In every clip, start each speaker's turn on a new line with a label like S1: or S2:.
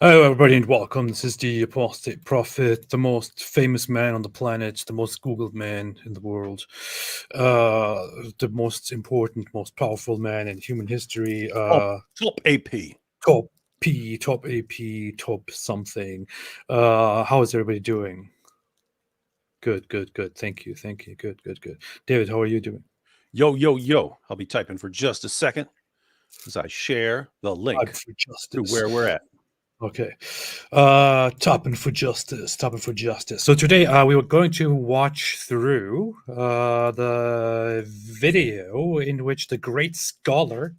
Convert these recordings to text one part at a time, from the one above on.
S1: Hello, everybody, and welcome. This is the Apostate Prophet, the most famous man on the planet, the most Googled man in the world, the most important, most powerful man in human history.
S2: Top AP.
S1: Top P, top AP, top something. How is everybody doing? Good. Thank you. Good. David, how are you doing?
S2: Yo. I'll be typing for just a second as I share the link
S1: For
S2: to
S1: justice.
S2: where we're at.
S1: Okay. Topping for justice. So today we were going to watch through the video in which the great scholar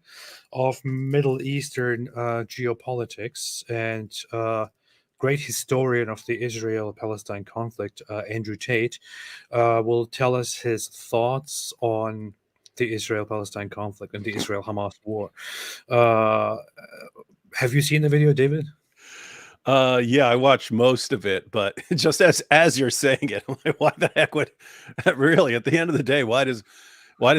S1: of Middle Eastern geopolitics and great historian of the Israel-Palestine conflict, Andrew Tate, will tell us his thoughts on the Israel-Palestine conflict and the Israel-Hamas war. Have you seen the video, David?
S2: Yeah, I watched most of it, but just as you're saying it, like, why the heck would really at the end of the day, why does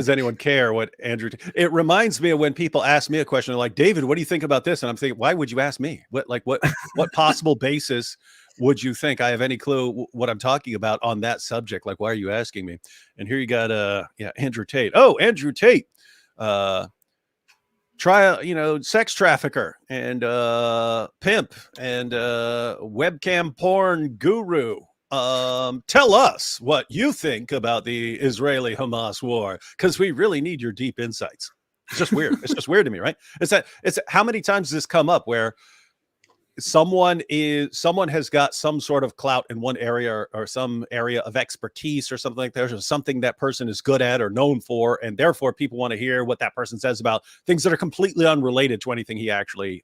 S2: anyone care what Andrew it reminds me of when people ask me a question like, David, what do you think about this? And I'm thinking, why would you ask me? What possible basis would you think I have any clue what I'm talking about on that subject? Like, why are you asking me? And here you got Andrew Tate. Oh, Andrew Tate. Sex trafficker and pimp and webcam porn guru. Tell us what you think about the Israeli-Hamas war, because we really need your deep insights. It's just weird. It's just weird to me, right? It's how many times does this come up where someone has got some sort of clout in one area or some area of expertise or something like that, or something that person is good at or known for, and therefore people want to hear what that person says about things that are completely unrelated to anything he actually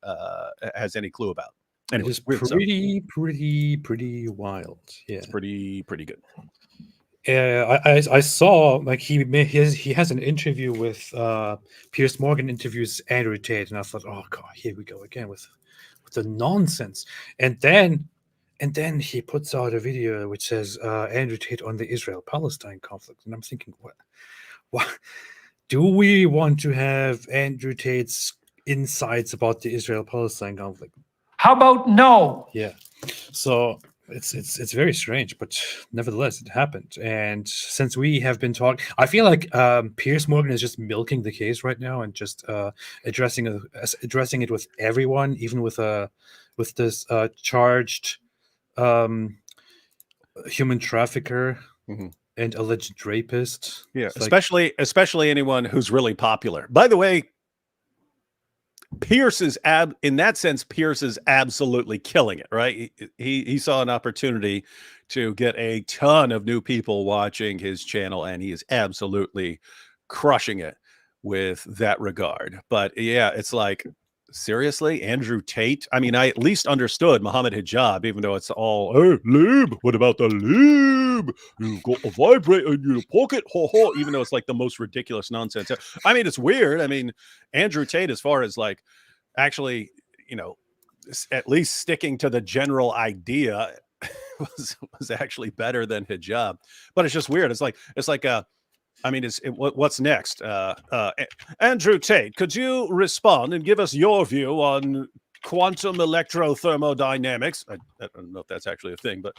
S2: has any clue about. Anyway,
S1: it is pretty wild. Yeah,
S2: it's pretty good.
S1: I saw like he has an interview with Piers Morgan interviews Andrew Tate, and I thought, oh god, here we go again with the nonsense. And then he puts out a video which says Andrew Tate on the Israel-Palestine conflict, and I'm thinking, what do we want to have Andrew Tate's insights about the Israel-Palestine conflict?
S3: How about no?
S1: Yeah. So it's very strange, but nevertheless, it happened. And since we have been talking, I feel like Piers Morgan is just milking the case right now and just addressing it with everyone, even with this charged human trafficker and alleged rapist.
S2: Yeah, especially anyone who's really popular. By the way, Pierce is absolutely killing it, right? He saw an opportunity to get a ton of new people watching his channel, and he is absolutely crushing it with that regard. But yeah, it's like, seriously, Andrew Tate? I mean, I at least understood Muhammad Hijab, even though it's all, hey, lube, what about the lube? You've got a vibrator in your pocket, even though it's like the most ridiculous nonsense. I mean, it's weird. I mean, Andrew Tate, as far as like actually, at least sticking to the general idea was actually better than hijab. But it's just weird. It's like what's next? Andrew Tate, could you respond and give us your view on quantum electrothermodynamics? I don't know if that's actually a thing, but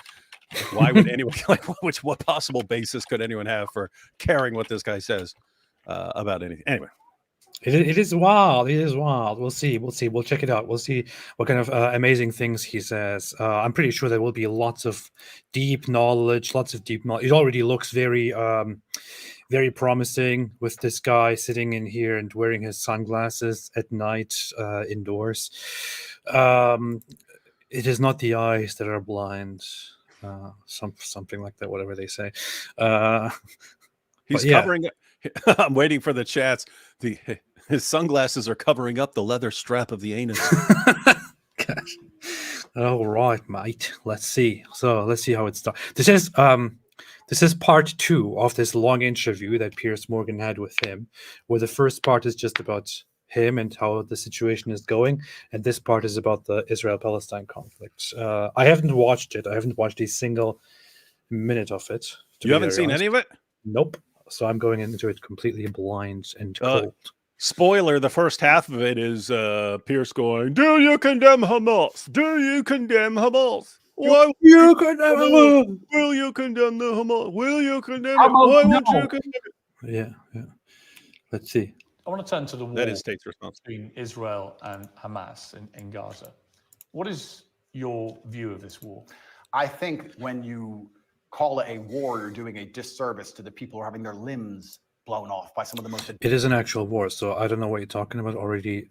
S2: why would anyone what possible basis could anyone have for caring what this guy says about anything? Anyway.
S1: It is wild. It is wild. We'll see. We'll check it out. We'll see what kind of amazing things he says. I'm pretty sure there will be lots of deep knowledge. It already looks very, very promising with this guy sitting in here and wearing his sunglasses at night indoors. It is not the eyes that are blind. Something like that. Whatever they say.
S2: He's covering it. I'm waiting for the chats. His sunglasses are covering up the leather strap of the anus.
S1: Gosh. All right, mate. Let's see. So let's see how it starts. This is part 2 of this long interview that Piers Morgan had with him, where the first part is just about him and how the situation is going, and this part is about the Israel-Palestine conflict. I haven't watched it. I haven't watched a single minute of it.
S2: You haven't seen any of it?
S1: Nope. So I'm going into it completely blind and cold.
S2: Spoiler, the first half of it is Pierce going, "Do you condemn Hamas? Do you condemn Hamas? Why
S1: You condemn.
S2: will you condemn the Hamas? Will you condemn
S3: How
S2: it?
S3: about
S2: Why won't
S3: no?
S2: you condemn it?"
S1: Yeah. Let's see.
S3: I want to turn to the war
S2: That is Tate's response.
S3: between Israel and Hamas in Gaza. What is your view of this war?
S4: I think when you call it a war, you're doing a disservice to the people who are having their limbs blown off by some of the most.
S1: It is an actual war, so I don't know what you're talking about already.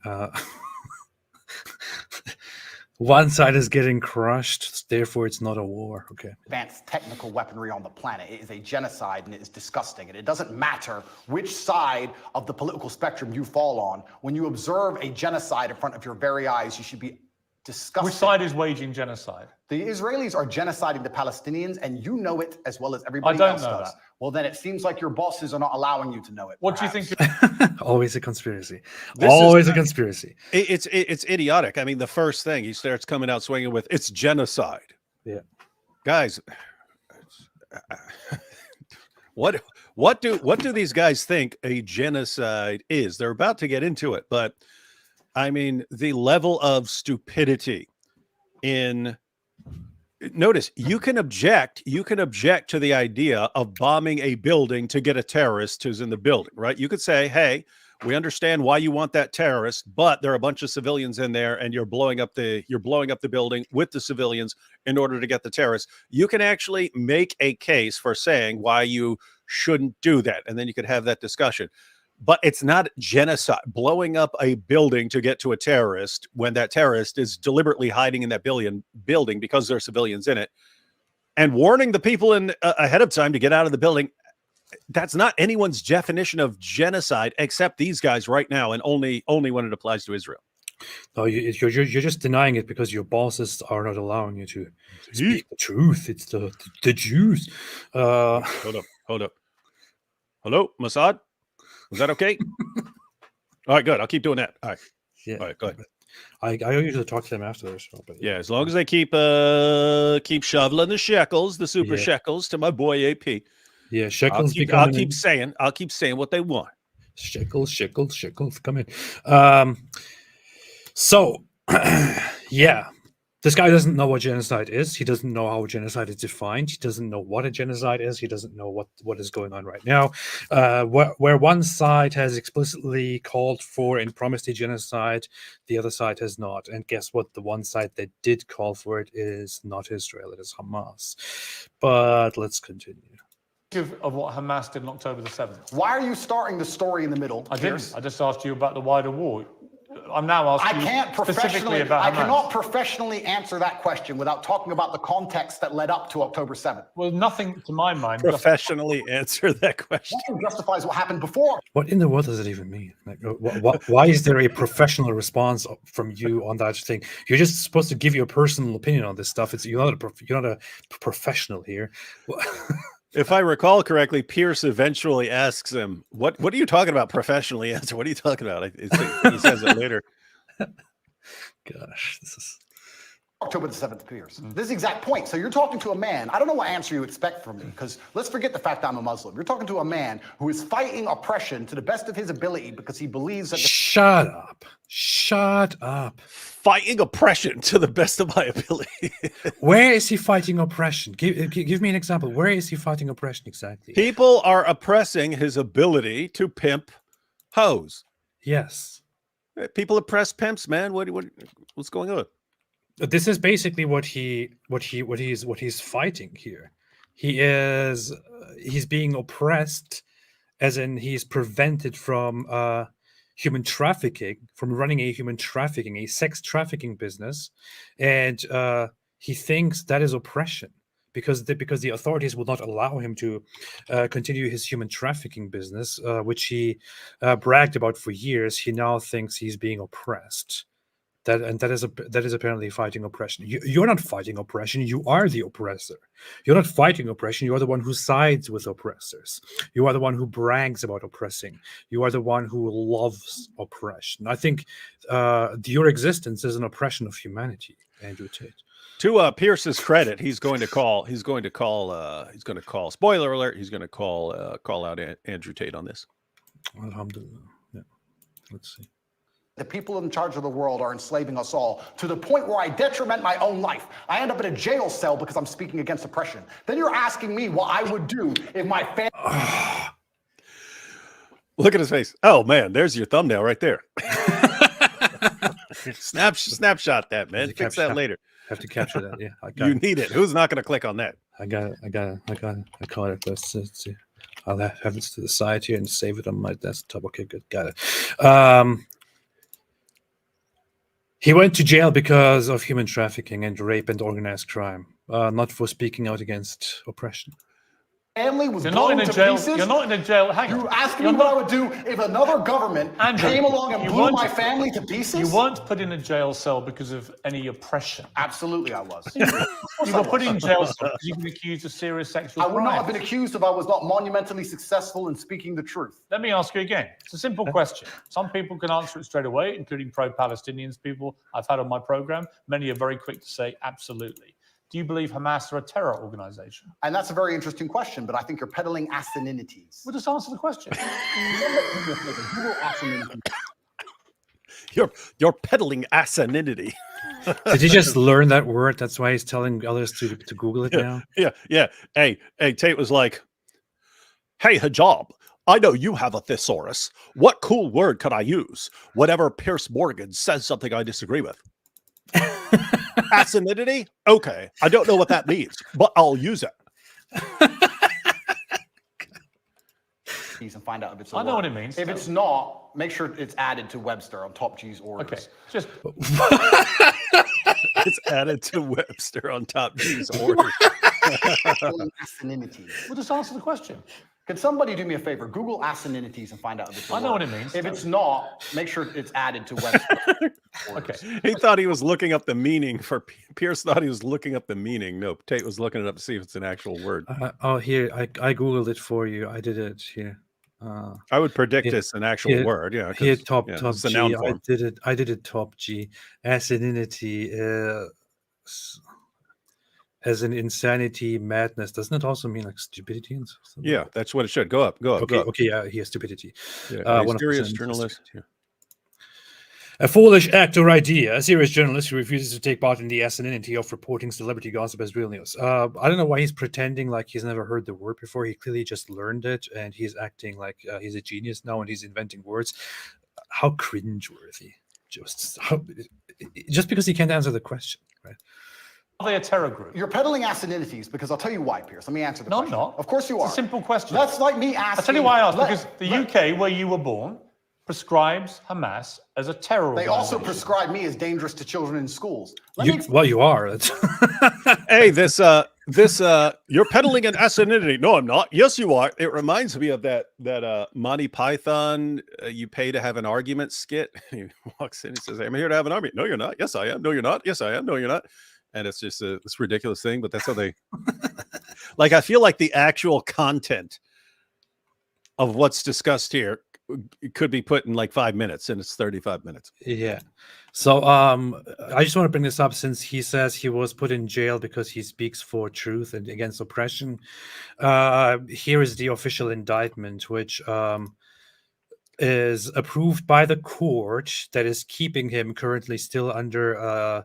S1: One side is getting crushed, therefore it's not a war. Okay.
S4: Advanced technical weaponry on the planet. It is a genocide and it is disgusting. And it doesn't matter which side of the political spectrum you fall on. When you observe a genocide in front of your very eyes, you should be disgusted.
S3: Which side is waging genocide?
S4: The Israelis are genociding the Palestinians, and you know it as well as everybody
S3: I don't
S4: else
S3: know
S4: does.
S3: that.
S4: Well, then it seems like your bosses are not allowing you to know it.
S3: What do you
S4: perhaps.
S3: think?
S1: Always a conspiracy.
S2: This
S1: Always
S2: is-
S1: a conspiracy.
S2: It's idiotic. I mean, the first thing he starts coming out swinging with, it's genocide.
S1: Yeah.
S2: Guys, what do these guys think a genocide is? They're about to get into it, but I mean, the level of stupidity in notice, you can object to the idea of bombing a building to get a terrorist who's in the building, right? You could say, hey, we understand why you want that terrorist, but there are a bunch of civilians in there and you're blowing up the building with the civilians in order to get the terrorists. You can actually make a case for saying why you shouldn't do that, and then you could have that discussion. But it's not genocide, blowing up a building to get to a terrorist when that terrorist is deliberately hiding in that building because there are civilians in it, and warning the people ahead of time to get out of the building. That's not anyone's definition of genocide except these guys right now, and only when it applies to Israel.
S1: No, you're just denying it because your bosses are not allowing you to speak the truth. It's the Jews.
S2: Hold up. Hello, Mossad? Was that okay? All right, good. I'll keep doing that. All right.
S1: Yeah.
S2: All right, go ahead.
S1: I usually talk to them after the show, but
S2: Yeah, as long as they keep shoveling the shekels, the super shekels to my boy AP.
S1: yeah, shekels.
S2: I'll keep saying what they want.
S1: Shekels, come in. So, yeah, this guy doesn't know what genocide is. He doesn't know how genocide is defined. He doesn't know what a genocide is. He doesn't know what is going on right now. Where one side has explicitly called for and promised a genocide, the other side has not. And guess what? The one side that did call for it is not Israel. It is Hamas. But let's continue.
S3: Of what Hamas did on October the 7th?
S4: Why are you starting the story in the middle?
S3: I
S4: Pierce?
S3: didn't. I just asked you about the wider war. I'm now asking specifically about Hamas.
S4: I cannot professionally answer that question without talking about the context that led up to October 7th.
S3: Well, nothing to my mind.
S2: Professionally answer that question.
S4: Nothing justifies what happened before.
S1: What in the world does it even mean? Like, why is there a professional response from you on that thing? You're just supposed to give your personal opinion on this stuff. You're not a professional here.
S2: If I recall correctly, Pierce eventually asks him, "What are you talking about professionally?" Answer. What are you talking about? He says it later.
S1: Gosh, this is
S4: October the 7th, Pierce. This is the exact point. So you're talking to a man. I don't know what answer you expect from me, because let's forget the fact I'm a Muslim. You're talking to a man who is fighting oppression to the best of his ability because he believes that.
S1: Shut up.
S2: Fighting oppression to the best of my ability.
S1: Where is he fighting oppression? Give me an example. Where is he fighting oppression exactly?
S2: People are oppressing his ability to pimp hoes.
S1: Yes.
S2: People oppress pimps, man. What's going on?
S1: This is basically what he's fighting here. He's being oppressed, as in he's prevented from human trafficking, from running a sex trafficking business, and he thinks that is oppression because the authorities will not allow him to continue his human trafficking business, which he bragged about for years. He now thinks he's being oppressed. That is apparently fighting oppression. You're not fighting oppression. You are the oppressor. You're not fighting oppression. You are the one who sides with oppressors. You are the one who brags about oppressing. You are the one who loves oppression. I think your existence is an oppression of humanity, Andrew Tate.
S2: To Pierce's credit, he's going to call. Spoiler alert! He's going to call out Andrew Tate on this.
S1: Alhamdulillah. Yeah. Let's see.
S4: The people in charge of the world are enslaving us all to the point where I detriment my own life. I end up in a jail cell because I'm speaking against oppression. Then you're asking me what I would do if my family...
S2: Look at his face. Oh, man, there's your thumbnail right there. Snapshot that, man. Fix that later.
S1: Have to capture that. Yeah,
S2: you need it. Who's not going to click on that?
S1: I got it. I caught it. Let's see. I'll have this to the side here and save it on my desktop. Okay, good. Got it. He went to jail because of human trafficking and rape and organized crime, not for speaking out against oppression.
S4: Family was
S3: You're not in a jail. Pieces. You're not in a jail. Hang on.
S4: You asking me what I would do if another government came along and blew my family to pieces?
S3: You weren't put in a jail cell because of any oppression.
S4: Absolutely, I was.
S3: You were put in jail cell because you've been accused of serious sexual crimes.
S4: I would not have been accused if I was not monumentally successful in speaking the truth.
S3: Let me ask you again. It's a simple question. Some people can answer it straight away, including pro-Palestinians people I've had on my program. Many are very quick to say absolutely. Do you believe Hamas are a terror organization?
S4: And that's a very interesting question, but I think you're peddling asininities.
S3: Well, just answer the question.
S2: You're peddling asininity.
S1: Did he just learn that word? That's why he's telling others to Google it now?
S2: Yeah. Hey, Tate was like, hey, hijab, I know you have a thesaurus. What cool word could I use? Whatever Pierce Morgan says something I disagree with. Asininity? Okay. I don't know what that means, but I'll use it.
S4: And find out if it's
S3: I know what it means.
S4: If it's not, make sure it's added to Webster on Top G's orders.
S3: Okay. Just
S2: it's added to Webster on Top G's orders.
S4: Asininities.
S3: Well, just answer the question.
S4: Can somebody do me a favor? Google asininities and find out if it's
S3: I know what it means.
S4: If it's not, make sure it's added to Webster.
S3: Okay.
S2: He thought he was looking up the meaning for Pierce thought he was looking up the meaning. No, Tate was looking it up to see if it's an actual word.
S1: Here, I Googled it for you. I did it here.
S2: I would predict it's an actual word. Yeah.
S1: Here, top
S2: it's
S1: G. I did it top G. Asininity as an insanity, madness. Doesn't it also mean like stupidity and something?
S2: Yeah, that's what it should. Go up.
S1: Okay, yeah, here, stupidity.
S2: Yeah, a serious journalist. Yeah.
S1: A foolish act or idea. A serious journalist who refuses to take part in the asininity of reporting celebrity gossip as real news. I don't know why he's pretending like he's never heard the word before. He clearly just learned it, and he's acting like he's a genius now, and he's inventing words. How cringeworthy! Just because he can't answer the question, right?
S3: Are they a terror group?
S4: You're peddling asininities because I'll tell you why, Pierce. Let me answer the question.
S3: No, I'm not.
S4: Of course you are.
S3: It's a simple question.
S4: That's like me asking.
S3: I'll tell you why I asked. Because the UK, where you were born, prescribes Hamas as a terror
S4: They also
S3: organization.
S4: prescribe me as dangerous to children in schools.
S1: Well, you are.
S2: Hey, this you're peddling an asininity. No, I'm not. Yes, you are. It reminds me of that Monty Python you pay to have an argument skit. He walks in and says, I'm here to have an argument. No, you're not. Yes, I am. No, you're not. Yes, I am. No, you're not. And it's just this ridiculous thing, but that's how they like. I feel like the actual content of what's discussed here could be put in like 5 minutes, and it's 35 minutes.
S1: Yeah. So I just want to bring this up since he says he was put in jail because he speaks for truth and against oppression. Here is the official indictment, which is approved by the court that is keeping him currently still under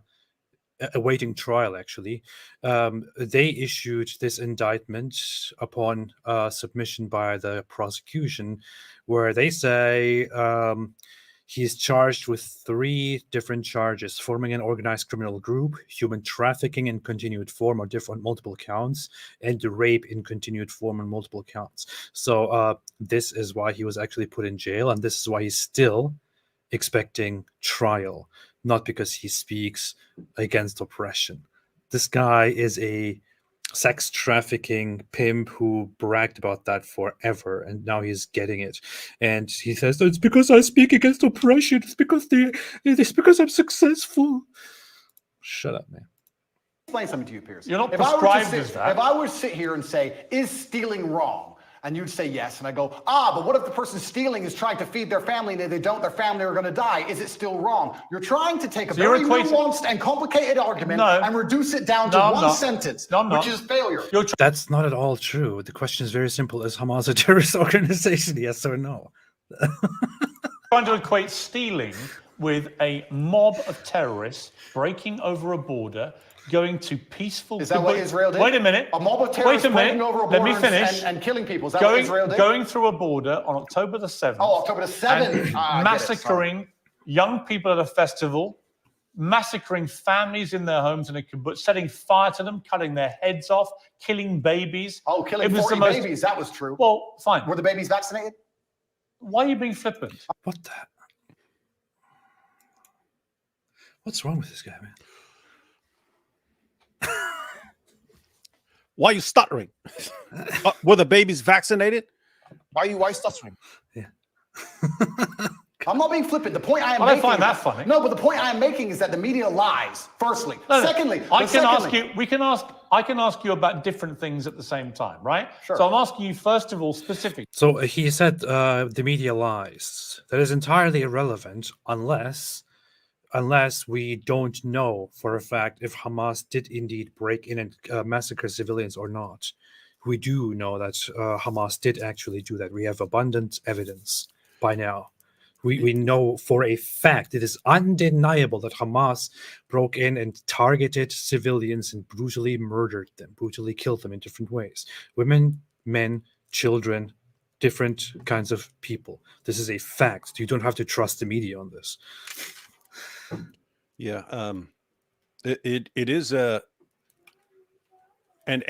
S1: awaiting trial, actually. They issued this indictment upon submission by the prosecution, where they say he's charged with 3 different charges: forming an organized criminal group, human trafficking in continued form or multiple counts, and rape in continued form on multiple counts. So this is why he was actually put in jail, and this is why he's still expecting trial, not because he speaks against oppression. This guy is a sex trafficking pimp who bragged about that forever, and now he's getting it. And he says, it's because I speak against oppression. It's because I'm successful. Shut up, man.
S4: Explain something to you, Pierce.
S3: You're not prescribed as that.
S4: If I were to sit here and say, is stealing wrong? And you'd say yes, and I go, but what if the person stealing is trying to feed their family, and if they don't, their family are going to die? Is it still wrong? You're trying to take a very nuanced and complicated argument and reduce it down to one sentence, which is failure.
S1: That's not at all true. The question is very simple. Is Hamas a terrorist organization? Yes or no?
S3: trying to equate stealing with a mob of terrorists breaking over a border, going to peaceful...
S4: Is that what Israel did?
S3: Wait a minute.
S4: A mob of terrorists breaking over a border
S3: Let me finish.
S4: and killing people. Is that what Israel did?
S3: Going through a border on October the 7th.
S4: Oh, October the 7th.
S3: Massacring young people at a festival, massacring families in their homes in a kibbutz, setting fire to them, cutting their heads off, killing babies.
S4: Oh, killing 40 babies. That was true.
S3: Well, fine.
S4: Were the babies vaccinated?
S3: Why are you being flippant?
S1: What the? What's wrong with this guy, man?
S2: Why are you stuttering? Were the babies vaccinated? Why are you stuttering?
S1: Yeah.
S4: I'm not being flippant. The point I am
S3: I
S4: making...
S3: don't find that funny.
S4: No, but the point I am making is that the media lies, firstly.
S3: No.
S4: Secondly...
S3: I can ask you about different things at the same time, right?
S4: Sure.
S3: So I'm asking you, first of all, specifically.
S1: So he said the media lies. That is entirely irrelevant unless we don't know for a fact if Hamas did indeed break in and massacre civilians or not. We do know that Hamas did actually do that. We have abundant evidence by now. We know for a fact, it is undeniable that Hamas broke in and targeted civilians and brutally murdered them, brutally killed them in different ways. Women, men, children, different kinds of people. This is a fact. You don't have to trust the media on this.
S2: Yeah, it is a, and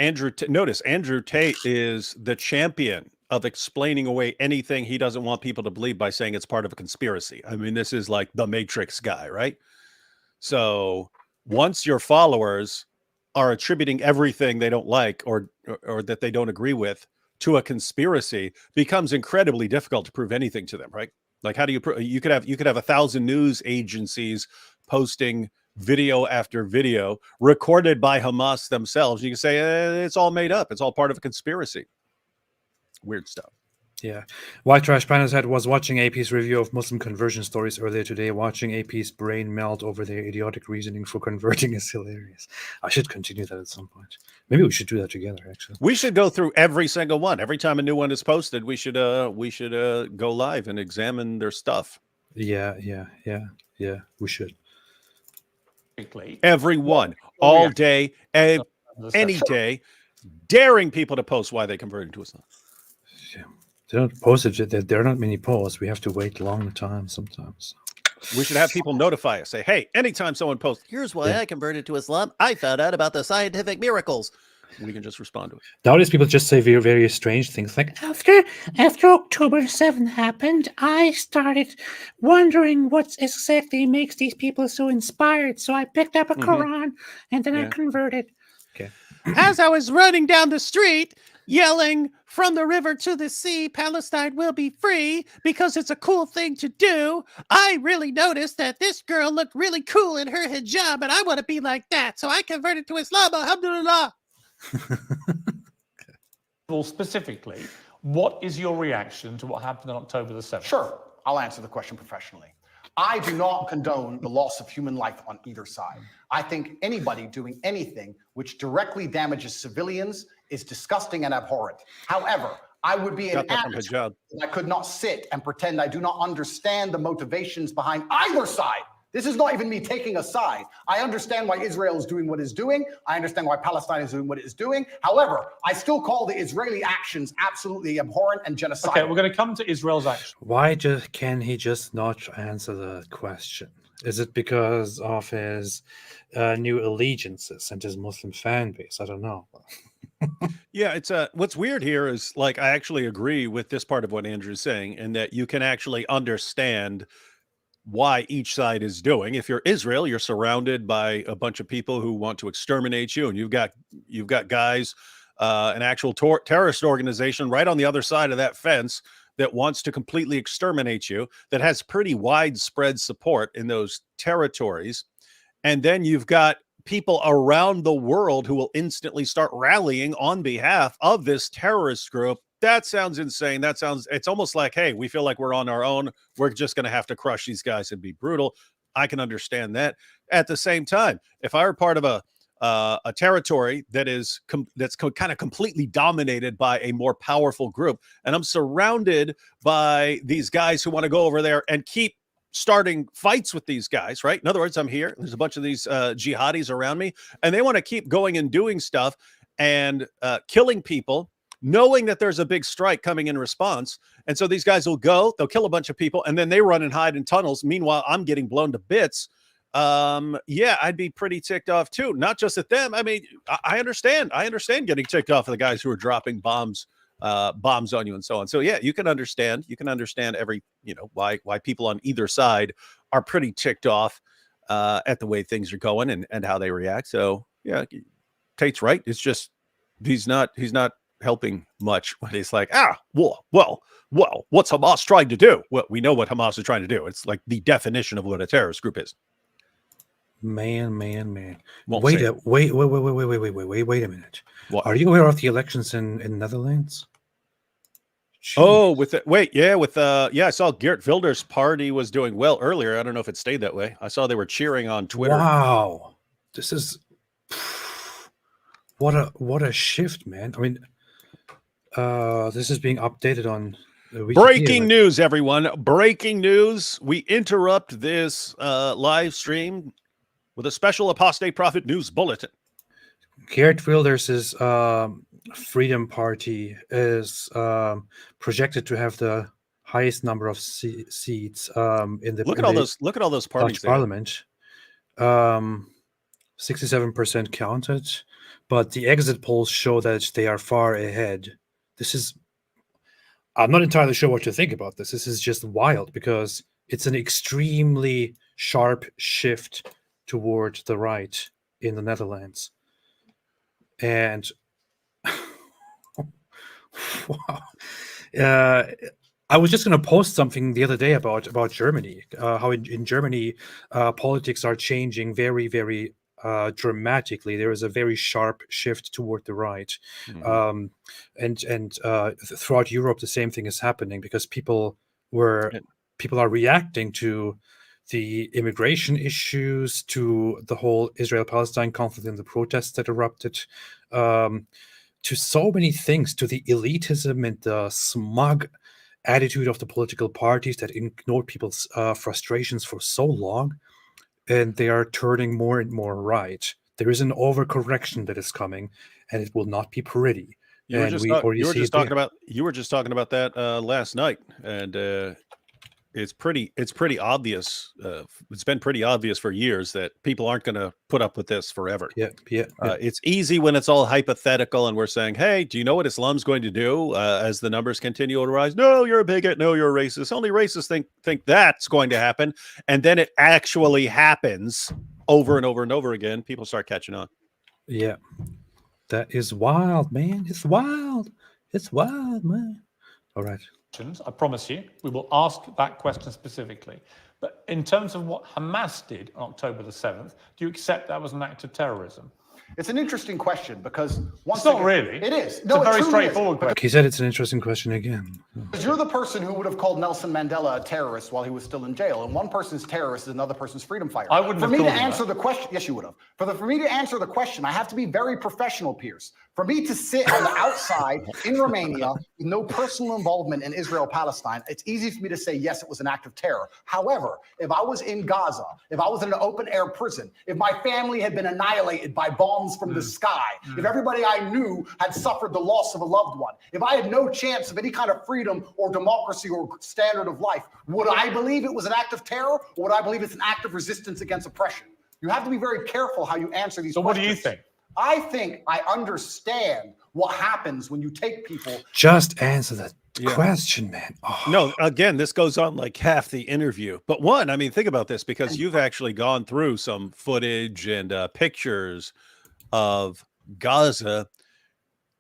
S2: notice Andrew Tate is the champion of explaining away anything he doesn't want people to believe by saying it's part of a conspiracy. I mean, this is like the Matrix guy, right? So once your followers are attributing everything they don't like or that they don't agree with to a conspiracy, becomes incredibly difficult to prove anything to them, right? Like, how do you you could have 1,000 news agencies posting video after video recorded by Hamas themselves. You can say it's all made up. It's all part of a conspiracy. Weird stuff.
S1: Yeah. White Trash Panel's Head was watching AP's review of Muslim conversion stories earlier today. Watching AP's brain melt over their idiotic reasoning for converting is hilarious. I should continue that at some point. Maybe we should do that together, actually.
S2: We should go through every single one. Every time a new one is posted, we should go live and examine their stuff.
S1: Yeah, we should.
S2: Every one, all day, any day, daring people to post why they converted to Islam.
S1: Yeah. They don't post it. There are not many posts. We have to wait a long time sometimes.
S2: We should have people notify us. Say, hey, anytime someone posts, here's why I converted to Islam. I found out about the scientific miracles. We can just respond to it.
S1: Nowadays, people just say very, very strange things like, after October 7th happened, I started wondering what exactly makes these people so inspired. So I picked up a Quran and then I converted. Okay.
S2: As I was running down the street, yelling from the river to the sea, Palestine will be free because it's a cool thing to do, I really noticed that this girl looked really cool in her hijab and I want to be like that. So I converted to Islam, alhamdulillah.
S3: Well, specifically, what is your reaction to what happened on October the 7th?
S4: Sure, I'll answer the question professionally. I do not condone the loss of human life on either side. I think anybody doing anything which directly damages civilians is disgusting and abhorrent. However, I would be an ass if I could not sit and pretend I do not understand the motivations behind either side. This is not even me taking a side. I understand why Israel is doing what it's doing. I understand why Palestine is doing what it is doing. However, I still call the Israeli actions absolutely abhorrent and genocidal.
S3: Okay, we're going to come to Israel's action.
S1: Why can he just not answer the question? Is it because of his new allegiances and his Muslim fan base? I don't know.
S2: Yeah, it's what's weird here is, like, I actually agree with this part of what Andrew's saying, and that you can actually understand why each side is doing. If you're Israel, you're surrounded by a bunch of people who want to exterminate you, and you've got guys, an actual terrorist organization right on the other side of that fence that wants to completely exterminate you, that has pretty widespread support in those territories. And then you've got people around the world who will instantly start rallying on behalf of this terrorist group. That sounds insane. It's almost like, hey, we feel like we're on our own. We're just going to have to crush these guys and be brutal. I can understand that. At the same time, if I were part of a territory that is kind of completely dominated by a more powerful group, and I'm surrounded by these guys who want to go over there and keep starting fights with these guys, right? In other words, I'm here. There's a bunch of these jihadis around me, and they want to keep going and doing stuff and killing people, knowing that there's a big strike coming in response. And so these guys will go, they'll kill a bunch of people, and then they run and hide in tunnels. Meanwhile, I'm getting blown to bits. Yeah, I'd be pretty ticked off too. Not just at them. I mean, I understand getting ticked off of the guys who are dropping bombs on you and so on. So yeah, you can understand every, why people on either side are pretty ticked off at the way things are going and how they react. So yeah, Tate's right. It's just he's not helping much when he's like, well, what's Hamas trying to do? Well, we know what Hamas is trying to do. It's like the definition of what a terrorist group is.
S1: Man.
S2: Won't
S1: Wait
S2: say
S1: a minute.
S2: What?
S1: Are you aware of the elections in Netherlands?
S2: Oh,
S1: Jeez.
S2: I saw Geert Wilders' party was doing well earlier. I don't know if it stayed that way. I saw they were cheering on Twitter.
S1: Wow. This is what a shift, man. I mean, this is being updated on Wikipedia.
S2: Breaking news, everyone. Breaking news. We interrupt this live stream with a special Apostate Prophet news bulletin.
S1: Geert Wilders' Freedom Party is projected to have the highest number of seats in the
S2: Look at all those parties.
S1: Dutch Parliament. 67% counted, but the exit polls show that they are far ahead. I'm not entirely sure what to think about this. This is just wild because it's an extremely sharp shift toward the right in the Netherlands. And wow. I was just going to post something the other day about Germany, how in Germany politics are changing very, very dramatically. There is a very sharp shift toward the right.
S2: Mhm.
S1: And throughout Europe, the same thing is happening because people are reacting to the immigration issues, to the whole Israel-Palestine conflict and the protests that erupted, to so many things, to the elitism and the smug attitude of the political parties that ignored people's frustrations for so long, and they are turning more and more right. There is an overcorrection that is coming, and it will not be pretty.
S2: You were just talking about that last night, and it's pretty obvious. It's been pretty obvious for years that people aren't going to put up with this forever.
S1: Yeah.
S2: It's easy when it's all hypothetical and we're saying, hey, do you know what Islam's going to do as the numbers continue to rise? No, you're a bigot. No, you're a racist. Only racists think that's going to happen. And then it actually happens over and over and over again. People start catching on.
S1: Yeah. That is wild, man. It's wild, man. All right.
S3: I promise you, we will ask that question specifically. But in terms of what Hamas did on October the 7th, do you accept that was an act of terrorism?
S4: It's an interesting question because
S3: It's not really.
S4: It is.
S3: It's a very straightforward question.
S1: He said it's an interesting question again.
S4: Because you're the person who would have called Nelson Mandela a terrorist while he was still in jail, and one person's terrorist is another person's freedom fighter.
S3: I wouldn't
S4: For
S3: have
S4: me to
S3: called him
S4: answer the question, yes, you would have. For me to answer the question, I have to be very professional, Pierce. For me to sit on the outside in Romania with no personal involvement in Israel-Palestine, it's easy for me to say, yes, it was an act of terror. However, if I was in Gaza, if I was in an open-air prison, if my family had been annihilated by bombs from the sky, if everybody I knew had suffered the loss of a loved one, if I had no chance of any kind of freedom or democracy or standard of life, would I believe it was an act of terror, or would I believe it's an act of resistance against oppression? You have to be very careful how you answer these questions.
S3: So what do you think?
S4: I think I understand what happens when you take people.
S1: Just answer that question, man. Oh.
S2: No, again, this goes on like half the interview. But one, I mean, think about this, because you've actually gone through some footage and pictures of Gaza.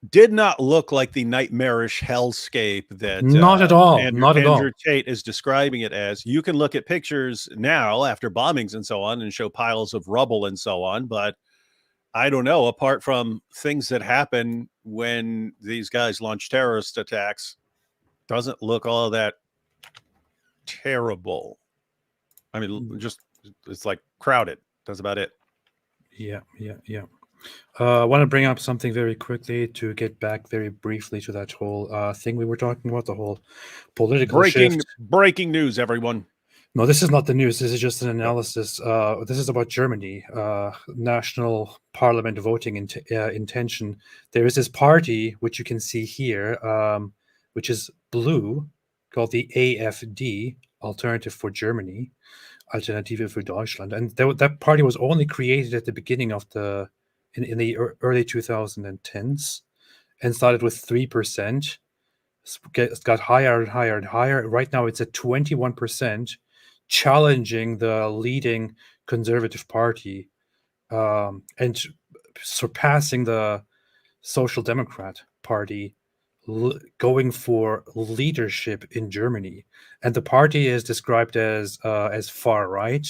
S2: Did not look like the nightmarish hellscape that
S1: not at all.
S2: Andrew Tate is describing it as. You can look at pictures now after bombings and so on and show piles of rubble and so on, but I don't know, apart from things that happen when these guys launch terrorist attacks, doesn't look all that terrible. I mean, just it's like crowded. That's about it.
S1: Yeah. I want to bring up something very quickly to get back very briefly to that whole thing we were talking about, the whole political shift.
S2: Breaking news, everyone.
S1: No, this is not the news. This is just an analysis. This is about Germany, national parliament voting intention. There is this party, which you can see here, which is blue, called the AfD, Alternative for Germany, Alternative für Deutschland. And that party was only created at the beginning of in the early 2010s and started with 3%. It's got higher and higher and higher. Right now, it's at 21%. Challenging the leading conservative party and surpassing the Social Democrat Party, going for leadership in Germany. And the party is described as far right,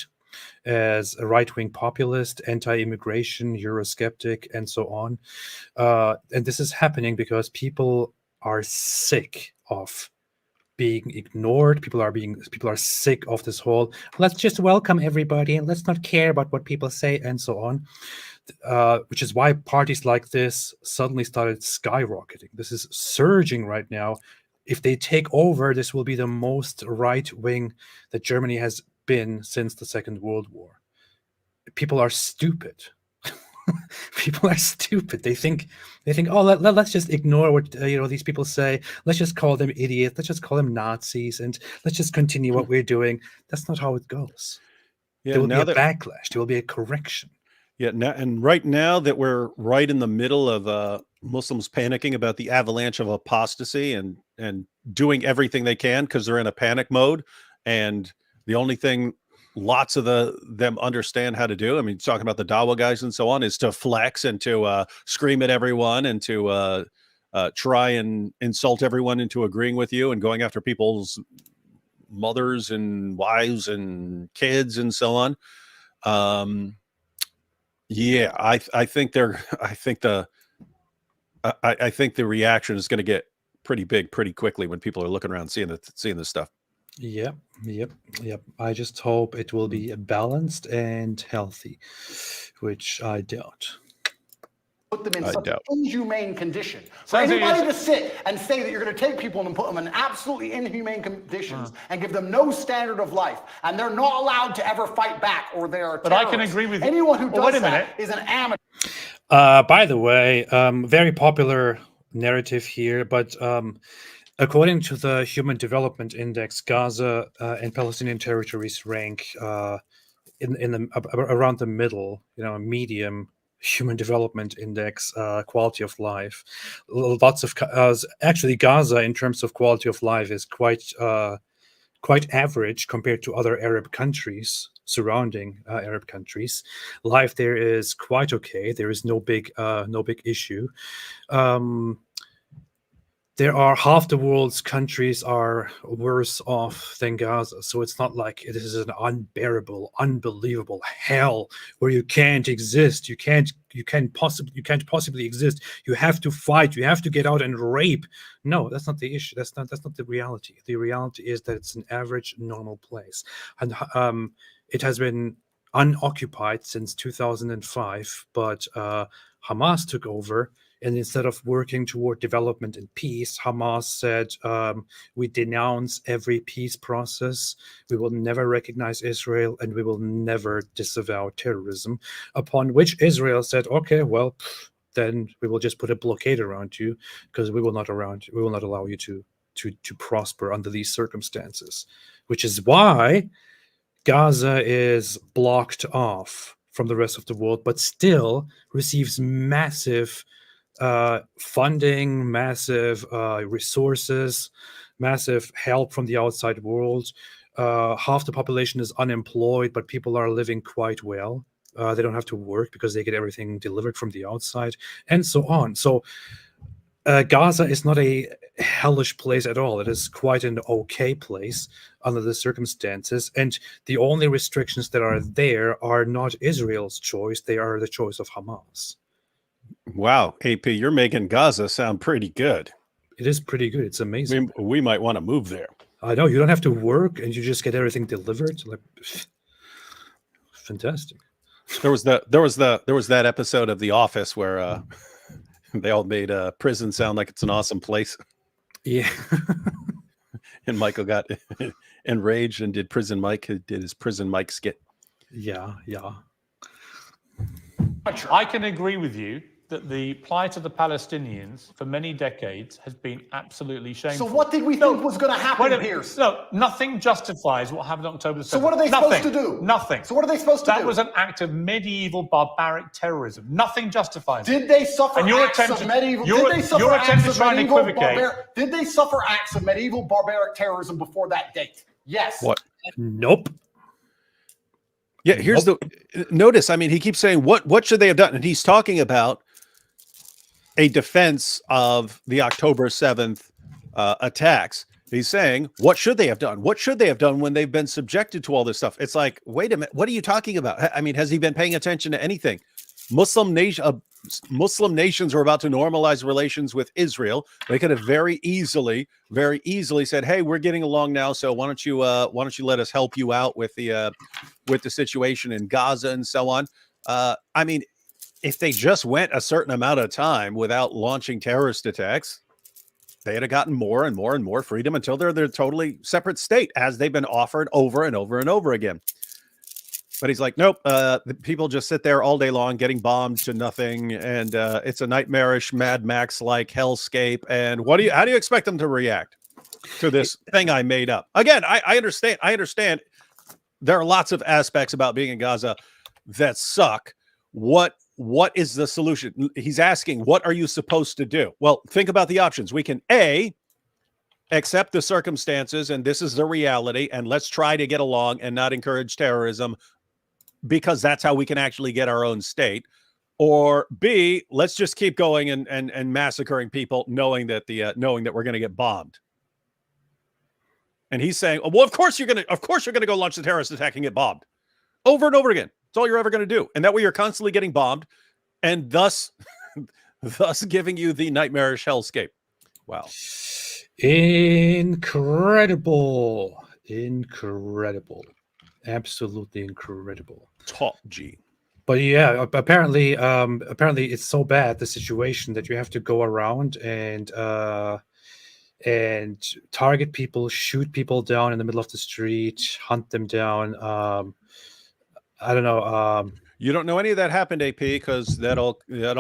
S1: as a right-wing populist, anti-immigration, Eurosceptic, and so on. And this is happening because people are sick of being ignored. People are sick of this whole let's just welcome everybody and let's not care about what people say and so on, which is why parties like this suddenly started skyrocketing. This is surging right now. If they take over, this will be the most right-wing that Germany has been since the Second World War. People are stupid. People are stupid. They think, oh, let's just ignore what these people say. Let's just call them idiots. Let's just call them Nazis, and let's just continue what we're doing. That's not how it goes.
S2: Yeah,
S1: there will be a backlash. There will be a correction.
S2: Yeah, and right now that we're right in the middle of Muslims panicking about the avalanche of apostasy and doing everything they can because they're in a panic mode, and the only thing lots of them understand how to do, I mean, talking about the Dawa guys and so on, is to flex and to scream at everyone and to try and insult everyone into agreeing with you and going after people's mothers and wives and kids and so on. Yeah, I think the reaction is going to get pretty big pretty quickly when people are looking around seeing this stuff.
S1: Yep. I just hope it will be balanced and healthy, which I doubt.
S4: Put them in such an inhumane condition. For anybody to sit and say that you're going to take people and put them in absolutely inhumane conditions and give them no standard of life, and they're not allowed to ever fight back, or they are terrorists.
S3: But I can agree with you.
S4: Anyone who does that is an amateur.
S1: By the way, very popular narrative here, but according to the Human Development Index, Gaza and Palestinian territories rank around the middle, medium Human Development Index, quality of life. Lots of actually Gaza in terms of quality of life is quite average compared to other Arab countries, surrounding Arab countries. Life there is quite okay. There is no big issue. There are half the world's countries are worse off than Gaza. So it's not like this is an unbearable, unbelievable hell where you can't exist. You can't possibly exist. You have to fight. You have to get out and rape. No, that's not the issue. That's not the reality. The reality is that it's an average, normal place. And it has been unoccupied since 2005, but Hamas took over. And instead of working toward development and peace, Hamas said, we denounce every peace process. We will never recognize Israel, and we will never disavow terrorism. Upon which Israel said, okay, well, then we will just put a blockade around you because we will not allow you to prosper under these circumstances. Which is why Gaza is blocked off from the rest of the world, but still receives massive funding, massive resources, massive help from the outside world. Half the population is unemployed, but people are living quite well. They don't have to work because they get everything delivered from the outside, and so on. So Gaza is not a hellish place at all. It is quite an okay place under the circumstances. And the only restrictions that are there are not Israel's choice. They are the choice of Hamas.
S2: Wow, AP, you're making Gaza sound pretty good.
S1: It is pretty good. It's amazing.
S2: We might want to move there.
S1: I know. You don't have to work and you just get everything delivered. Like, fantastic.
S2: There was that episode of The Office where they all made prison sound like it's an awesome place.
S1: Yeah.
S2: And Michael got enraged and did his prison Mike skit.
S1: Yeah.
S3: I can agree with you that the plight of the Palestinians for many decades has been absolutely shameful.
S4: So what did we think was going to happen, Pierce?
S3: No, nothing justifies what happened on October the 7th.
S4: So what are they supposed to do?
S3: Nothing.
S4: So what are they supposed to do?
S3: That was an act of medieval barbaric terrorism. Nothing justifies it.
S4: Did they suffer acts of medieval? Did they suffer acts of medieval barbaric terrorism before that date? Yes.
S2: What?
S1: Nope.
S2: Yeah, here's notice. I mean, he keeps saying, what should they have done? And he's talking about a defense of the October 7th attacks. He's saying, what should they have done? What should they have done when they've been subjected to all this stuff? It's like, wait a minute, what are you talking about? I mean, has he been paying attention to anything? Muslim nations are about to normalize relations with Israel. They could have very easily said, "Hey, we're getting along now, so why don't you let us help you out with the situation in Gaza and so on." I mean, if they just went a certain amount of time without launching terrorist attacks, they'd have gotten more and more and more freedom until they're their totally separate state, as they've been offered over and over and over again. But he's like, nope, the people just sit there all day long getting bombed to nothing, and it's a nightmarish Mad Max-like hellscape. And how do you expect them to react to this thing I made up? Again, I understand. There are lots of aspects about being in Gaza that suck. What is the solution? He's asking, what are you supposed to do? Well, think about the options. We can accept the circumstances, and this is the reality, and let's try to get along and not encourage terrorism, because that's how we can actually get our own state. Or B, let's just keep going and massacring people, knowing that we're going to get bombed. And he's saying, oh, well, of course you're going to go launch the terrorist attack and get bombed over and over again. It's all you're ever going to do. And that way you're constantly getting bombed, and thus giving you the nightmarish hellscape. Wow.
S1: Incredible. Absolutely incredible.
S2: Top G.
S1: But yeah, apparently it's so bad, the situation, that you have to go around and target people, shoot people down in the middle of the street, hunt them down. I don't know.
S2: You don't know any of that happened, AP, because that all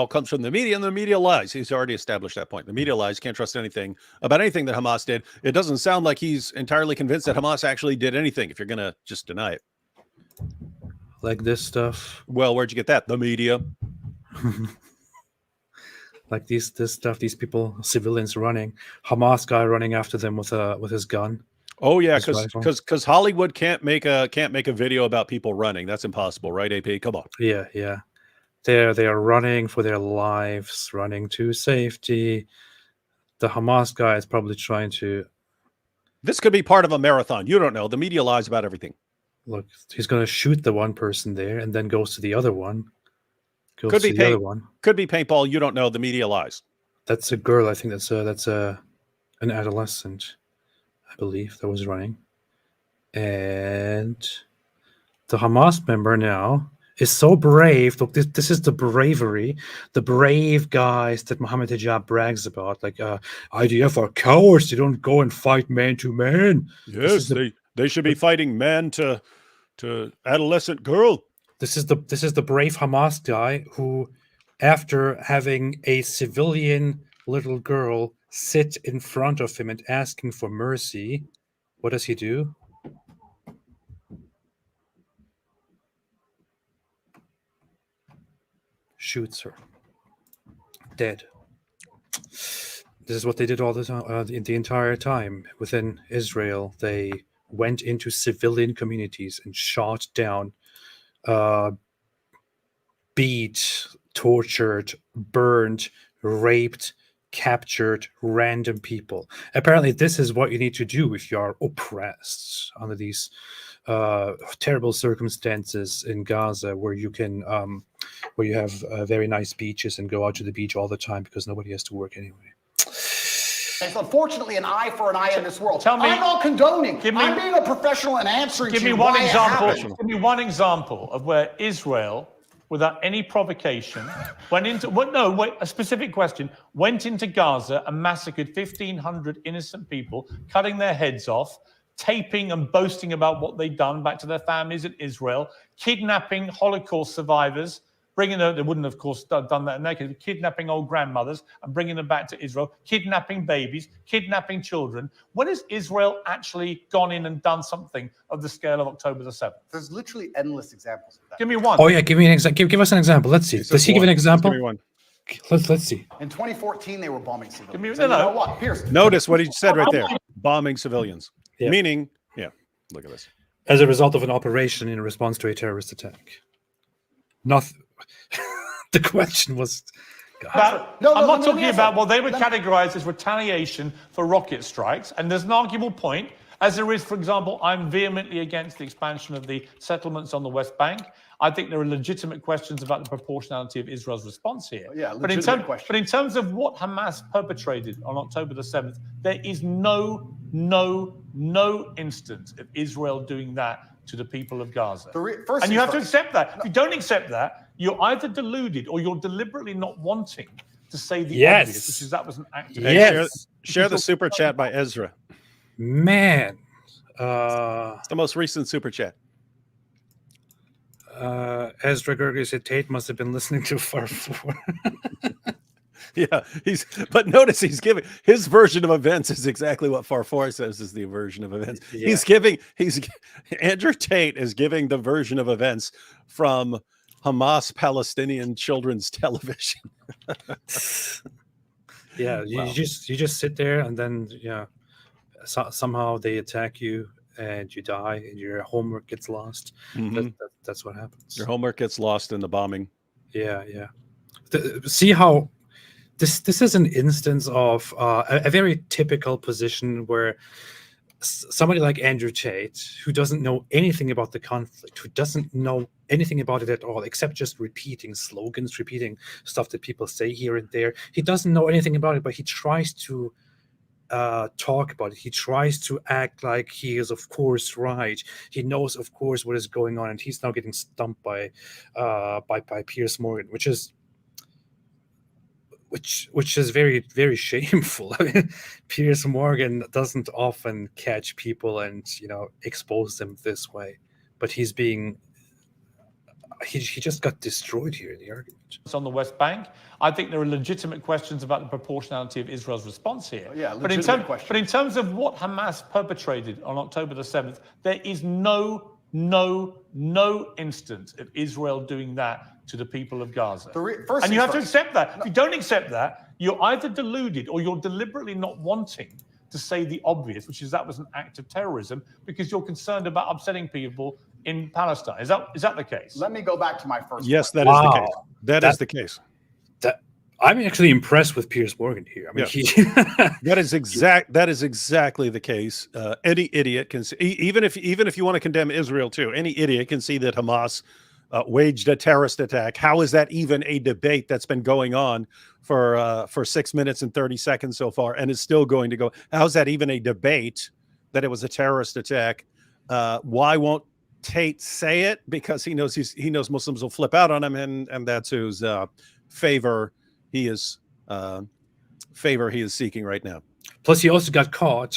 S2: comes from the media, and the media lies. He's already established that point. The media lies. Can't trust anything about anything that Hamas did. It doesn't sound like he's entirely convinced that Hamas actually did anything, if you're going to just deny it.
S1: Like this stuff.
S2: Well, where'd you get that? The media.
S1: Like this stuff, these people, civilians running, Hamas guy running after them with his gun.
S2: Oh yeah, because Hollywood can't make a video about people running. That's impossible, right, AP? Come on.
S1: Yeah. They are running for their lives, running to safety. The Hamas guy is probably trying to.
S2: This could be part of a marathon. You don't know. The media lies about everything.
S1: Look, he's going to shoot the one person there, and then goes to the other one.
S2: Could be paintball. You don't know. The media lies.
S1: That's a girl. I think that's an adolescent, I believe, that was running. And the Hamas member now is so brave. Look, this is the bravery, the brave guys that Mohammed Hijab brags about. Like, IDF are cowards. They don't go and fight man to man.
S2: Yes, they should be fighting man to adolescent girl.
S1: This is the brave Hamas guy who, after having a civilian little girl sit in front of him and asking for mercy, what does he do? Shoots her. Dead. This is what they did all the time, the entire time within Israel. They went into civilian communities and shot down, beat, tortured, burned, raped, captured random people. Apparently, this is what you need to do if you are oppressed under these terrible circumstances in Gaza, where you can, where you have very nice beaches and go out to the beach all the time because nobody has to work anyway.
S4: It's unfortunately an eye for an eye in this world.
S3: Tell me,
S4: I'm not condoning. I'm being a professional and answering.
S3: Give me one example of where Israel without any provocation, went into, a specific question, went into Gaza and massacred 1,500 innocent people, cutting their heads off, taping and boasting about what they'd done back to their families in Israel, kidnapping Holocaust survivors, bringing them, they wouldn't, of course, done that in their case, kidnapping old grandmothers and bringing them back to Israel, kidnapping babies, kidnapping children. When has Israel actually gone in and done something of the scale of October the 7th?
S4: There's literally endless examples of that.
S3: Give me one.
S1: Oh yeah, give me an example. Give us an example. Let's see. Does he give an example?
S2: Give me one.
S1: Let's see.
S4: In 2014, they were bombing civilians.
S3: Give me,
S4: And you know what? Pierce.
S2: Notice what he said right there. Bombing civilians.
S1: Yeah.
S2: Meaning, yeah, look at this.
S1: As a result of an operation in response to a terrorist attack. Nothing. The question was.
S3: I'm
S4: No,
S3: not
S4: let me
S3: talking
S4: answer.
S3: about what they would categorize as retaliation for rocket strikes. And there's an arguable point, as there is, for example, I'm vehemently against the expansion of the settlements on the West Bank. I think there are legitimate questions about the proportionality of Israel's response here.
S4: Yeah,
S3: but in
S4: question.
S3: terms of what Hamas perpetrated on October the 7th, there is no instance of Israel doing that to the people of Gaza. And you have to accept that. If you don't accept that, you're either deluded or you're deliberately not wanting to say the obvious, which is that was an act of
S1: Yes.
S2: Share the super chat by Ezra.
S1: Man.
S2: It's the most recent super chat.
S1: Ezra Gerger said Tate must have been listening to Far 4.
S2: Yeah, but notice he's giving his version of events is exactly what Far 4 says is the version of events.
S1: Yeah.
S2: Andrew Tate is giving the version of events from Hamas Palestinian Children's Television.
S1: Yeah,
S2: Wow.
S1: you just sit there and then somehow they attack you and you die and your homework gets lost.
S2: Mhm.
S1: That's what happens.
S2: Your homework gets lost in the bombing.
S1: Yeah. See how this is an instance of a very typical position where somebody like Andrew Tate, who doesn't know anything about the conflict, who doesn't know anything about it at all, except just repeating slogans, repeating stuff that people say here and there. He doesn't know anything about it, but he tries to talk about it. He tries to act like he is, of course, right. He knows, of course, what is going on, and he's now getting stumped by Piers Morgan, which is very, very shameful. I mean, Piers Morgan doesn't often catch people and expose them this way, but he's being. He just got destroyed here in the argument.
S3: on the West Bank. I think there are legitimate questions about the proportionality of Israel's response here.
S4: Yeah,
S3: but in terms of what Hamas perpetrated on October the 7th, there is no instance of Israel doing that to the people of Gaza. And you have to accept that. If you don't accept that, you're either deluded or you're deliberately not wanting to say the obvious, which is that was an act of terrorism, because you're concerned about upsetting people in Palestine. Is that the case?
S4: Let me go back to my first
S2: Yes,
S4: point.
S2: that is the case. That is the case.
S1: I'm actually impressed with Piers Morgan here. I mean,
S2: That is exactly the case. Any idiot can see, even if you want to condemn Israel too, any idiot can see that Hamas waged a terrorist attack. How is that even a debate that's been going on for 6 minutes and 30 seconds so far, and is still going to go? How is that even a debate that it was a terrorist attack? Why won't Tate say it? Because he knows Muslims will flip out on him, and that's whose favor he is seeking right now.
S1: Plus, he also got caught.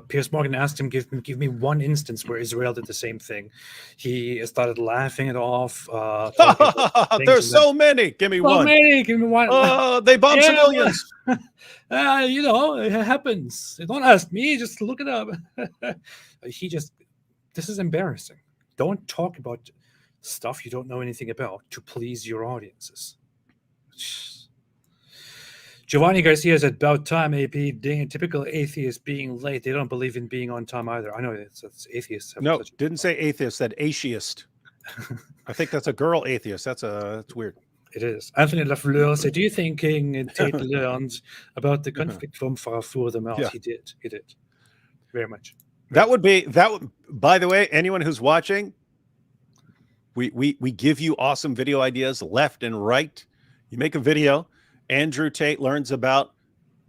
S1: Piers Morgan asked him, give me one instance where Israel did the same thing. He started laughing it off.
S2: There's so many. Give me one.
S1: Give me one.
S2: They bomb civilians.
S1: It happens. Don't ask me. Just look it up. This is embarrassing. Don't talk about stuff you don't know anything about to please your audiences. Giovanni Garcia is about time, AP. Dang, typical atheist being late. They don't believe in being on time either. I know it's atheists.
S2: No, didn't say atheist, said atheist. I think that's a girl atheist. That's weird.
S1: It is. Anthony Lafleur said, do you think King Tate learned about the conflict from far further out?
S2: Yeah.
S1: He did. Very much.
S2: That would, by the way, anyone who's watching, we give you awesome video ideas left and right. You make a video. Andrew Tate learns about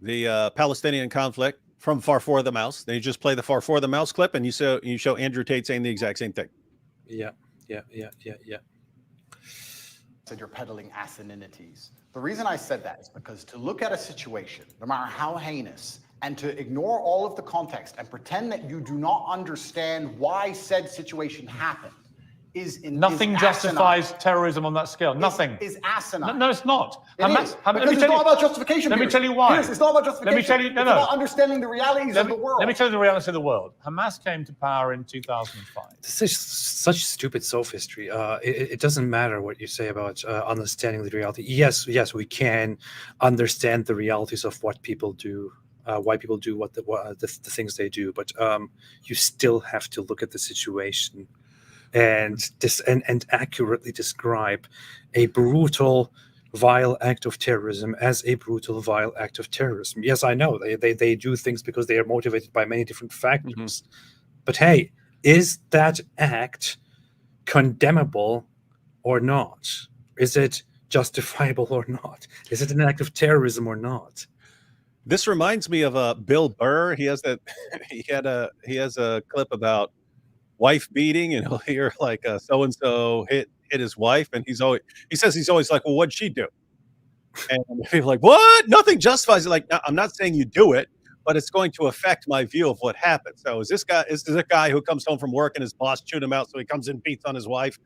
S2: the Palestinian conflict from Far For the Mouse. Then you just play the Far For the Mouse clip, and you show Andrew Tate saying the exact same thing.
S1: Yeah.
S4: said you're peddling asininities. The reason I said that is because to look at a situation, no matter how heinous, and to ignore all of the context and pretend that you do not understand why said situation happened
S3: nothing justifies terrorism on that scale. Nothing
S4: is asinine.
S3: No, it's not.
S4: Because it's not about justification.
S3: Let me tell you why.
S4: It's not about justification.
S3: Let me tell you.
S4: It's about understanding the realities of the world.
S3: Let me tell you the realities of the world. Hamas came to power in 2005.
S1: This is such stupid sophistry. It doesn't matter what you say about understanding the reality. Yes, we can understand the realities of what people do. Why people do what the things they do, but you still have to look at the situation and accurately describe a brutal, vile act of terrorism as a brutal, vile act of terrorism. Yes, I know they do things because they are motivated by many different factors. But hey, is that act condemnable or not? Is it justifiable or not? Is it an act of terrorism or not?
S2: This reminds me of Bill Burr. He has that. He has a clip about wife beating, and he'll hear like so and so hit his wife, and he says he's always like, well, what'd she do? And people are like, what? Nothing justifies it. Like, no, I'm not saying you do it, but it's going to affect my view of what happened. So is this a guy who comes home from work and his boss chewed him out, so he comes in and beats on his wife?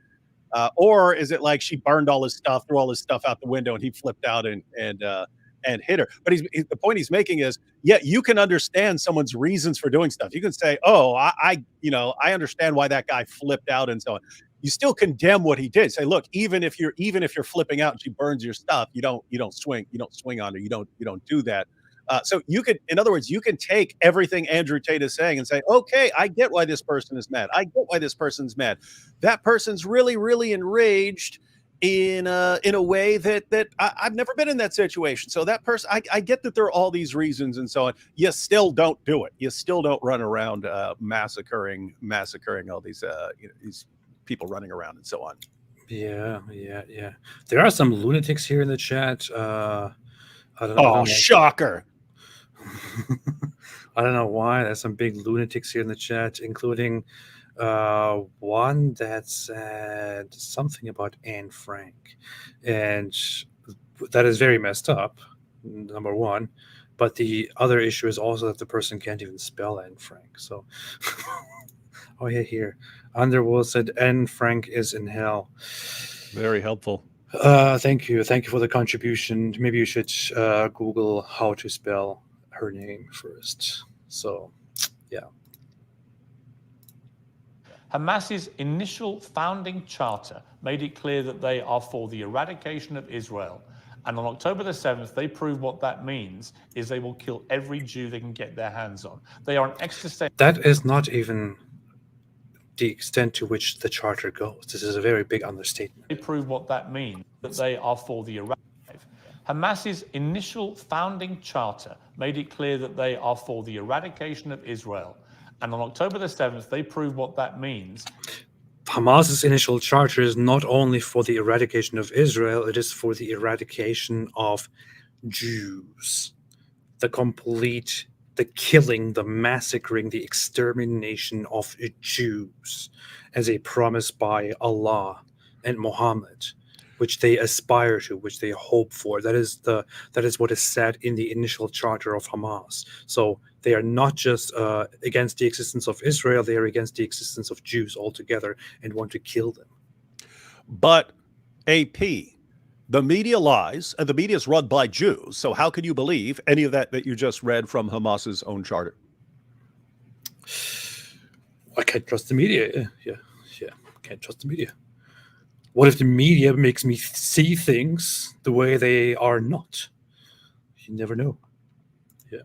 S2: Or is it like she burned all his stuff, threw all his stuff out the window, and he flipped out and hit her? But the point he's making is, yeah, you can understand someone's reasons for doing stuff. You can say, oh, I understand why that guy flipped out and so on. You still condemn what he did. Say, look, even if you're flipping out and she burns your stuff, you don't swing on her. You don't do that. So you could, in other words, you can take everything Andrew Tate is saying and say, okay, I get why this person is mad. I get why this person's mad. That person's really, really enraged in a way that I've never been in that situation. So that person, I get that there are all these reasons and so on. You still don't do it. You still don't run around massacring all these people running around and so on.
S1: Yeah. There are some lunatics here in the chat. I don't know.
S2: Oh, shocker.
S1: I don't know why. There's some big lunatics here in the chat, including one that said something about Anne Frank. And that is very messed up, number one. But the other issue is also that the person can't even spell Anne Frank. So, oh, yeah, here. Underwood said Anne Frank is in hell.
S2: Very helpful.
S1: Thank you for the contribution. Maybe you should Google how to spell her name first. So, yeah.
S3: Hamas's initial founding charter made it clear that they are for the eradication of Israel. And on October the 7th, they proved what that means is they will kill every Jew they can get their hands on. They are an existential...
S1: That is not even the extent to which the charter goes. This is a very big understatement.
S3: They prove what that means, that they are for the eradication. Hamas's initial founding charter made it clear that they are for the eradication of Israel. And on October the 7th, they proved what that means.
S1: Hamas's initial charter is not only for the eradication of Israel, it is for the eradication of Jews. The killing, the massacring, the extermination of Jews as a promise by Allah and Muhammad, which they aspire to, which they hope for. That is what is said in the initial charter of Hamas. So they are not just against the existence of Israel, they are against the existence of Jews altogether and want to kill them.
S2: But AP, the media lies, and the media is run by Jews. So how can you believe any of that you just read from Hamas's own charter?
S1: I can't trust the media. Yeah. Can't trust the media. What if the media makes me see things the way they are not? You never know. Yeah.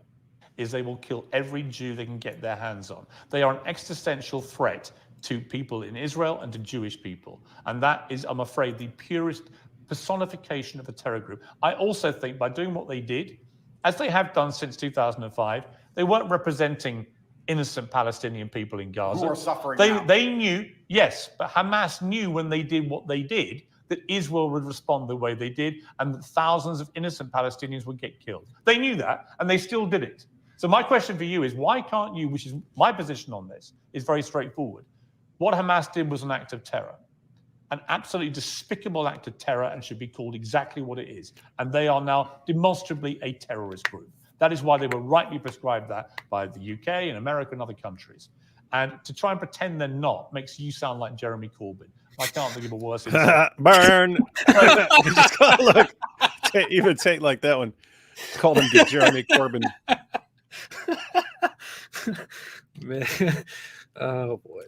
S3: Is they will kill every Jew they can get their hands on. They are an existential threat to people in Israel and to Jewish people. And that is, I'm afraid, the purest personification of a terror group. I also think by doing what they did, as they have done since 2005, they weren't representing innocent Palestinian people in Gaza.
S4: Who are suffering now.
S3: They knew, yes, but Hamas knew when they did what they did that Israel would respond the way they did and that thousands of innocent Palestinians would get killed. They knew that, and they still did it. So my question for you is, why can't you, which is my position on this, is very straightforward. What Hamas did was an act of terror. an absolutely despicable act of terror and should be called exactly what it is. And they are now demonstrably a terrorist group. That is why they were rightly prescribed that by the UK and America and other countries. And to try and pretend they're not makes you sound like Jeremy Corbyn. I can't think of a worse insult.
S2: Burn. Look, even Tate like that one. Called him the Jeremy Corbyn.
S1: Man. Oh boy,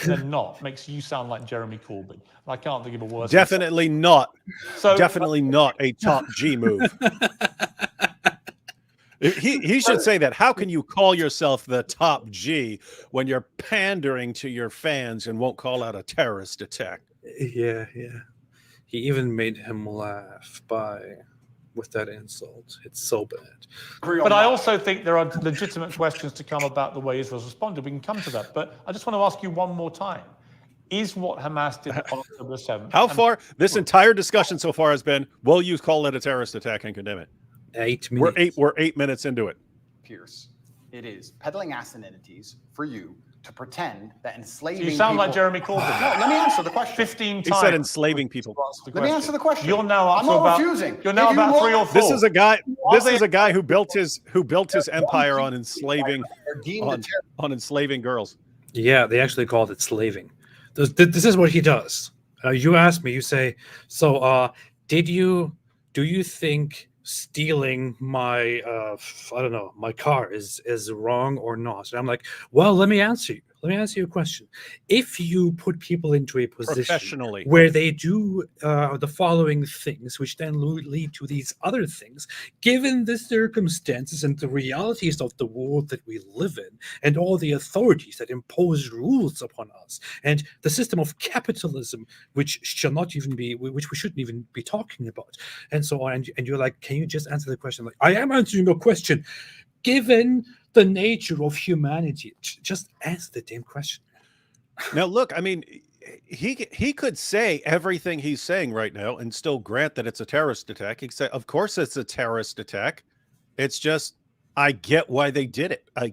S3: They're not makes you sound like Jeremy Corbyn. I can't think of a worse.
S2: Definitely not.
S3: So
S2: definitely not a top G move. He should say that. How can you call yourself the top G when you're pandering to your fans and won't call out a terrorist attack?
S1: Yeah. He even made him laugh with that insult. It's so bad.
S3: But I also think there are legitimate questions to come about the way Israel's responded. We can come to that. But I just want to ask you one more time. Is what Hamas did on October 7th...
S2: How far? This entire discussion so far has been, will you call it a terrorist attack and condemn it?
S1: 8 minutes.
S2: We're 8 minutes into it.
S4: Pierce, it is peddling asininities for you to pretend that enslaving
S3: You sound
S4: people...
S3: like Jeremy Corbyn.
S4: No, let me answer the question.
S3: 15 times.
S2: He said enslaving people.
S4: Let me answer the question.
S3: You're now up
S4: I'm
S3: to
S4: not
S3: about...
S4: refusing.
S3: You're now
S4: If you
S3: about
S4: look-
S3: 3 or 4.
S2: This is a guy. This is a guy who built his empire on enslaving
S4: They're deemed a terrorist.
S2: on enslaving girls.
S1: Yeah, they actually called it slaving. This is what he does. You asked me. You say, so do you think stealing my my car is wrong or not? And I'm like, well, let me answer you a question. If you put people into a position
S2: Professionally.
S1: where they do the following things, which then lead to these other things, given the circumstances and the realities of the world that we live in, and all the authorities that impose rules upon us, and the system of capitalism, which we shouldn't even be talking about, and so on, and you're like, can you just answer the question? Like, I am answering a question. Given the nature of humanity, just answer the damn question.
S2: Now, look, I mean, he could say everything he's saying right now and still grant that it's a terrorist attack. He said, of course it's a terrorist attack. It's just, I get why they did it. But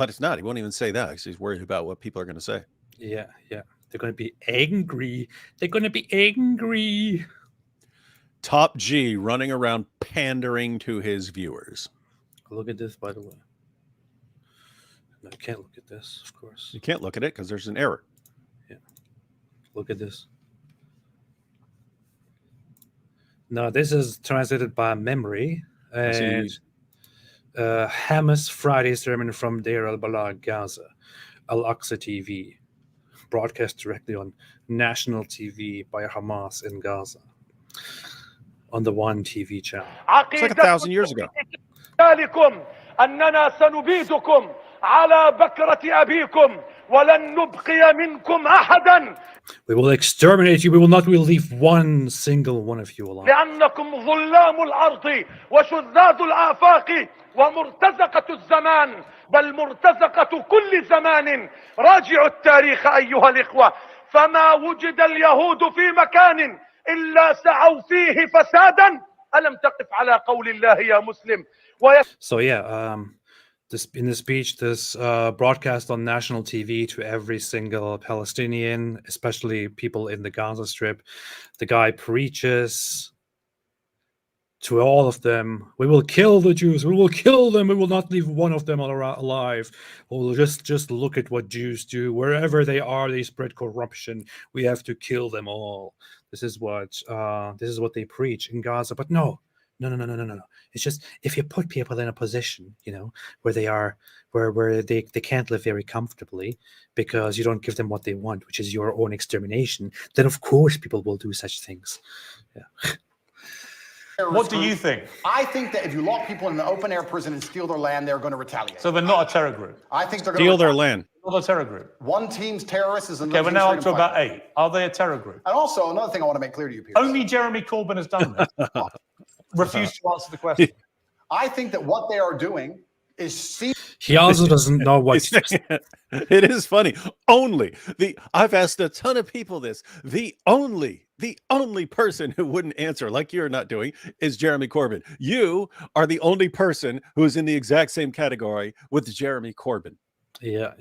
S2: it's not. He won't even say that because he's worried about what people are going to say.
S1: Yeah. They're going to be angry.
S2: Top G running around pandering to his viewers.
S1: Look at this, by the way. No, I can't look at this, of course.
S2: You can't look at it because there's an error.
S1: Yeah. Look at this. No, this is translated by memory. And Hamas Friday sermon from Deir al-Balah, Gaza. Al-Aqsa TV. Broadcast directly on national TV by Hamas in Gaza. On the One TV channel.
S2: It's like 1,000 years ago.
S5: أننا سنبيدكم على بكرة أبيكم ولن نبقي منكم أحدا.
S1: We will exterminate you. We will not leave one single one of you alive.
S5: لأنكم ظلام الأرض وشذاذ الآفاق ومرتزقة الزمان بل مرتزقة كل زمان. راجعوا التاريخ أيها الإخوة فما وجد اليهود في مكان إلا سعوا فيه فسادا. ألم تقف على قول الله يا مسلم.
S1: So yeah, in the speech, this broadcast on national TV to every single Palestinian, especially people in the Gaza Strip, the guy preaches to all of them, we will kill the Jews, we will kill them, we will not leave one of them alive. We'll just look at what Jews do. Wherever they are, they spread corruption. We have to kill them all. This is what they preach in Gaza. But no. It's just, if you put people in a position, where they are, where they can't live very comfortably because you don't give them what they want, which is your own extermination, then of course people will do such things. Yeah.
S3: What do you think?
S4: I think that if you lock people in an open-air prison and steal their land, they're going to retaliate.
S3: So they're not a terror group?
S4: I think they're going to
S2: steal their land.
S3: Not a terror group.
S4: One team's terrorists is another.
S3: Okay, we're now up to about 8. Are they a terror group?
S4: And also, another thing I want to make clear to you, Pierce.
S3: Only Jeremy Corbyn has done this. Refuse to answer the question.
S4: I think that what they are doing is
S1: he also doesn't know what.
S2: It is funny. I've asked a ton of people this. The only person who wouldn't answer, like you're not doing, is Jeremy Corbyn. You are the only person who is in the exact same category with Jeremy Corbyn.
S1: Yeah.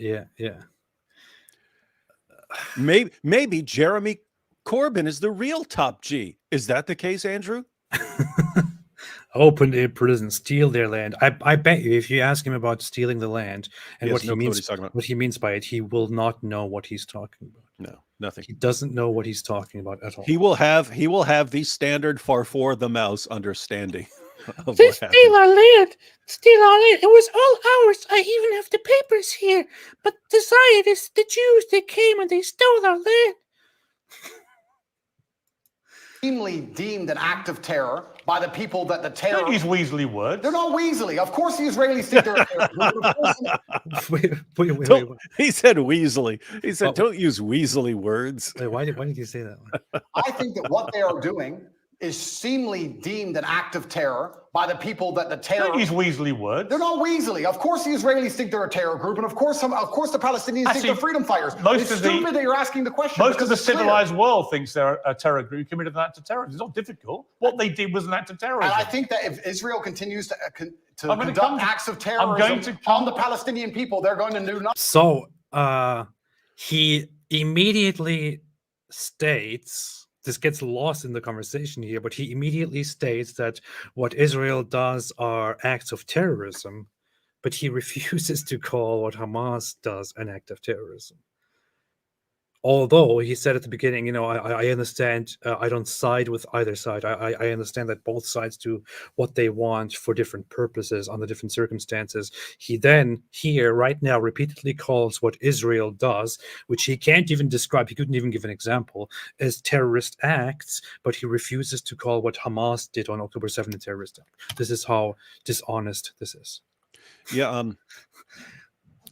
S2: maybe Jeremy Corbyn is the real top G. Is that the case, Andrew?
S1: Open a prison, steal their land. I bet you, if you ask him about stealing the land and
S2: He
S1: what
S2: has
S1: he
S2: no clue what
S1: means,
S2: he's talking about.
S1: what he means by it, he will not know what he's talking about.
S2: No, nothing.
S1: He doesn't know what he's talking about at all.
S2: He will have the standard Farfor the mouse understanding of
S6: They
S2: what happened.
S6: steal our land. Steal our land. It was all ours. I even have the papers here. But the Zionists, the Jews, they came and they stole our land.
S4: Deemed an act of terror by the people that the terror.
S3: Don't use Weasley words.
S4: They're not Weasley. Of course, the Israelis think they're a terror group. Of course,
S1: Wait.
S2: He said Weasley. He said,
S1: Oh.
S2: "Don't use Weasley words."
S1: Why did you say that one?
S4: I think that what they are doing is seemingly deemed an act of terror by the people that the terror.
S3: Don't use Weasley words.
S4: They're not Weasley. Of course, the Israelis think they're a terror group, and of course, the Palestinians think
S3: Actually,
S4: they're freedom fighters.
S3: most
S4: It's
S3: of the-
S4: stupid that you're asking the question.
S3: Most of
S4: because
S3: the
S4: it's clear.
S3: civilized world thinks they're a terror group who committed an act of terrorism. It's not difficult. What they did was an act of terrorism.
S4: And I think that if Israel continues to
S3: I'm gonna
S4: conduct
S3: come to-
S4: acts of
S3: I'm going
S4: terrorism
S3: to
S4: on the Palestinian people, they're going to do nothing.
S1: So he immediately states, this gets lost in the conversation here, but he immediately states that what Israel does are acts of terrorism, but he refuses to call what Hamas does an act of terrorism. Although he said at the beginning, I understand, I don't side with either side. I understand that both sides do what they want for different purposes under different circumstances. He then here right now repeatedly calls what Israel does, which he can't even describe, he couldn't even give an example, as terrorist acts, but he refuses to call what Hamas did on October 7th a terrorist act. This is how dishonest this is.
S2: Yeah.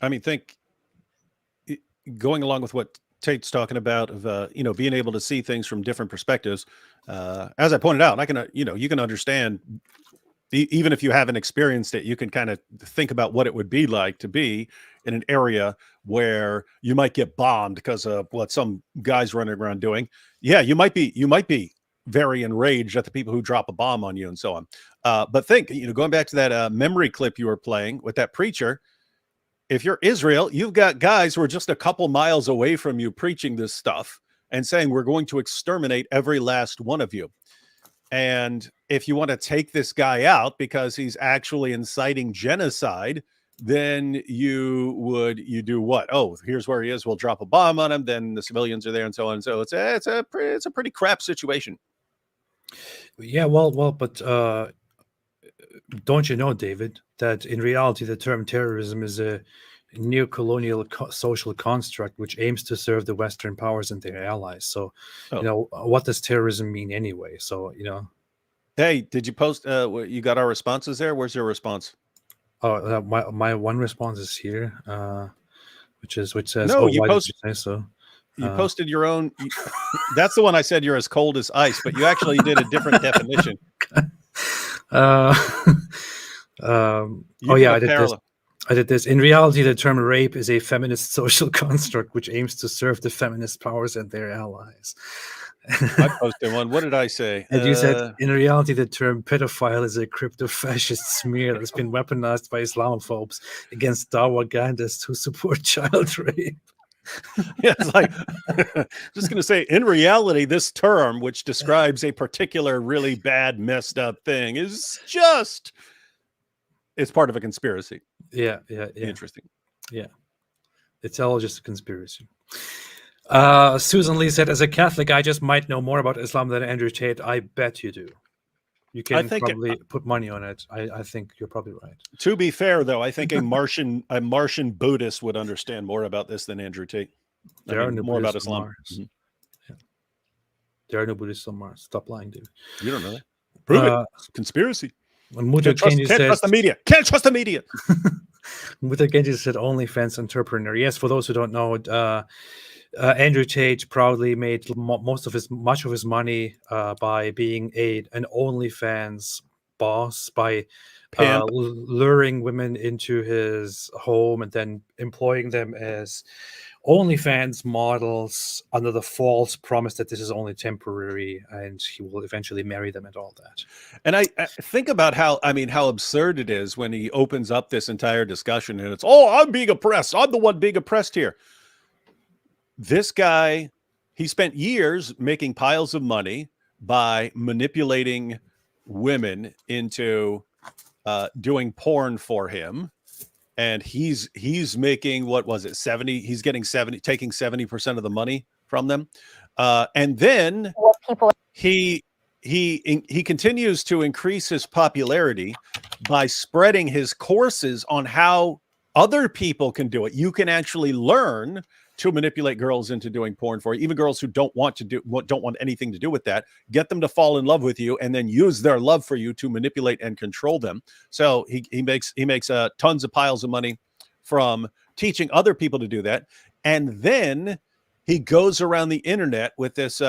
S2: I mean, going along with what Tate's talking about of being able to see things from different perspectives. As I pointed out, you can understand, even if you haven't experienced it, you can kind of think about what it would be like to be in an area where you might get bombed because of what some guys running around doing. Yeah, you might be very enraged at the people who drop a bomb on you and so on. But think, going back to that memory clip you were playing with that preacher. If you're Israel, you've got guys who are just a couple miles away from you preaching this stuff and saying, we're going to exterminate every last one of you. And if you want to take this guy out because he's actually inciting genocide, then you do what? Oh, here's where he is. We'll drop a bomb on him. Then the civilians are there and so on. So it's a pretty crap situation.
S1: Yeah, well, but don't you know, David, that in reality the term terrorism is a neo-colonial social construct which aims to serve the Western powers and their allies. So, what does terrorism mean anyway? So,
S2: Hey, did you post? You got our responses there? Where's your response?
S1: Oh, my one response is here, which says,
S2: no, you
S1: why
S2: posted.
S1: Did you say so?
S2: You posted your own. That's the one I said you're as cold as ice, but you actually did a different definition.
S1: I did this. In reality, the term rape is a feminist social construct which aims to serve the feminist powers and their allies.
S2: I posted one. What did I say?
S1: And you said, in reality, the term pedophile is a crypto-fascist smear that's been weaponized by Islamophobes against Dawagandists who support child rape.
S2: Yeah, it's like, just going to say, in reality, this term, which describes a particular really bad, messed up thing, is just, it's part of a conspiracy.
S1: Yeah.
S2: Interesting.
S1: Yeah. It's all just a conspiracy. Susan Lee said, as a Catholic, I just might know more about Islam than Andrew Tate. I bet you do. You can probably put money on it. I think you're probably right.
S2: To be fair, though, I think a Martian Buddhist would understand more about this than Andrew Tate.
S1: There are no
S2: more about
S1: Buddhists on
S2: Islam.
S1: Mars. Yeah. There are no Buddhists on Mars. Stop lying, dude.
S2: You don't know that. Prove it. Conspiracy.
S1: Can't
S2: trust the media. Can't trust the media.
S1: Muta Genji said OnlyFans entrepreneur. Yes, for those who don't know, Andrew Tate proudly made much of his money by being an OnlyFans boss, by luring women into his home and then employing them as OnlyFans models under the false promise that this is only temporary and he will eventually marry them and all that.
S2: And I think about how absurd it is when he opens up this entire discussion and it's, I'm being oppressed. I'm the one being oppressed here. this guy, he spent years making piles of money by manipulating women into doing porn for him. And he's making, what was it, 70? He's getting 70, taking 70% of the money from them. And then he continues to increase his popularity by spreading his courses on how other people can do it. You can actually learn to manipulate girls into doing porn for you, even girls who don't want anything to do with that. Get them to fall in love with you, and then use their love for you to manipulate and control them. So he makes tons of piles of money from teaching other people to do that, and then he goes around the internet with this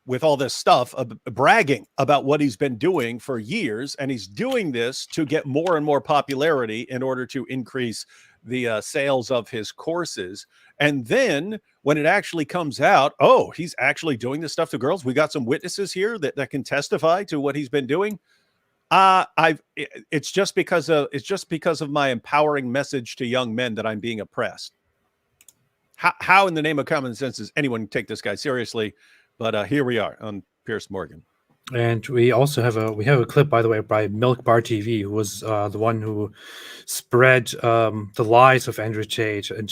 S2: with all this stuff, bragging about what he's been doing for years. And he's doing this to get more and more popularity in order to increase the sales of his courses. And then when it actually comes out, oh, he's actually doing this stuff to girls. We got some witnesses here that can testify to what he's been doing. It's just because of my empowering message to young men that I'm being oppressed. How in the name of common sense does anyone take this guy seriously? But here we are on Piers Morgan.
S1: And we also have a clip, by the way, by Milk Bar TV, who was the one who spread the lies of Andrew Tate and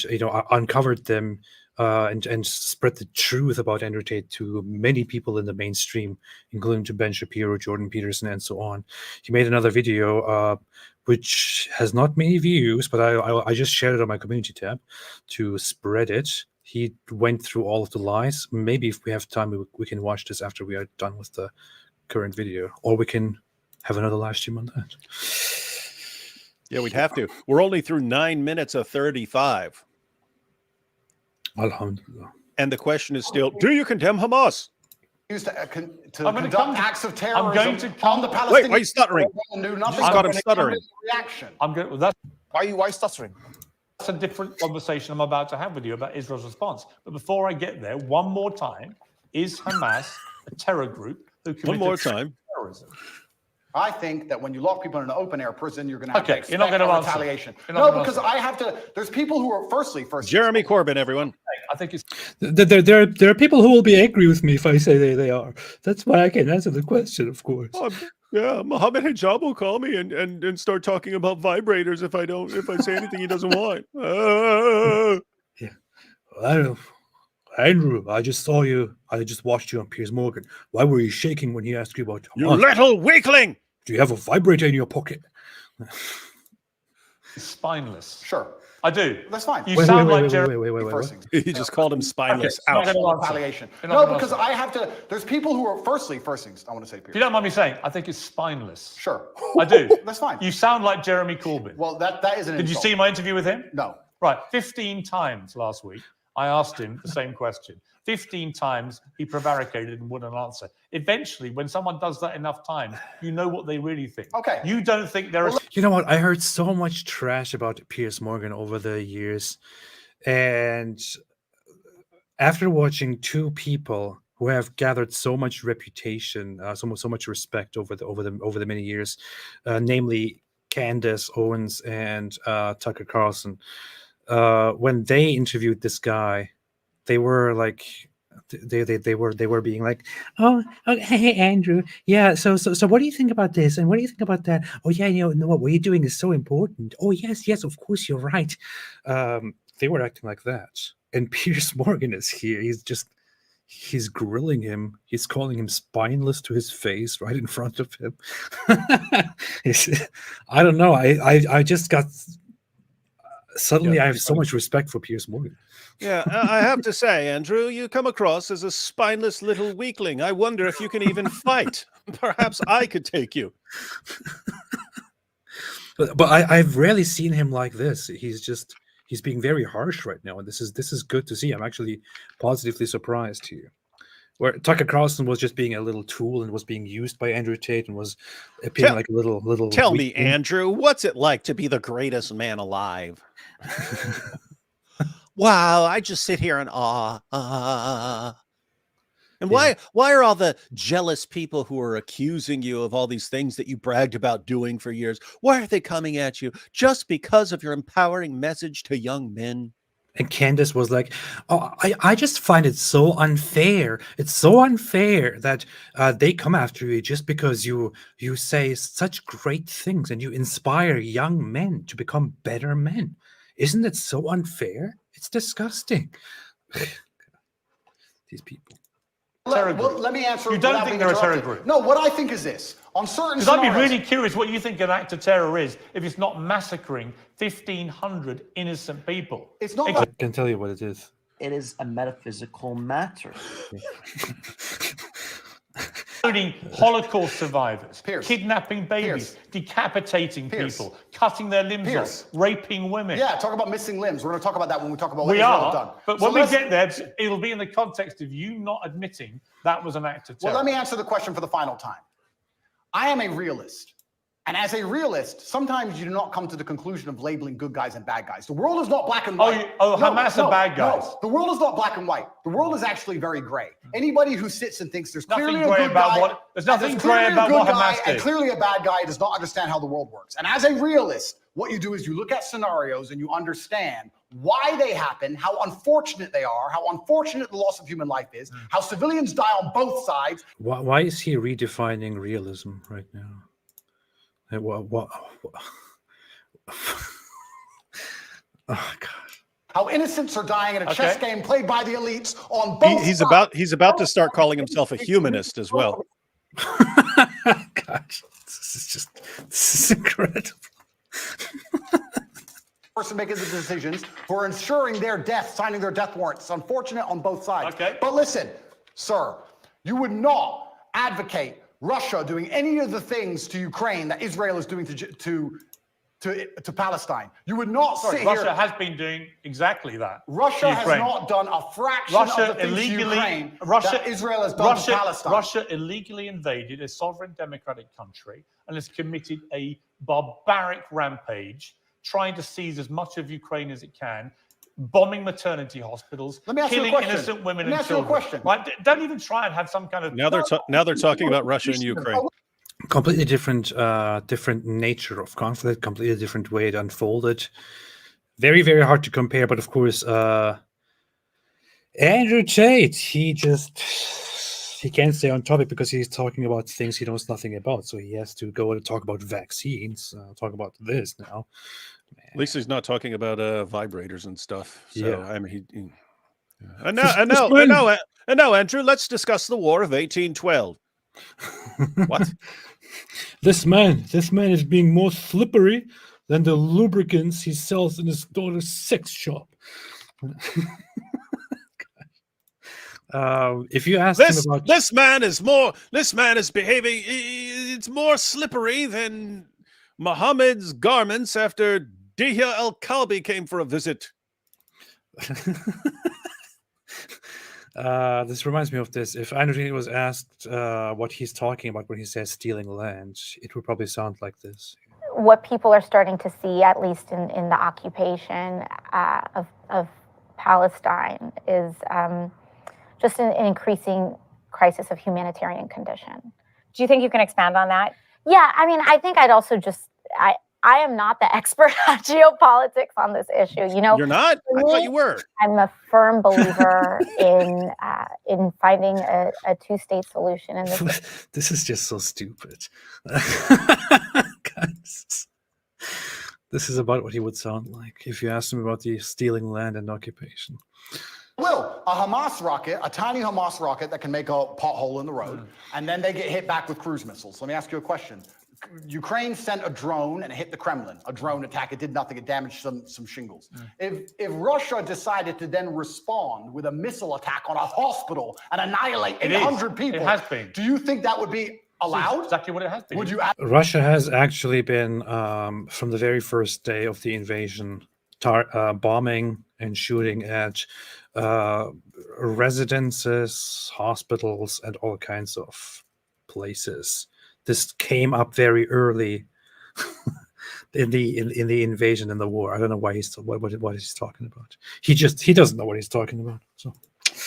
S1: uncovered them and spread the truth about Andrew Tate to many people in the mainstream, including to Ben Shapiro, Jordan Peterson, and so on. He made another video which has not many views, but I just shared it on my community tab to spread it. He went through all of the lies. Maybe if we have time, we can watch this after we are done with the current video, or we can have another live stream on that.
S2: Yeah, we'd have to. We're only through 9 minutes of 35.
S1: Alhamdulillah.
S2: And the question is still, do you condemn Hamas?
S4: Used to conduct acts of terrorism on the Palestinians.
S2: Wait, why are you stuttering?
S4: You
S2: just got him stuttering.
S4: Reaction.
S7: Why stuttering?
S3: That's a different conversation I'm about to have with you about Israel's response. But before I get there, one more time, is Hamas a terror group who committed terrorism?
S4: I think that when you lock people in an open air prison, you're going to have to
S3: you're not going to answer.
S4: Retaliation. No, because I have to. There's people who are first.
S2: Jeremy Corbyn, everyone.
S3: I think it's
S1: there are people who will be angry with me if I say they are. That's why I can answer the question, of course.
S2: Yeah, Mohammed Hijab will call me and start talking about vibrators if I say anything he doesn't want.
S1: Yeah, I don't know. Andrew, I just saw you. I just watched you on Piers Morgan. Why were you shaking when he asked you about
S2: you little weakling?
S1: Do you have a vibrator in your pocket?
S3: Spineless.
S4: Sure.
S3: I do.
S4: That's fine.
S3: You sound like Jeremy.
S1: Wait.
S2: He just called him spineless.
S3: Okay,
S4: retaliation. No, because I have to. There's people who are first things I want to say.
S3: If you don't mind me saying, I think it's spineless.
S4: Sure.
S3: I do.
S4: That's fine.
S3: You sound like Jeremy Corbyn.
S4: Well, that is an insult.
S3: Did you see my interview with him?
S4: No.
S3: Right. 15 times last week, I asked him the same question. 15 times he prevaricated and wouldn't answer. Eventually, when someone does that enough times, you know what they really think.
S4: Okay.
S3: You don't think they're...
S1: You know what? I heard so much trash about Piers Morgan over the years. And after watching two people who have gathered so much reputation, so much respect over the many years, namely Candace Owens and Tucker Carlson, when they interviewed this guy, they were like, they were being like, oh, hey Andrew, yeah. So what do you think about this? And what do you think about that? Oh yeah, what you're doing is so important. Oh yes, of course you're right. They were acting like that, and Piers Morgan is here. He's grilling him. He's calling him spineless to his face right in front of him. I don't know. I just got. Suddenly, I have so much respect for Piers Morgan.
S2: Yeah, I have to say, Andrew, you come across as a spineless little weakling. I wonder if you can even fight. Perhaps I could take you.
S1: But I've rarely seen him like this. He's being very harsh right now, and this is good to see. I'm actually positively surprised here. Where Tucker Carlson was just being a little tool and was being used by Andrew Tate and was appearing like a little.
S2: Tell me, Andrew, what's it like to be the greatest man alive? Wow, I just sit here in awe. And why are all the jealous people who are accusing you of all these things that you bragged about doing for years, why are they coming at you? Just because of your empowering message to young men?
S1: And Candace was like, "Oh, I just find it so unfair. It's so unfair that they come after you just because you say such great things and you inspire young men to become better men. Isn't it so unfair? It's disgusting." These people.
S4: Let me answer.
S3: You don't
S4: without
S3: think
S4: being
S3: they're a terror
S4: interrupted.
S3: group?
S4: No, what I think is this. On certain
S3: Because I'd be
S4: scenarios,
S3: really curious what you think an act of terror is if it's not massacring 1,500 innocent people.
S4: it's not.
S1: I can tell you what it is.
S8: It is a metaphysical matter.
S3: Including Holocaust survivors,
S4: Pierce.
S3: kidnapping babies,
S4: Pierce.
S3: decapitating
S4: Pierce.
S3: people, cutting their limbs
S4: Pierce.
S3: off, raping women.
S4: Yeah, talk about missing limbs. We're going to talk about that when we talk about what
S3: We
S4: Israel have
S3: are,
S4: done.
S3: but
S4: So
S3: when we
S4: let's-
S3: get there, it'll be in the context of you not admitting that was an act of terror.
S4: Well, let me answer the question for the final time. I am a realist. And as a realist, sometimes you do not come to the conclusion of labeling good guys and bad guys. The world is not black and white.
S3: Hamas are bad guys.
S4: No, the world is not black and white. The world is actually very gray. Anybody who sits and thinks there's
S3: Nothing
S4: clearly a
S3: gray
S4: good
S3: about
S4: guy,
S3: what- there's nothing
S4: and
S3: gray
S4: clearly a
S3: about
S4: good
S3: what
S4: guy
S3: Hamas
S4: and
S3: did.
S4: clearly a bad guy does not understand how the world works. And as a realist, what you do is you look at scenarios and you understand why they happen, how unfortunate they are, how unfortunate the loss of human life is, how civilians die on both sides.
S1: Why is he redefining realism right now? What? Oh God.
S4: How innocents are dying in a
S3: Okay.
S4: chess game played by the elites on both
S2: He's
S4: sides.
S2: about to start calling himself a humanist as well.
S1: God, this is incredible.
S4: Person making the decisions who are ensuring their death, signing their death warrants. It's unfortunate on both sides.
S3: Okay.
S4: But listen, sir, you would not advocate Russia doing any of the things to Ukraine that Israel is doing to Palestine. You would not sit
S3: Russia
S4: here.
S3: has been doing exactly that.
S4: Russia
S3: to
S4: has
S3: Ukraine.
S4: not done a fraction
S3: Russia
S4: of the things to
S3: illegally,
S4: Ukraine
S3: Russia,
S4: that Israel has done to Palestine.
S3: Russia illegally invaded a sovereign democratic country and has committed a barbaric rampage, trying to seize as much of Ukraine as it can, bombing maternity hospitals,
S4: Let me ask you a
S3: killing
S4: question.
S3: innocent women
S4: Let me
S3: and
S4: ask you a
S3: children.
S4: question.
S3: Right? Don't even try and have some kind of
S2: Now they're talking about Russia and Ukraine.
S1: Completely different nature of conflict, completely different way it unfolded. Very, very hard to compare, but of course, Andrew Tate, he can't stay on topic because he's talking about things he knows nothing about. So he has to go and talk about vaccines, talk about this now.
S2: At least he's not talking about vibrators and stuff. So
S1: Yeah.
S2: I mean, and now, Andrew, let's discuss the War of 1812. What?
S1: This man is being more slippery than the lubricants he sells in his daughter's sex shop. If you ask him about
S2: This man is behaving. It's more slippery than Muhammad's garments after Dihya al-Kalbi came for a visit.
S1: this reminds me of this. If Andrew was asked what he's talking about when he says stealing land, it would probably sound like this.
S9: What people are starting to see, at least in the occupation of Palestine, is just an increasing crisis of humanitarian condition.
S10: Do you think you can expand on that?
S9: Yeah, I mean, I think I'd also just, I am not the expert on geopolitics on this issue. You know,
S2: You're not? I thought you were.
S9: I'm a firm believer in finding a two-state solution. And
S1: This is just so stupid. Guys, this is about what he would sound like if you asked him about the stealing land and occupation.
S4: Will, a Hamas rocket, a tiny Hamas rocket that can make a pothole in the road, and then they get hit back with cruise missiles. Let me ask you a question. Ukraine sent a drone and it hit the Kremlin. A drone attack. It did nothing. It damaged some shingles. If Russia decided to then respond with a missile attack on a hospital and annihilate 800 people,
S3: It has been.
S4: do you think that would be allowed?
S3: That's exactly what it has been.
S4: Would you?
S1: Russia has actually been, from the very first day of the invasion, bombing and shooting at residences, hospitals, and all kinds of places. This came up very early in the invasion and the war. I don't know why what he's talking about. He doesn't know what he's talking about. So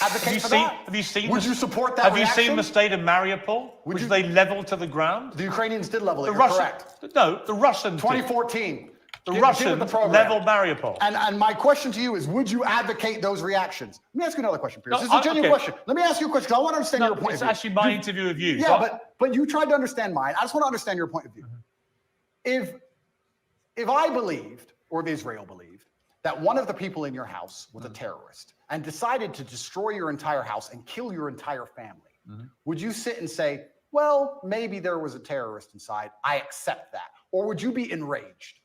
S4: Advocate for that?
S3: Have you seen?
S4: Would you support that?
S3: Have
S4: reaction?
S3: you seen the state of Mariupol, which they leveled to the ground?
S4: The Ukrainians did level it.
S3: The
S4: You're
S3: Russian,
S4: correct.
S3: no, the Russians.
S4: 2014.
S3: The
S4: Get with
S3: Russians
S4: the program.
S3: leveled Mariupol.
S4: And my question to you is, would you advocate those reactions? Let me ask you another question, Pierce.
S3: No,
S4: this is a genuine
S3: okay.
S4: question. Let me ask you a question, because I want to understand your point
S3: It's
S4: of view.
S3: actually my interview with you.
S4: Yeah, but you tried to understand mine. I just want to understand your point of view. If I believed, or if Israel believed, that one of the people in your house was a terrorist and decided to destroy your entire house and kill your entire family, would you sit and say, well, maybe there was a terrorist inside, I accept that? Or would you be enraged?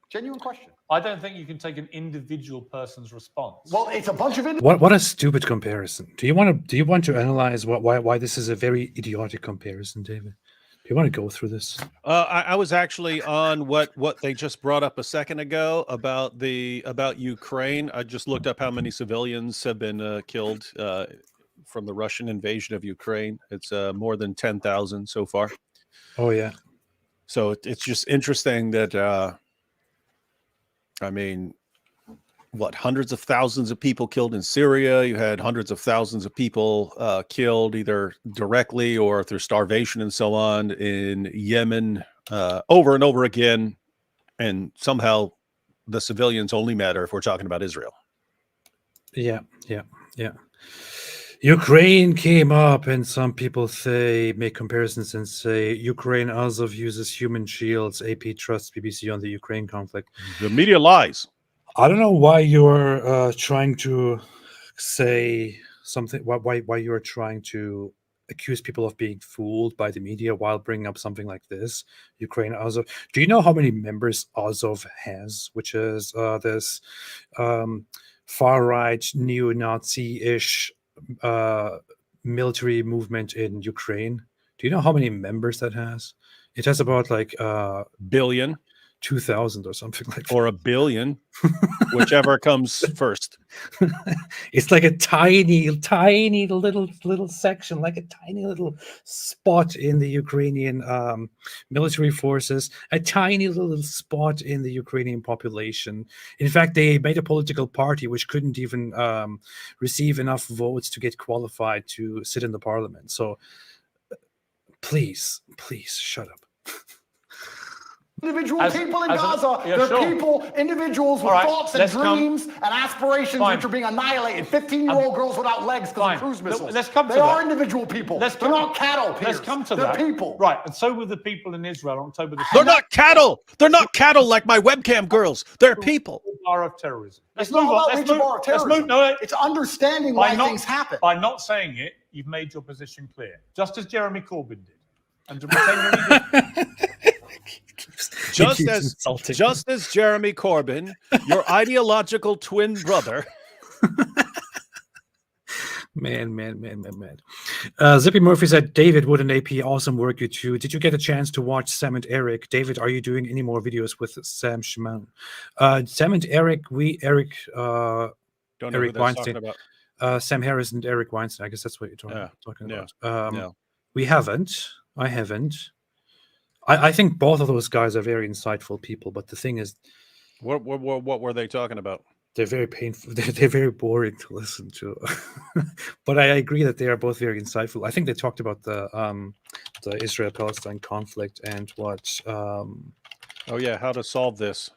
S4: Genuine question.
S3: I don't think you can take an individual person's response.
S4: Well, it's a bunch of
S1: What a stupid comparison. Do you want to analyze why this is a very idiotic comparison, David? Do you want to go through this?
S2: I was actually on what they just brought up a second ago about Ukraine. I just looked up how many civilians have been killed from the Russian invasion of Ukraine. It's more than 10,000 so far.
S1: Oh yeah.
S2: So it's just interesting that I mean, hundreds of thousands of people killed in Syria. You had hundreds of thousands of people killed either directly or through starvation and so on in Yemen over and over again. And somehow the civilians only matter if we're talking about Israel.
S1: Yeah. Ukraine came up, and some people make comparisons and say Ukraine Azov uses human shields. AP trusts BBC on the Ukraine conflict.
S2: The media lies.
S1: I don't know why you're trying to say something. Why you're trying to accuse people of being fooled by the media while bringing up something like this. Ukraine Azov. Do you know how many members Azov has? Which is this far right neo-Nazi-ish military movement in Ukraine. Do you know how many members that has? It has about like
S2: billion.
S1: 2,000 or something like that.
S2: Or a billion, whichever comes first.
S1: It's like a tiny little section, like a tiny little spot in the Ukrainian military forces, a tiny little spot in the Ukrainian population. In fact, they made a political party which couldn't even receive enough votes to get qualified to sit in the parliament. So please shut up.
S4: Individual people in Gaza, individuals with thoughts and dreams and aspirations which are being annihilated. 15-year-old girls without legs because of cruise missiles. They are individual people. They're not cattle.
S3: Let's come to that.
S4: They're people.
S3: Right, and so were the people in Israel on October the 7th.
S2: They're not cattle. They're not cattle like my webcam girls. They're people.
S3: Bar of terrorism.
S4: It's not about reaching bar of terrorism. It's understanding why things happen.
S3: By not saying it, you've made your position clear, just as Jeremy Corbyn did. And to pretend you're any
S2: Just as Jeremy Corbyn, your ideological twin brother.
S1: Man. Zippy Murphy said, David, would an AP awesome work you too? Did you get a chance to watch Sam and Eric? David, are you doing any more videos with Sam Shimon? Sam and Eric, Eric Weinstein. About. Sam Harris and Eric Weinstein. I guess that's what you're talking about.
S2: No.
S1: We haven't. I haven't. I think both of those guys are very insightful people, but the thing is,
S2: what were they talking about?
S1: They're very painful. They're very boring to listen to. But I agree that they are both very insightful. I think they talked about the Israel-Palestine conflict and what.
S2: Oh yeah, how to solve this?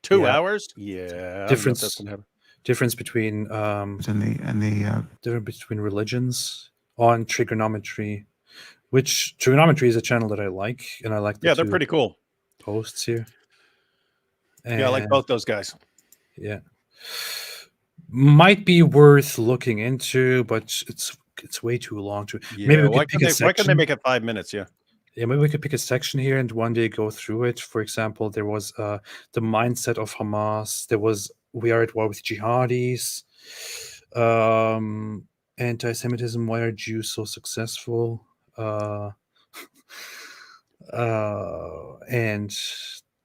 S2: 2 hours? Yeah.
S1: Difference between difference between religions on trigonometry. Which trigonometry is a channel that I like, and I like.
S2: They're pretty cool
S1: posts here.
S2: And I like both those guys.
S1: Yeah, might be worth looking into, but it's way too long to.
S2: Yeah,
S1: maybe we
S2: why
S1: could pick a section.
S2: Why can't they make it 5 minutes? Yeah.
S1: Yeah, maybe we could pick a section here and one day go through it. For example, there was the mindset of Hamas. There was we are at war with jihadis. Anti-Semitism. Why are Jews so successful? And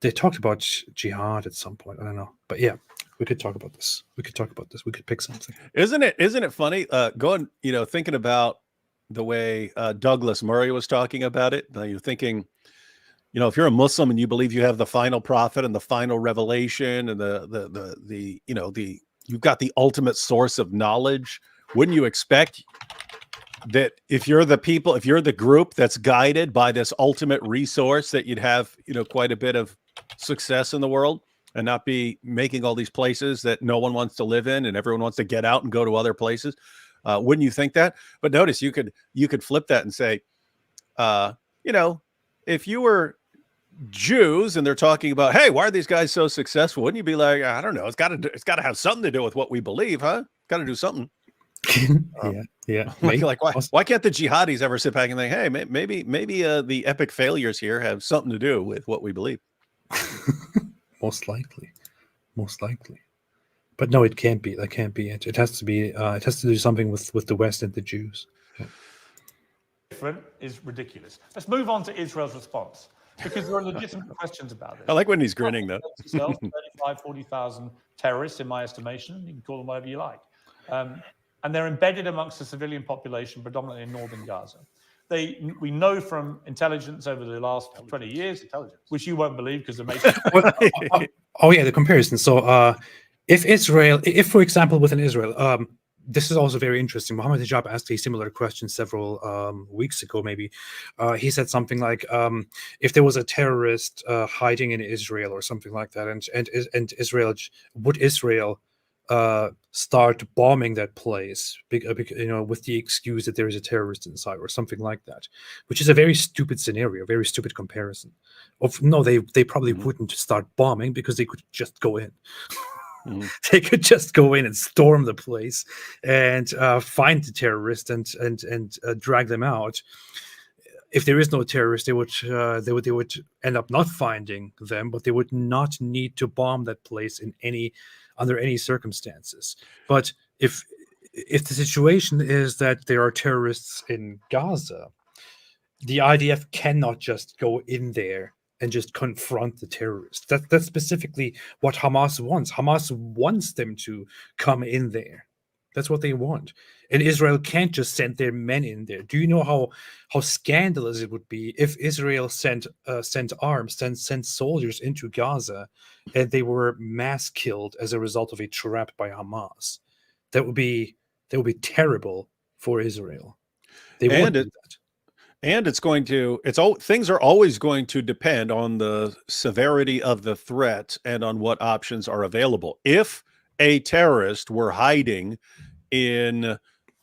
S1: they talked about jihad at some point. I don't know, but yeah, we could talk about this. We could pick something.
S2: Isn't it funny? Thinking about the way Douglas Murray was talking about it. You're thinking, if you're a Muslim and you believe you have the final prophet and the final revelation and you've got the ultimate source of knowledge, wouldn't you expect that if you're the group that's guided by this ultimate resource, that you'd have, quite a bit of success in the world? and not be making all these places that no one wants to live in and everyone wants to get out and go to other places. Wouldn't you think that? But notice you could flip that and say, if you were Jews and they're talking about, hey, why are these guys so successful? Wouldn't you be like, I don't know, it's got to have something to do with what we believe, huh? Got to do something.
S1: Yeah.
S2: Like why can't the jihadis ever sit back and think, hey, maybe the epic failures here have something to do with what we believe?
S1: Most likely. But no, it can't be. That can't be it. It has to be. It has to do something with the West and the Jews.
S3: Different is ridiculous. Let's move on to Israel's response, because there are legitimate questions about this.
S2: I like when he's grinning, though.
S3: 40,000 terrorists, in my estimation. You can call them whatever you like. And they're embedded amongst the civilian population, predominantly in northern Gaza. We know from intelligence over the last 20 years, which you won't believe because they're making.
S1: The comparison. So, if, for example, within Israel, this is also very interesting. Mohammed Hijab asked a similar question several weeks ago, maybe. He said something like, if there was a terrorist hiding in Israel or something like that, and Israel, would Israel start bombing that place, with the excuse that there is a terrorist inside or something like that, which is a very stupid scenario, very stupid comparison. They probably wouldn't start bombing because they could just go in. They could just go in and storm the place and find the terrorist and drag them out. If there is no terrorist, they would end up not finding them, but they would not need to bomb that place under any circumstances. But if the situation is that there are terrorists in Gaza, the IDF cannot just go in there and just confront the terrorists. That's specifically what Hamas wants. Hamas wants them to come in there. That's what they want. And Israel can't just send their men in there. Do you know how scandalous it would be if Israel sent soldiers into Gaza and they were mass killed as a result of a trap by Hamas? That would be terrible for Israel. They won't do that.
S2: And things are always going to depend on the severity of the threat and on what options are available. If a terrorist were hiding in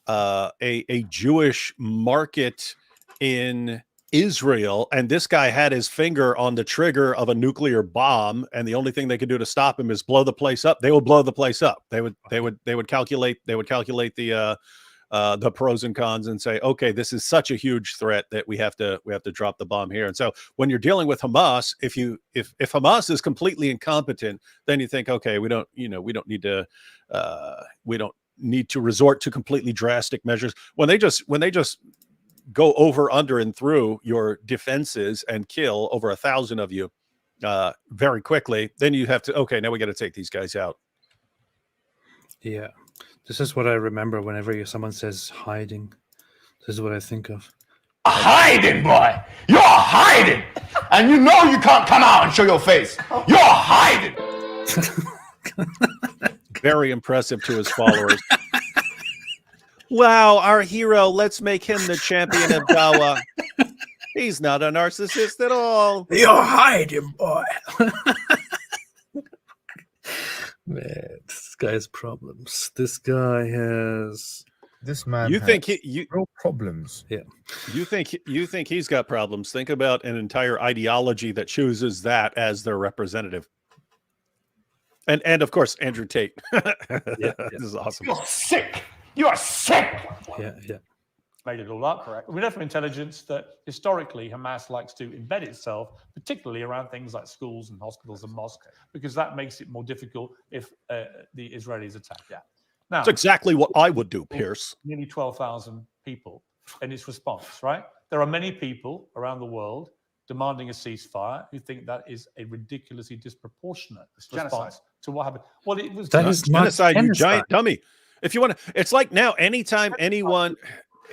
S2: a Jewish market in Israel, and this guy had his finger on the trigger of a nuclear bomb, and the only thing they could do to stop him is blow the place up, they would blow the place up. They would calculate the pros and cons and say, okay, this is such a huge threat that we have to drop the bomb here. And so when you're dealing with Hamas, if Hamas is completely incompetent, then you think, okay, we don't need to resort to completely drastic measures. When they just go over, under, and through your defenses and kill over 1,000 of you very quickly, then you have to, okay, now we got to take these guys out.
S1: Yeah. This is what I remember whenever someone says hiding. This is what I think of.
S7: Hiding, boy. You're hiding. And you know you can't come out and show your face. You're hiding.
S2: Very impressive to his followers. Wow, our hero. Let's make him the champion of Dawa. He's not a narcissist at all.
S1: You're hiding, boy. Man, this guy has problems. This man.
S11: You think real problems?
S1: Yeah.
S2: You think he's got problems? Think about an entire ideology that chooses that as their representative. And of course, Andrew Tate. This is awesome.
S7: You're sick. You are sick.
S1: Yeah.
S3: Made it all up. Correct. We know from intelligence that historically Hamas likes to embed itself, particularly around things like schools and hospitals and mosques, because that makes it more difficult if the Israelis attack. Yeah. Now,
S2: that's exactly what I would do, Pierce.
S3: Nearly 12,000 people in its response, right? There are many people around the world demanding a ceasefire who think that is a ridiculously disproportionate response to what happened. Well, it was
S2: genocide, you giant dummy. If you want to, it's like now, anytime anyone,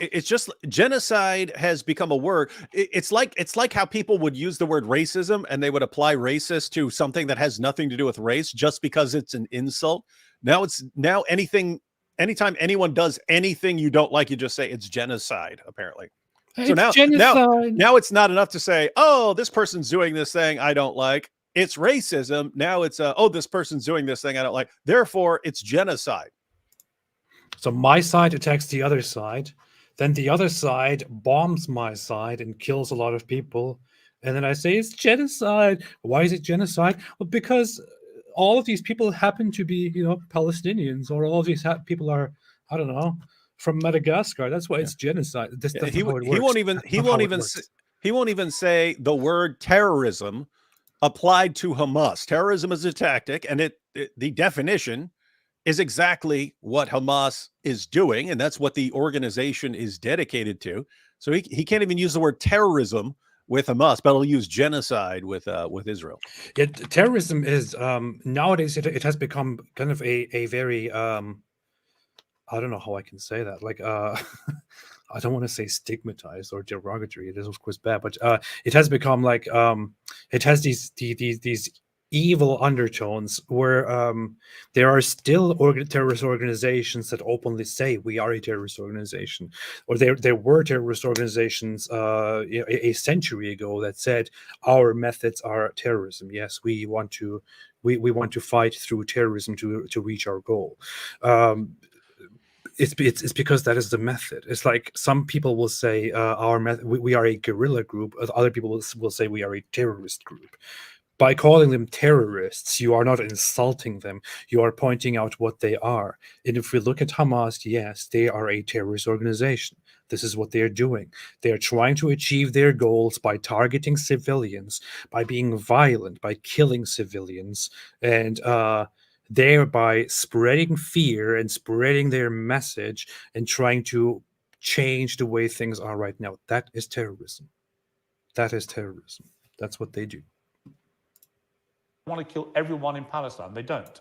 S2: it's just genocide has become a word. It's like how people would use the word racism and they would apply racist to something that has nothing to do with race just because it's an insult. Now anything, anytime anyone does anything you don't like, you just say it's genocide, apparently. So now it's not enough to say, oh, this person's doing this thing I don't like. it's racism. Now it's oh, this person's doing this thing I don't like. Therefore, it's genocide.
S1: So my side attacks the other side, then the other side bombs my side and kills a lot of people, and then I say it's genocide. Why is it genocide? Well, because all of these people happen to be, Palestinians, or all of these people are, I don't know, from Madagascar. That's why it's genocide.
S2: He won't even say the word terrorism applied to Hamas. Terrorism is a tactic, and the definition is exactly what Hamas is doing, and that's what the organization is dedicated to. So he can't even use the word terrorism with Hamas, but he'll use genocide with Israel.
S1: Yeah, terrorism is nowadays it has become kind of a very I don't know how I can say that. Like I don't want to say stigmatized or derogatory. It is of course bad, but it has become like it has these evil undertones where there are still terrorist organizations that openly say we are a terrorist organization, or there were terrorist organizations a century ago that said our methods are terrorism. Yes, we want to fight through terrorism to reach our goal. It's because that is the method. It's like some people will say our method, we are a guerrilla group. Other people will say we are a terrorist group. By calling them terrorists, you are not insulting them. You are pointing out what they are. And if we look at Hamas, yes, they are a terrorist organization. This is what they are doing. They are trying to achieve their goals by targeting civilians, by being violent, by killing civilians, and thereby spreading fear and spreading their message and trying to change the way things are right now. That is terrorism. That is terrorism. That's what they do.
S3: Want to kill everyone in Palestine. They don't.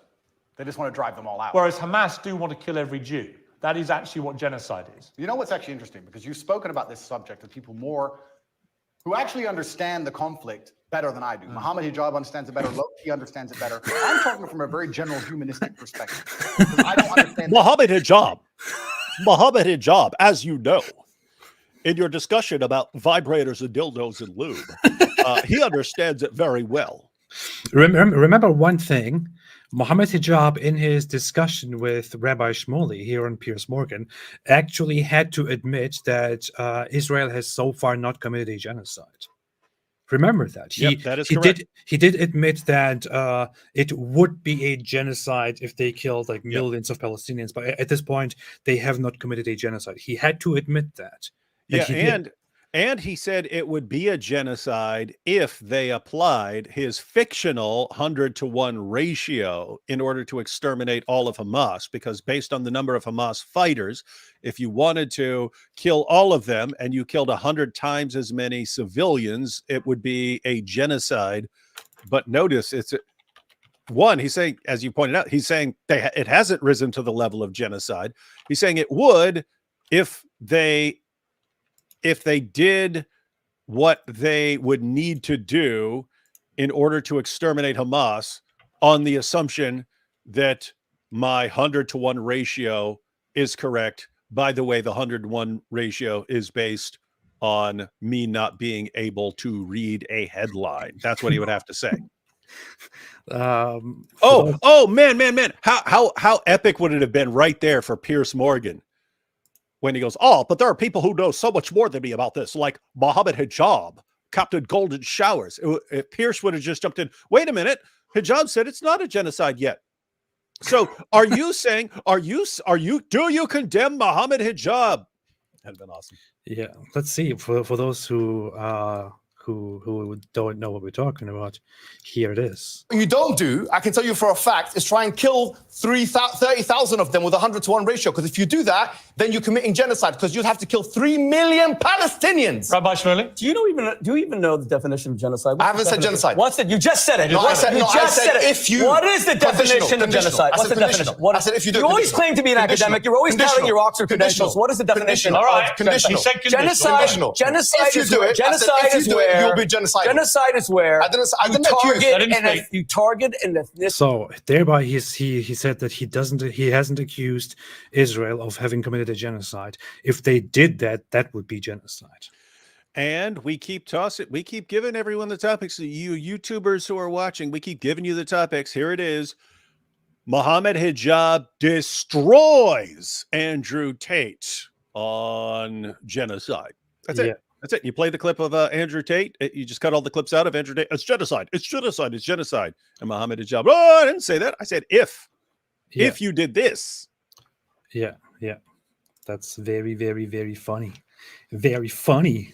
S4: They just want to drive them all out.
S3: Whereas Hamas do want to kill every Jew. That is actually what genocide is.
S4: You know what's actually interesting? Because you've spoken about this subject with people who actually understand the conflict better than I do. Mohammed Hijab understands it better. Loki understands it better. I'm talking from a very general humanistic perspective. I don't understand.
S2: Mohammed Hijab, as you know, in your discussion about vibrators and dildos and lube, he understands it very well.
S1: Remember one thing, Mohammed Hijab, in his discussion with Rabbi Shmuley here on Piers Morgan, actually had to admit that Israel has so far not committed a genocide. Remember that.
S2: That is correct.
S1: He did admit that it would be a genocide if they killed like millions of Palestinians, but at this point, they have not committed a genocide. He had to admit that.
S2: And he said it would be a genocide if they applied his fictional 100-to-1 ratio in order to exterminate all of Hamas, because based on the number of Hamas fighters, if you wanted to kill all of them and you killed 100 times as many civilians, it would be a genocide. But notice he's saying, as you pointed out, he's saying it hasn't risen to the level of genocide. He's saying it would if they did what they would need to do in order to exterminate Hamas, on the assumption that my 100-to-1 ratio is correct. By the way, the 100-to-1 ratio is based on me not being able to read a headline. That's what he would have to say. Man. How epic would it have been right there for Piers Morgan when he goes, oh, but there are people who know so much more than me about this, like Mohammed Hijab, Captain Golden Showers. If Pierce would have just jumped in, wait a minute, Hijab said it's not a genocide yet. So are you saying, do you condemn Mohammed Hijab? That'd been awesome.
S1: Yeah, let's see. For those who don't know what we're talking about, here it is.
S12: What you don't do, I can tell you for a fact, is try and kill 30,000 of them with a 100-to-1 ratio. Because if you do that, then you're committing genocide, because you'd have to kill 3 million Palestinians.
S3: Rabbi Shmuley?
S13: Do you even know the definition of genocide?
S12: I haven't said genocide.
S13: What's it? You just said it.
S12: I said if you.
S13: What is the definition of genocide? What's the definition?
S12: I said if you do.
S13: You always claim to be an academic. You're always touting your Oxford credentials. What is the definition?
S3: All right.
S12: Conditional.
S13: Genocide is where
S12: you'll be genocidal.
S13: Genocide is where you target an ethnicity.
S1: So thereby he said that he hasn't accused Israel of having committed a genocide. If they did that, that would be genocide.
S2: And we keep giving everyone the topics. You YouTubers who are watching, we keep giving you the topics. Here it is. Mohammed Hijab destroys Andrew Tate on genocide. That's it. That's it. You play the clip of Andrew Tate. You just cut all the clips out of Andrew Tate. It's genocide. It's genocide. It's genocide. And Mohammed Hijab. Oh, I didn't say that. I said if you did this.
S1: Yeah. That's very, very, very funny. Very funny.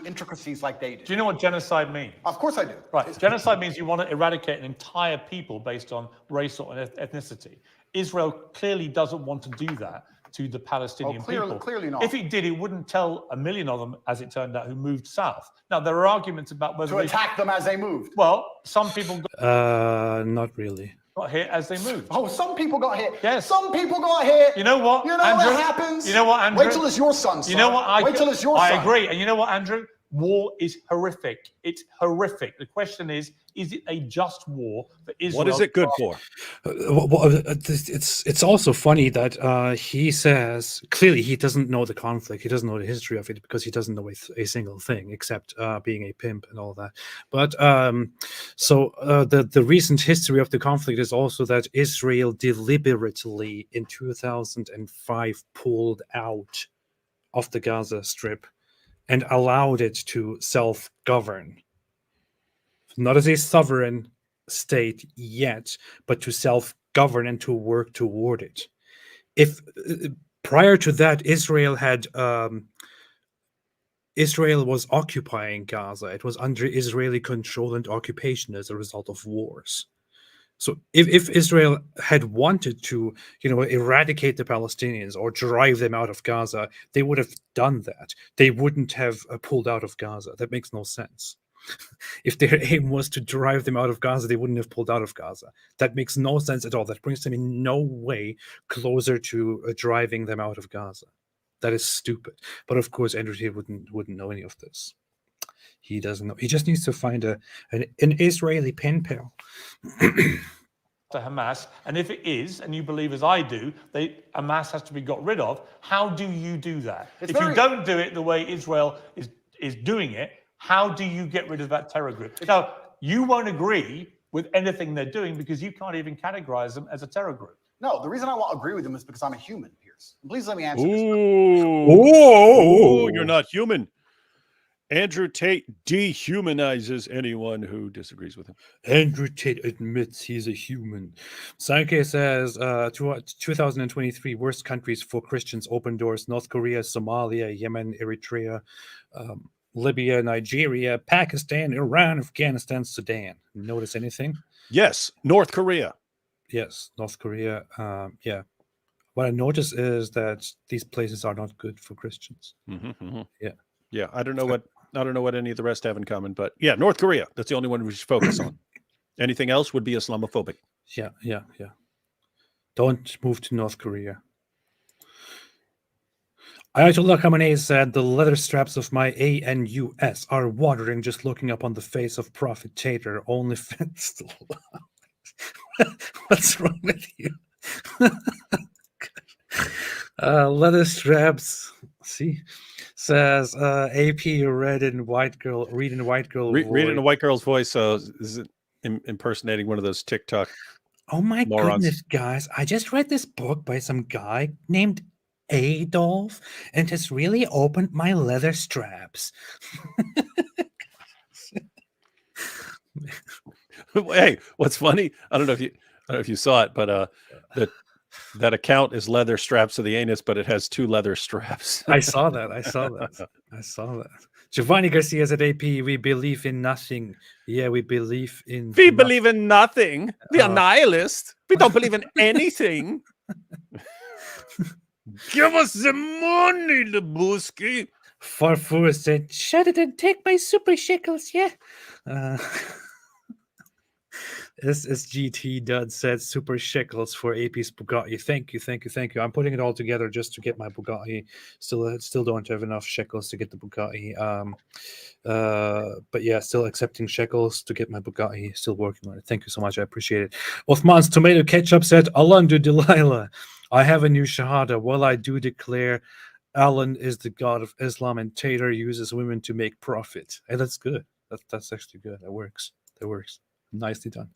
S4: Intricacies like they do.
S3: Do you know what genocide means?
S4: Of course I do.
S3: Right. Genocide means you want to eradicate an entire people based on race or ethnicity. Israel clearly doesn't want to do that to the Palestinian people.
S4: Clearly not.
S3: If it did, it wouldn't tell 1 million of them, as it turned out, who moved south. Now, there are arguments about whether
S4: to attack them as they moved.
S3: Well, some people
S1: not really.
S3: got hit as they moved.
S4: Oh, some people got hit.
S3: Yes.
S4: Some people got hit.
S3: You know what?
S4: You know
S3: Andrew,
S4: what happens?
S3: You know what, Andrew?
S4: Wait till it's your son, son.
S3: You know what?
S4: Wait till it's your son.
S3: I agree. And you know what, Andrew? War is horrific. It's horrific. The question is it a just war for Israel?
S2: What is it good for?
S1: It's also funny that he says clearly he doesn't know the conflict. He doesn't know the history of it because he doesn't know a single thing except being a pimp and all that. But the recent history of the conflict is also that Israel deliberately in 2005 pulled out of the Gaza Strip and allowed it to self-govern. Not as a sovereign state yet, but to self-govern and to work toward it. If prior to that, Israel was occupying Gaza. It was under Israeli control and occupation as a result of wars. So if Israel had wanted to, eradicate the Palestinians or drive them out of Gaza, they would have done that. They wouldn't have pulled out of Gaza. That makes no sense. If their aim was to drive them out of Gaza, they wouldn't have pulled out of Gaza. That makes no sense at all. That brings them in no way closer to driving them out of Gaza. That is stupid. But of course, Andrew Tate wouldn't know any of this. He doesn't know. He just needs to find an Israeli pen pal.
S3: To Hamas, and if it is, and you believe as I do, Hamas has to be got rid of. How do you do that? If you don't do it the way Israel is doing it, how do you get rid of that terror group? Now, you won't agree with anything they're doing because you can't even categorize them as a terror group.
S4: No, the reason I won't agree with them is because I'm a human, Pierce. Please let me answer this.
S2: Ooh, you're not human. Andrew Tate dehumanizes anyone who disagrees with him.
S1: Andrew Tate admits he's a human. Sanke says 2023 worst countries for Christians open doors: North Korea, Somalia, Yemen, Eritrea, Libya, Nigeria, Pakistan, Iran, Afghanistan, Sudan. Notice anything?
S2: Yes, North Korea.
S1: Yes, North Korea. Yeah. What I notice is that these places are not good for Christians. Yeah.
S2: I don't know what any of the rest have in common, but yeah, North Korea. That's the only one we should focus on. Anything else would be Islamophobic.
S1: Yeah. Don't move to North Korea. Ayatollah Khamenei said the leather straps of my ANUS are watering just looking up on the face of Prophet Tate. Only fits. What's wrong with you? Leather straps. See, says AP read in white girl voice.
S2: Read in a white girl's voice. So is it impersonating one of those TikTok?
S1: Oh my
S2: morons?
S1: Goodness, guys! I just read this book by some guy named Adolf, and it's really opened my leather straps.
S2: Hey, what's funny? I don't know if you saw it, but that account is leather straps to the anus, but it has 2 leather straps.
S1: I saw that. Giovanni Garcia said, AP, we believe in nothing. Yeah, we believe in
S2: believe in nothing. We are nihilists. We don't believe in anything. Give us the money, Lebowski.
S1: Farfur said, shut it and take my super shekels, yeah. SSGT Dud said super shekels for AP's Bugatti. Thank you. I'm putting it all together just to get my Bugatti. Still don't have enough shekels to get the Bugatti. But yeah, still accepting shekels to get my Bugatti. Still working on it. Thank you so much. I appreciate it. Othman's Tomato Ketchup said, Alhamdulillah, I have a new Shahada. Well, I do declare Allah is the God of Islam, and Tate uses women to make profit. Hey, that's good. That's actually good. That works. That works. Nicely done.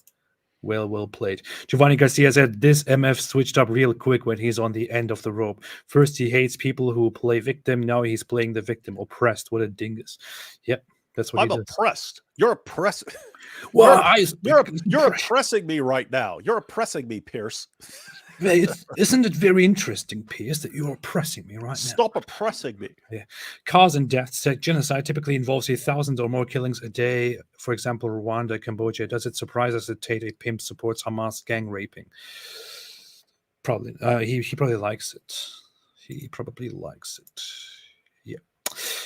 S1: Well played. Giovanni Garcia said, this MF switched up real quick when he's on the end of the rope. First, he hates people who play victim. Now he's playing the victim. Oppressed. What a dingus. Yep, that's what
S2: I'm
S1: he does.
S2: oppressed. You're oppressed.
S1: Well,
S2: you're oppressing me right now. You're oppressing me, Pierce.
S1: Isn't it very interesting, Pierce, that you're oppressing me right now?
S2: Stop oppressing me.
S1: Yeah. Cause and death said genocide typically involves 1,000 or more killings a day. For example, Rwanda, Cambodia. Does it surprise us that Tate pimp supports Hamas gang raping? Probably. He probably likes it. He probably likes it. Yeah.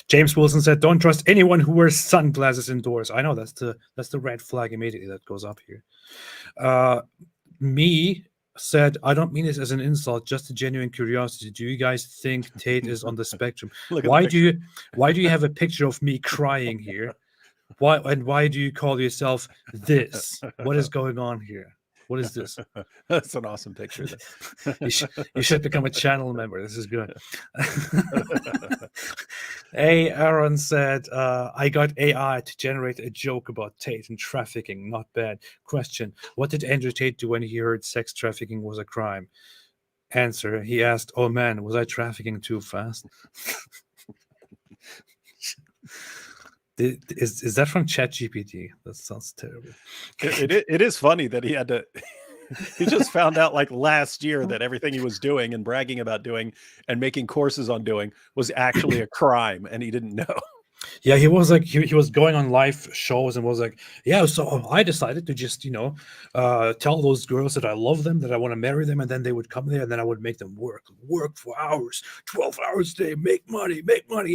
S1: James Wilson said, "Don't trust anyone who wears sunglasses indoors." I know that's the red flag immediately that goes up here. Me said, "I don't mean this as an insult, just a genuine curiosity. Do you guys think Tate is on the spectrum? Why do you have a picture of me crying here? Why do you call yourself this? What is going on here? What is this?"
S2: That's an awesome picture.
S1: You should become a channel member. This is good. Hey, Aaron said, I got AI to generate a joke about Tate and trafficking. Not bad. Question: what did Andrew Tate do when he heard sex trafficking was a crime? Answer: he asked, "Oh man, was I trafficking too fast?" Is that from ChatGPT? That sounds terrible.
S2: It is funny that he had to. He just found out like last year that everything he was doing and bragging about doing and making courses on doing was actually a crime, and he didn't know.
S1: Yeah, he was like he was going on live shows and was like, yeah, so I decided to just tell those girls that I love them, that I want to marry them, and then they would come there, and then I would make them work for hours, 12 hours a day, make money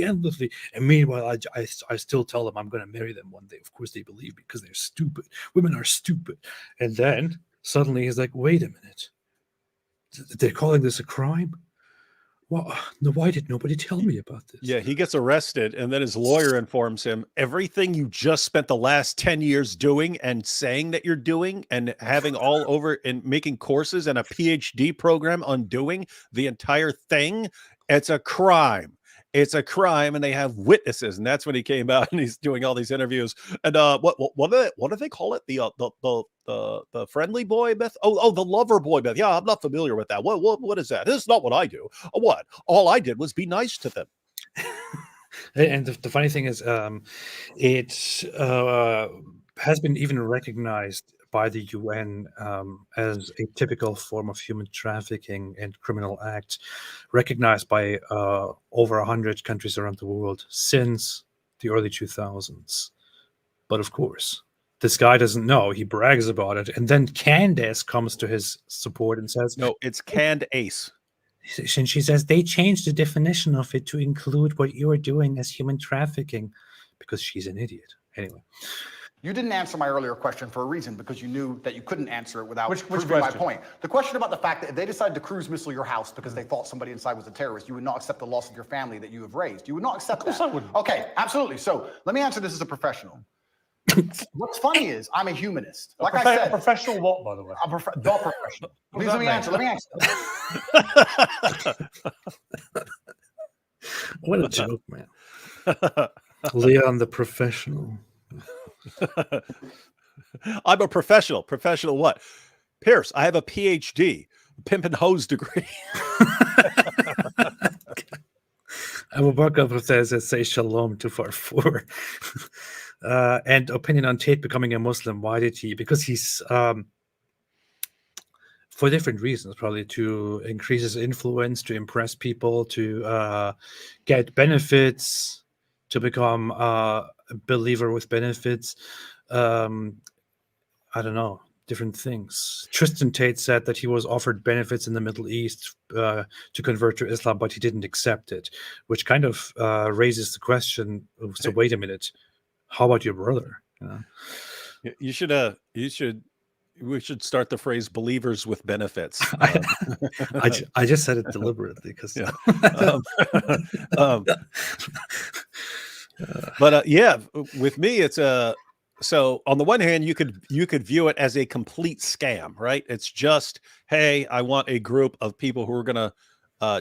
S1: endlessly. And meanwhile, I still tell them I'm going to marry them one day. Of course, they believe me because they're stupid. Women are stupid. And then suddenly he's like, wait a minute, they're calling this a crime? Well, why did nobody tell me about this?
S2: Yeah, he gets arrested, and then his lawyer informs him, everything you just spent the last 10 years doing and saying that you're doing and having all over and making courses and a PhD program on doing the entire thing, it's a crime. It's a crime, and they have witnesses. And that's when he came out and he's doing all these interviews. And what do they call it? The friendly boy myth? Oh, the lover boy myth. Yeah, I'm not familiar with that. What is that? This is not what I do. What? All I did was be nice to them.
S1: And the funny thing is, it has been even recognized by the UN as a typical form of human trafficking and criminal act, recognized by over 100 countries around the world since the early 2000s. But of course, this guy doesn't know. He brags about it. And then Candace comes to his support and says,
S2: no, it's Candace.
S1: And she says, they changed the definition of it to include what you are doing as human trafficking, because she's an idiot. Anyway.
S4: You didn't answer my earlier question for a reason, because you knew that you couldn't answer it without proving my point. The question about the fact that if they decided to cruise missile your house because they thought somebody inside was a terrorist, you would not accept the loss of your family that you have raised. You would not accept that. Of course I wouldn't. Okay, absolutely. So let me answer this as a professional. What's funny is I'm a humanist. Like I said,
S3: a professional what, by the way?
S4: The professional. Please let me answer.
S1: What a joke, man. Leon the professional.
S2: I'm a professional. Professional what? Pierce, I have a PhD, pimp and hose degree.
S1: Abu Bakr says, say shalom to Farfour. And opinion on Tate becoming a Muslim. Why did he? Because he's, for different reasons, probably to increase his influence, to impress people, to get benefits, to become a believer with benefits. I don't know, different things. Tristan Tate said that he was offered benefits in the Middle East to convert to Islam, but he didn't accept it, which kind of raises the question, so wait a minute, how about your brother?
S2: We should start the phrase "believers with benefits."
S1: I just said it deliberately because.
S2: Yeah. But yeah, with me, it's so on the one hand, you could view it as a complete scam, right? It's just, hey, I want a group of people who are gonna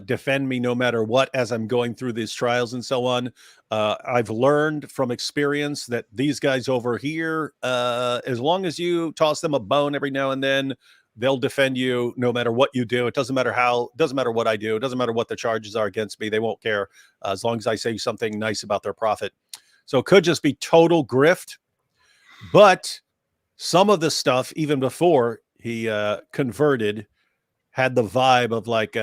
S2: defend me no matter what as I'm going through these trials and so on. I've learned from experience that these guys over here, as long as you toss them a bone every now and then, they'll defend you no matter what you do. It doesn't matter doesn't matter what I do. It doesn't matter what the charges are against me. They won't care as long as I say something nice about their prophet. So it could just be total grift. But some of the stuff, even before he converted, had the vibe of like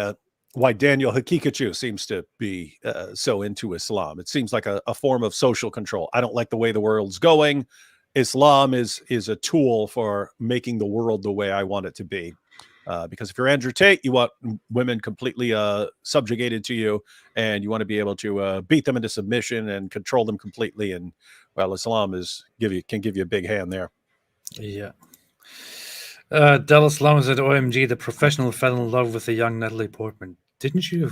S2: why Daniel Hakikachu seems to be so into Islam. It seems like a form of social control. I don't like the way the world's going. Islam is a tool for making the world the way I want it to be. Because if you're Andrew Tate, you want women completely subjugated to you, and you want to be able to beat them into submission and control them completely. And well, Islam can give you a big hand there.
S1: Yeah. Dallas Lam said, OMG, the professional fell in love with the young Natalie Portman. Don't you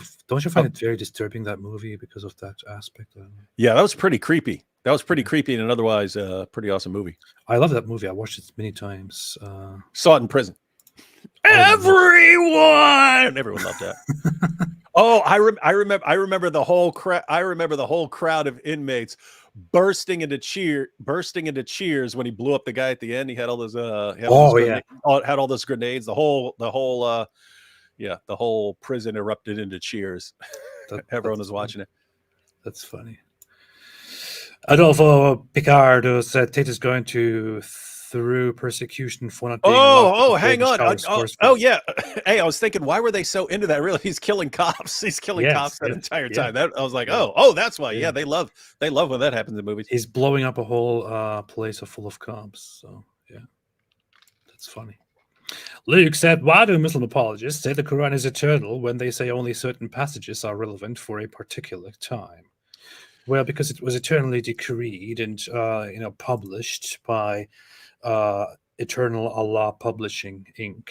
S1: find it very disturbing, that movie, because of that aspect?
S2: Yeah, that was pretty creepy. That was pretty creepy in an otherwise pretty awesome movie.
S1: I love that movie. I watched it many times.
S2: Saw it in prison. Everyone loved that. Oh, I remember the whole crowd of inmates bursting into cheers when he blew up the guy at the end. He had all those had all those grenades. The whole prison erupted into cheers. Everyone was watching it.
S1: That's funny. Adolfo Picardo said Tate is going through persecution for not being
S2: hang on. Yeah. Hey, I was thinking, why were they so into that? Really, he's killing cops. He's killing cops that entire time. I was like, that's why. Yeah, they love when that happens in movies.
S1: He's blowing up a whole place full of cops. So yeah, that's funny. Luke said, why do Muslim apologists say the Quran is eternal when they say only certain passages are relevant for a particular time? Well, because it was eternally decreed and published by Eternal Allah Publishing Inc.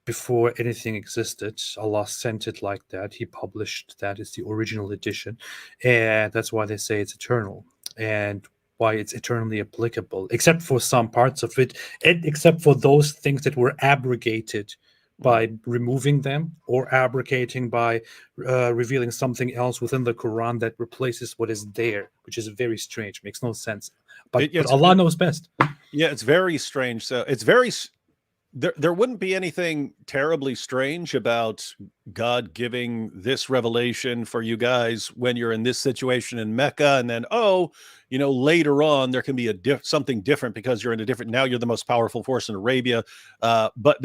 S1: Before anything existed. Allah sent it like that. He published that. It's the original edition, and that's why they say it's eternal, and why it's eternally applicable, except for some parts of it, and except for those things that were abrogated by removing them, or abrogating by revealing something else within the Quran that replaces what is there, which is very strange. Makes no sense. But Allah knows best.
S2: Yeah, it's very strange. So it's very there wouldn't be anything terribly strange about God giving this revelation for you guys when you're in this situation in Mecca, and then later on there can be something different because you're in now you're the most powerful force in Arabia. But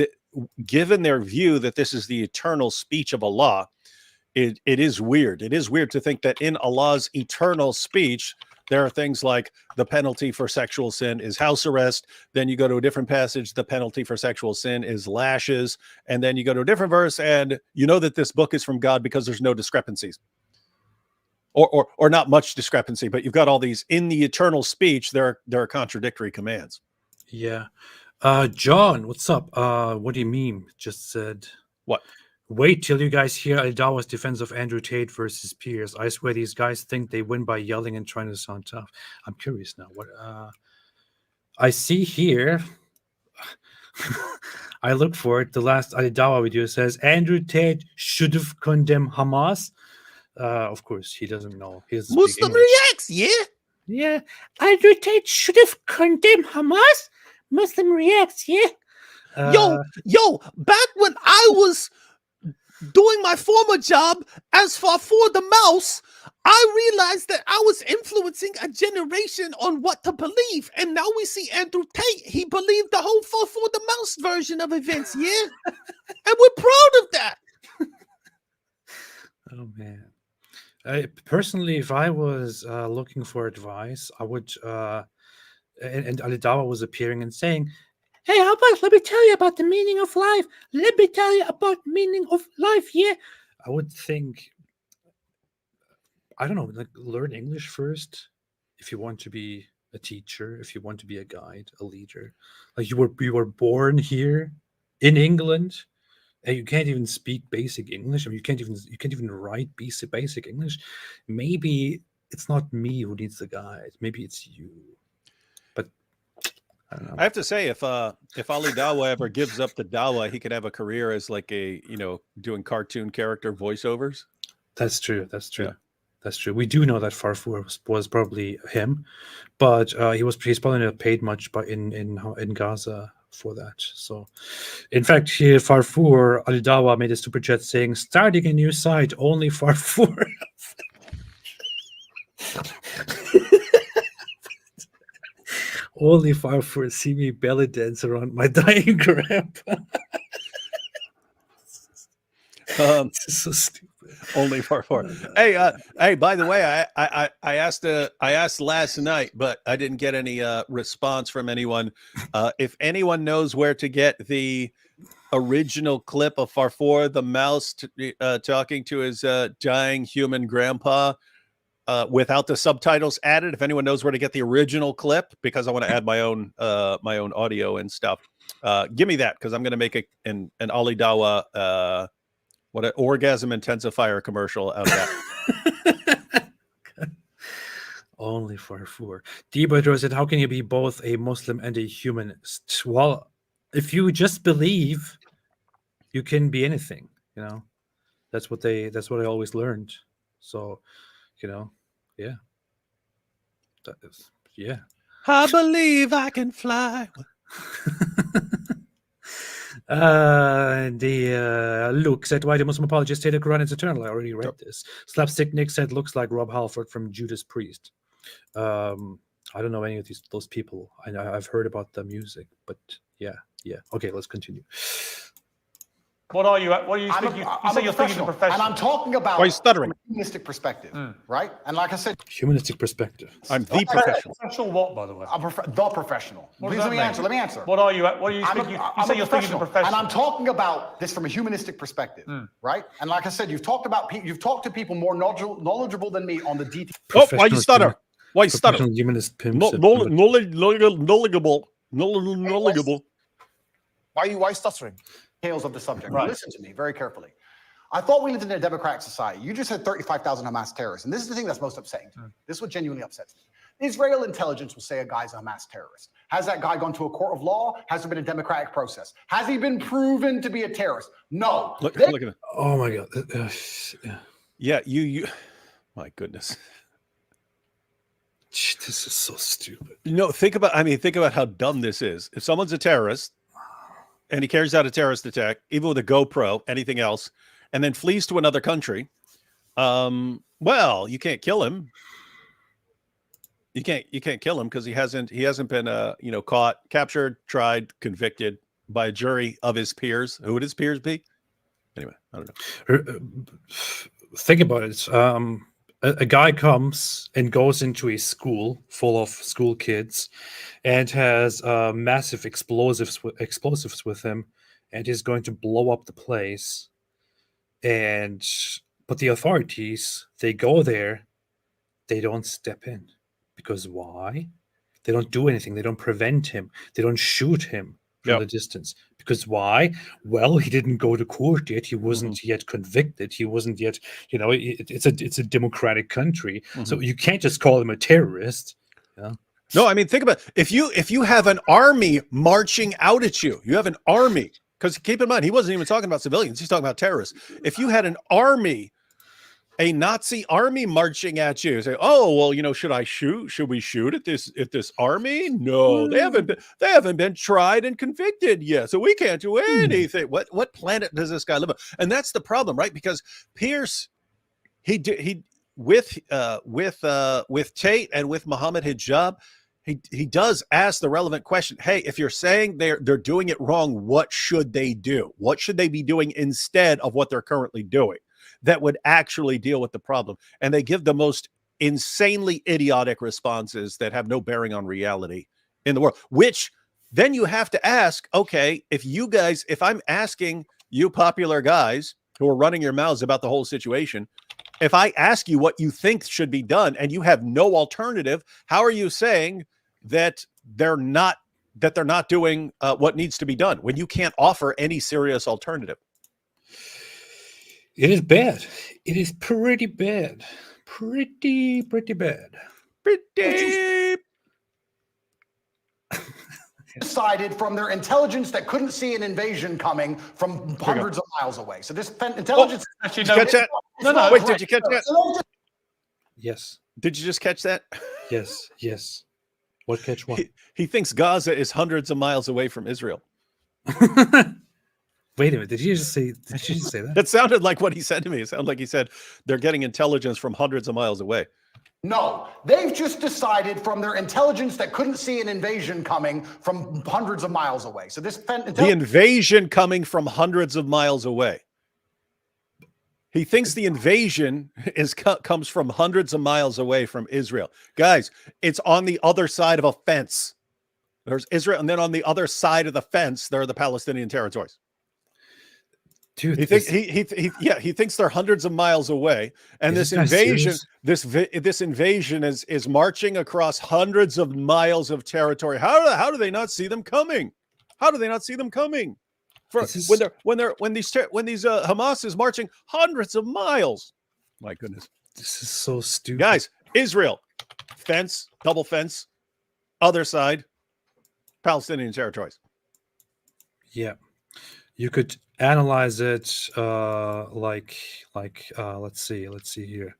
S2: given their view that this is the eternal speech of Allah, it is weird. It is weird to think that in Allah's eternal speech there are things like the penalty for sexual sin is house arrest. Then you go to a different passage, the penalty for sexual sin is lashes. And then you go to a different verse, and you know that this book is from God because there's no discrepancies. Or not much discrepancy, but you've got all these in the eternal speech. There are contradictory commands.
S1: Yeah. John, what's up? What do you mean? Just said
S2: what?
S1: Wait till you guys hear Al-Dawa's defense of Andrew Tate versus Pierce. I swear these guys think they win by yelling and trying to sound tough. I'm curious now. What I see here, I look for it. The last Al-Dawa video says Andrew Tate should have condemned Hamas. Of course, he doesn't know. He doesn't
S13: Muslim reacts, yeah?
S6: Yeah. Andrew Tate should have condemned Hamas. Muslim reacts, yeah?
S13: Yo, back when I was doing my former job as for the mouse, I realized that I was influencing a generation on what to believe. And now we see Andrew Tate. He believed the whole for the mouse version of events, yeah? And we're proud of that.
S1: Oh, man. Personally, if I was looking for advice, I would, and Al-Dawa was appearing and saying,
S6: hey, how about let me tell you about the meaning of life? Let me tell you about meaning of life, yeah?
S1: I would think, I don't know, like learn English first if you want to be a teacher, if you want to be a guide, a leader. Like you were born here in England, and you can't even speak basic English. I mean, you can't even write basic English. Maybe it's not me who needs the guide. Maybe it's you. But
S2: I have to say, if Ali Dawa ever gives up the Dawa, he could have a career as like a doing cartoon character voiceovers.
S1: That's true. That's true.
S2: Yeah.
S1: That's true. We do know that Farfour was probably him, but he's probably not paid much in Gaza for that. So, in fact, here Farfour Ali Dawa made a super chat saying, "Starting a new site, only Farfour." Only Farfour see me belly dance around my dying grandpa. This is so stupid.
S2: Only Farfour. Hey, by the way, I asked last night, but I didn't get any response from anyone. If anyone knows where to get the original clip of Farfour the mouse talking to his dying human grandpa without the subtitles added, if anyone knows where to get the original clip, because I want to add my own audio and stuff, give me that, because I'm going to make an Ali Dawa what an orgasm intensifier commercial out of that.
S1: Only Farfour. Debadro said, "How can you be both a Muslim and a humanist?" Well, if you just believe, you can be anything. That's what I always learned. So, yeah. That is, yeah.
S13: I believe I can fly.
S1: Luke said, "Why do Muslim apologists say the Quran is eternal?" I already read this. Slapstick Nick said, "Looks like Rob Halford from Judas Priest." I don't know any of those people. I've heard about the music, but yeah. Okay, let's continue.
S3: What are you speaking? You say you're speaking to professional.
S4: And I'm talking about
S2: Why are you stuttering?
S4: from a humanistic perspective, right? And like I said,
S1: Humanistic perspective.
S2: I'm the professional.
S3: Professional what, by the way?
S4: the professional. Please let me answer. Let me answer.
S3: What are you speaking? You say you're speaking to professional.
S4: And I'm talking about this from a humanistic perspective, right? And like I said, you've talked to people more knowledgeable than me on the details.
S2: Oh, why you stutter? Why you stutter?
S1: Humanist pimp.
S2: Knowledgeable.
S12: Why are you stuttering?
S4: Details of the subject. Right. Listen to me very carefully. I thought we lived in a democratic society. You just had 35,000 Hamas terrorists. And this is the thing that's most upsetting to me. This is what genuinely upsets me. Israel intelligence will say a guy's a Hamas terrorist. Has that guy gone to a court of law? Has there been a democratic process? Has he been proven to be a terrorist? No.
S2: Look at it.
S1: Oh my God.
S2: Yeah, you. My goodness.
S1: This is so stupid.
S2: Think about how dumb this is. If someone's a terrorist and he carries out a terrorist attack, even with a GoPro, anything else, and then flees to another country, well, you can't kill him. You can't kill him because he hasn't been caught, captured, tried, convicted by a jury of his peers. Who would his peers be? Anyway, I don't know.
S1: Think about it. A guy comes and goes into a school full of school kids and has massive explosives with him, and he's going to blow up the place. But the authorities, they go there, they don't step in. Because why? They don't do anything. They don't prevent him. They don't shoot him from the distance. Because why? Well, he didn't go to court yet. He wasn't yet convicted. He wasn't yet, it's a democratic country. So you can't just call him a terrorist.
S2: No, I mean, think about it. If you have an army marching out at you, you have an army, because keep in mind, he wasn't even talking about civilians. He's talking about terrorists. If you had an army, a Nazi army marching at you, say, "Oh, well, should I shoot? Should we shoot at this army?" No, they haven't been tried and convicted yet, so we can't do anything. What planet does this guy live on? And that's the problem, right? Because Pierce, with Tate and with Muhammad Hijab, he does ask the relevant question. Hey, if you're saying they're doing it wrong, what should they do? What should they be doing instead of what they're currently doing that would actually deal with the problem? And they give the most insanely idiotic responses that have no bearing on reality in the world, which then you have to ask, okay, if I'm asking you popular guys who are running your mouths about the whole situation, if I ask you what you think should be done and you have no alternative, how are you saying that they're not doing what needs to be done when you can't offer any serious alternative?
S1: It is bad. It is pretty bad. Pretty bad.
S4: decided from their intelligence that couldn't see an invasion coming from hundreds of miles away. So this intelligence.
S2: Did you catch that? Wait, did you catch that?
S1: Yes.
S2: Did you just catch that?
S1: Yes. Yes. What catch what?
S2: He thinks Gaza is hundreds of miles away from Israel.
S1: Wait a minute. Did you just say that?
S2: That sounded like what he said to me. It sounded like he said they're getting intelligence from hundreds of miles away.
S4: No, they've just decided from their intelligence that couldn't see an invasion coming from hundreds of miles away. So this
S2: the invasion coming from hundreds of miles away. He thinks the invasion comes from hundreds of miles away from Israel. Guys, it's on the other side of a fence. There's Israel, and then on the other side of the fence, there are the Palestinian territories.
S1: Dude,
S2: he thinks they're hundreds of miles away, and this invasion is marching across hundreds of miles of territory. How do they not see them coming? How do they not see them coming? When these Hamas is marching hundreds of miles. My goodness,
S1: this is so stupid,
S2: guys. Israel, fence, double fence, other side, Palestinian territories.
S1: Yeah, you could analyze it like let's see here.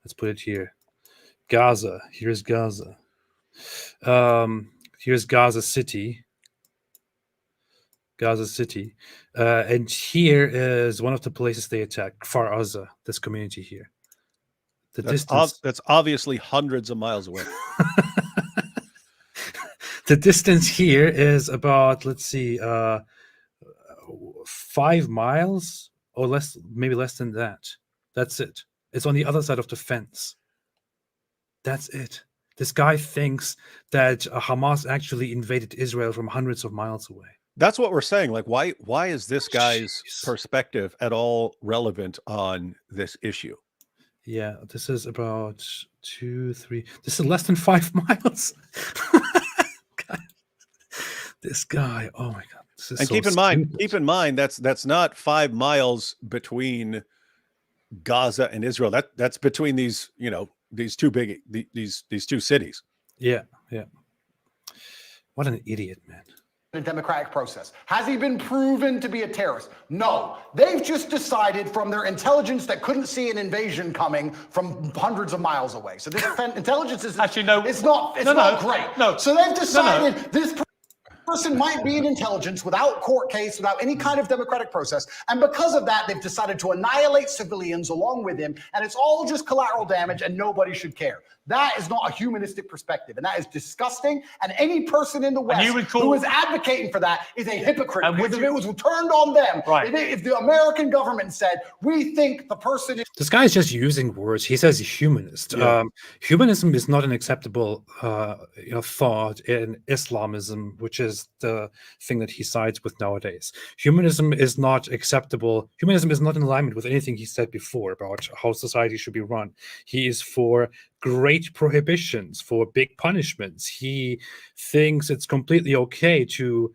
S1: Let's put it here. Gaza. Here's Gaza. Here's Gaza City. Gaza City. And here is one of the places they attack, Kfar Aza, this community here.
S2: That's obviously hundreds of miles away.
S1: The distance here is about, let's see, 5 miles or less, maybe less than that. That's it. It's on the other side of the fence. That's it. This guy thinks that Hamas actually invaded Israel from hundreds of miles away.
S2: That's what we're saying. Like, why is this guy's perspective at all relevant on this issue?
S1: Yeah, this is about 2, 3. This is less than 5 miles. This guy, oh my God. This is
S2: and
S1: so
S2: keep in mind, that's not 5 miles between Gaza and Israel. That's between these, these two cities.
S1: Yeah. What an idiot, man.
S4: A democratic process. Has he been proven to be a terrorist? No. They've just decided from their intelligence that couldn't see an invasion coming from hundreds of miles away. So this intelligence is actually it's not great.
S3: No.
S4: So they've decided this person might be in intelligence without court case, without any kind of democratic process. And because of that, they've decided to annihilate civilians along with him. And it's all just collateral damage and nobody should care. That is not a humanistic perspective. And that is disgusting. And any person in the West who is advocating for that is a hypocrite. And because if it was turned on them, if the American government said, we think the person is...
S1: This guy is just using words. He says humanist.
S2: Yeah.
S1: Humanism is not an acceptable thought in Islamism, which is the thing that he sides with nowadays. Humanism is not acceptable. Humanism is not in alignment with anything he said before about how society should be run. He is for great prohibitions, for big punishments. He thinks it's completely okay to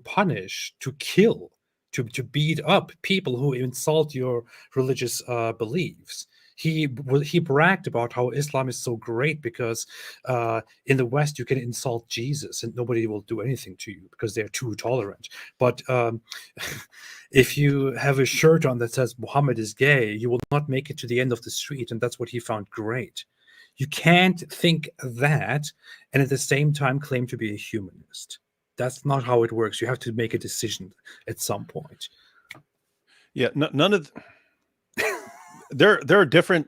S1: punish, to kill, to beat up people who insult your religious beliefs. He bragged about how Islam is so great because in the West you can insult Jesus and nobody will do anything to you because they're too tolerant. But if you have a shirt on that says Muhammad is gay, you will not make it to the end of the street, and that's what he found great. You can't think that and at the same time claim to be a humanist. That's not how it works. You have to make a decision at some point.
S2: Yeah, none of. There are different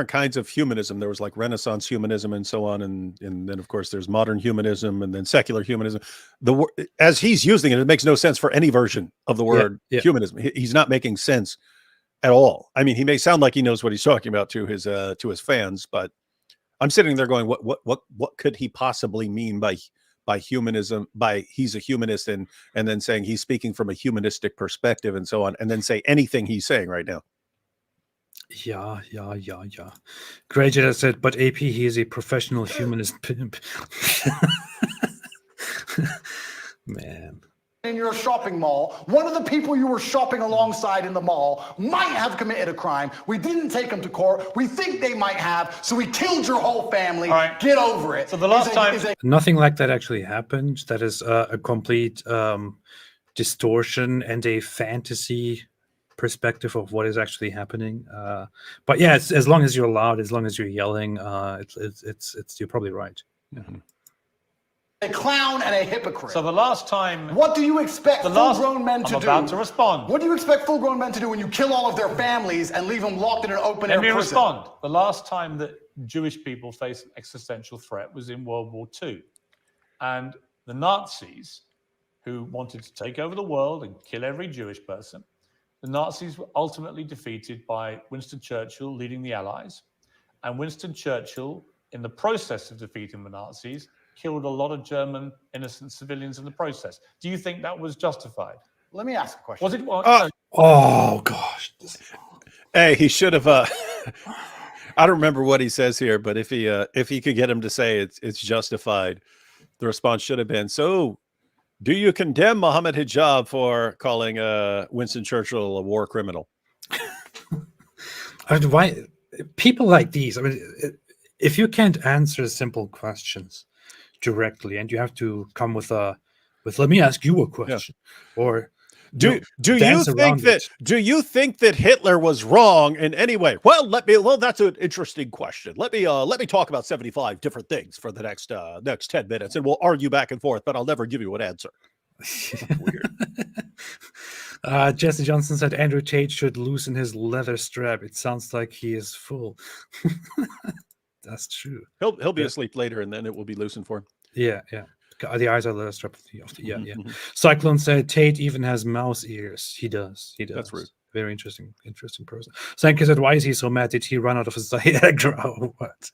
S2: kinds of humanism. There was like Renaissance humanism and so on, and then of course there's modern humanism and then secular humanism. As he's using it, it makes no sense for any version of the word humanism. He's not making sense at all. I mean, he may sound like he knows what he's talking about to his fans, but I'm sitting there going, what could he possibly mean by humanism, by he's a humanist, and then saying he's speaking from a humanistic perspective and so on, and then say anything he's saying right now.
S1: Yeah. Great, I said, but AP, he is a professional humanist pimp. Man.
S4: in your shopping mall, one of the people you were shopping alongside in the mall might have committed a crime. We didn't take them to court. We think they might have, so we killed your whole family.
S3: All right.
S4: Get over it.
S3: So the last time...
S1: Nothing like that actually happened. That is a complete distortion and a fantasy perspective of what is actually happening. But yeah, it's, as long as you're loud, as long as you're yelling, it's you're probably right. Yeah.
S4: A clown and a hypocrite.
S3: So the last time...
S4: What do you expect full-grown men to do?
S3: I'm about to respond.
S4: What do you expect full-grown men to do when you kill all of their families and leave them locked in an open-air prison?
S3: Let me respond. The last time that Jewish people faced an existential threat was in World War II. And the Nazis, who wanted to take over the world and kill every Jewish person, the Nazis were ultimately defeated by Winston Churchill leading the Allies. And Winston Churchill, in the process of defeating the Nazis, killed a lot of German innocent civilians in the process. Do you think that was justified?
S4: Let me ask a question.
S3: Was it?
S1: Oh gosh.
S2: Hey, he should have. I don't remember what he says here, but if he could get him to say it's justified, the response should have been, so do you condemn Mohammed Hijab for calling Winston Churchill a war criminal?
S1: I mean, why people like these? I mean, if you can't answer simple questions directly, and you have to come with let me ask you a question, or
S2: do you think that Hitler was wrong in any way? Well, that's an interesting question. Let me talk about 75 different things for the next 10 minutes, and we'll argue back and forth, but I'll never give you an answer.
S1: Weird. Jesse Johnson said Andrew Tate should loosen his leather strap. It sounds like he is full. That's true.
S2: He'll be asleep later, and then it will be loosened for him.
S1: Yeah. The eyes are leather strap. Yeah. Cyclone said Tate even has mouse ears. He does.
S2: That's rude.
S1: Very interesting person. Sanka said, why is he so mad? Did he run out of Viagra or what?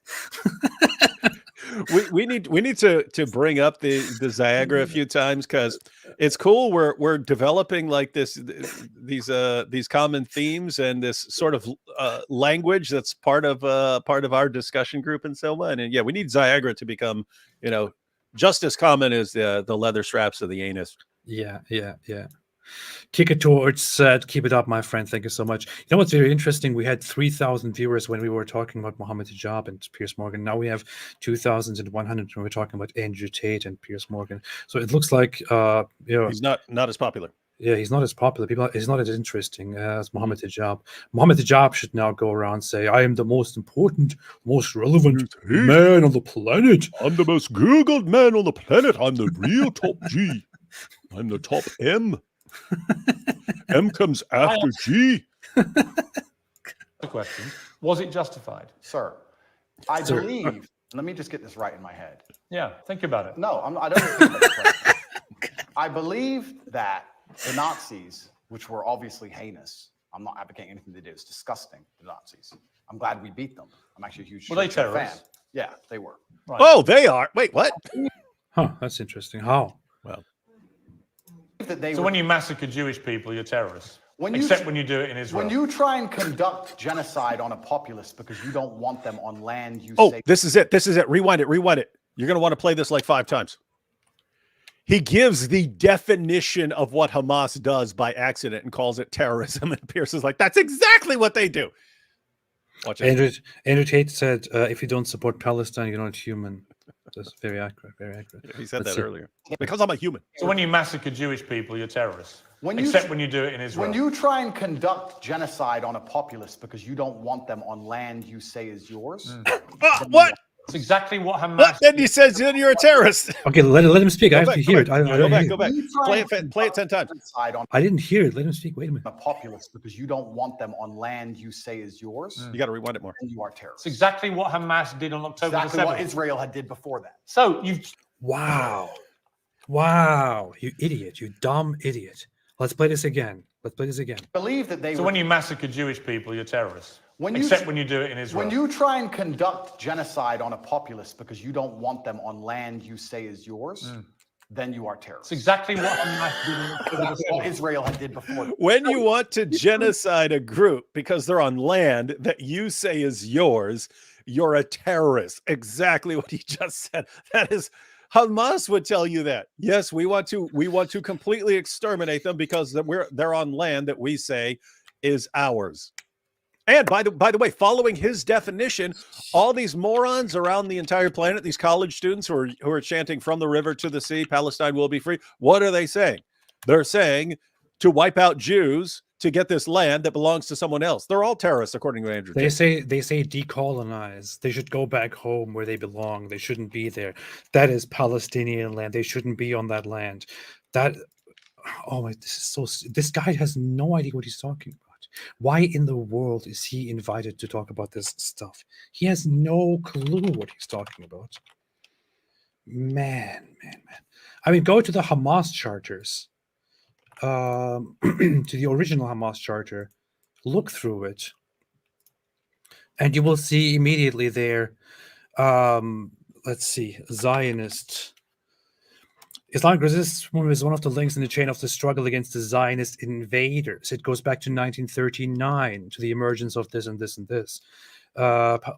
S2: we need to bring up the Viagra a few times, because it's cool. We're developing like these common themes and this sort of language that's part of our discussion group and so on. And yeah, we need Viagra to become just as common as the leather straps of the anus.
S1: Yeah. Kick it towards said, keep it up, my friend. Thank you so much. You know what's very interesting? We had 3,000 viewers when we were talking about Mohammed Hijab and Piers Morgan. Now we have 2,100 when we're talking about Andrew Tate and Piers Morgan. So it looks like
S2: he's not as popular.
S1: Yeah, he's not as popular. He's not as interesting as Mohammed Hijab. Mohammed Hijab should now go around and say, I am the most important, most relevant man on the planet.
S2: I'm the most Googled man on the planet. I'm the real top G. I'm the top M. M comes after G.
S3: The question, was it justified?
S4: Sir, I believe, let me just get this right in my head.
S3: Yeah, think about it.
S4: No, I don't think that's right. I believe that the Nazis, which were obviously heinous, I'm not advocating anything they did, it's disgusting, the Nazis. I'm glad we beat them. I'm actually a huge
S3: Were they
S4: fan.
S3: terrorists?
S4: Yeah, they were.
S2: Right. Oh, they are. Wait, what?
S1: Huh, that's interesting. How?
S2: Well,
S3: when you massacre Jewish people, you're terrorists. When you do it in Israel.
S4: When you try and conduct genocide on a populace because you don't want them on land you say...
S2: This is it. Rewind it. You're going to want to play this like 5 times. He gives the definition of what Hamas does by accident and calls it terrorism. And Pierce is like, that's exactly what they do. Watch it.
S1: Andrew Tate said, if you don't support Palestine, you're not human. That's very accurate.
S2: Yeah, he said that earlier. Because I'm a human.
S3: So when you massacre Jewish people, you're terrorists. Except when you do it in Israel.
S4: When you try and conduct genocide on a populace because you don't want them on land you say is yours.
S2: What?
S3: It's exactly what Hamas.
S2: Then he says you're a terrorist.
S1: Okay, let him speak. I have to hear it.
S2: Go back. Play it 10 times.
S1: I didn't hear it. Let him speak. Wait a minute.
S4: A populace because you don't want them on land you say is yours.
S2: You got to rewind it more.
S4: And you are terrorists.
S3: It's exactly what Hamas did on October the 7th.
S4: Exactly what Israel had did before that.
S3: So you've...
S1: Wow, you idiot, you dumb idiot. Let's play this again.
S4: Believe that they.
S3: So when you massacre Jewish people, you're terrorists. Except when you do it in Israel.
S4: When you try and conduct genocide on a populace because you don't want them on land you say is yours, then you are terrorists.
S3: It's exactly what Hamas did.
S4: That's what Israel had did before.
S2: When you want to genocide a group because they're on land that you say is yours, you're a terrorist. Exactly what he just said. That is Hamas would tell you that. Yes, we want to completely exterminate them because they're on land that we say is ours. And by the way, following his definition, all these morons around the entire planet, these college students who are chanting from the river to the sea, Palestine will be free. What are they saying? They're saying to wipe out Jews to get this land that belongs to someone else. They're all terrorists, according to Andrew Tate.
S1: They say decolonize. They should go back home where they belong. They shouldn't be there. That is Palestinian land. They shouldn't be on that land. This guy has no idea what he's talking about. Why in the world is he invited to talk about this stuff? He has no clue what he's talking about. Man. I mean, go to the Hamas charters. To the original Hamas charter. Look through it. And you will see immediately there, let's see, Zionist. Islamic resistance movement is one of the links in the chain of the struggle against the Zionist invaders. It goes back to 1939, to the emergence of this and this and this.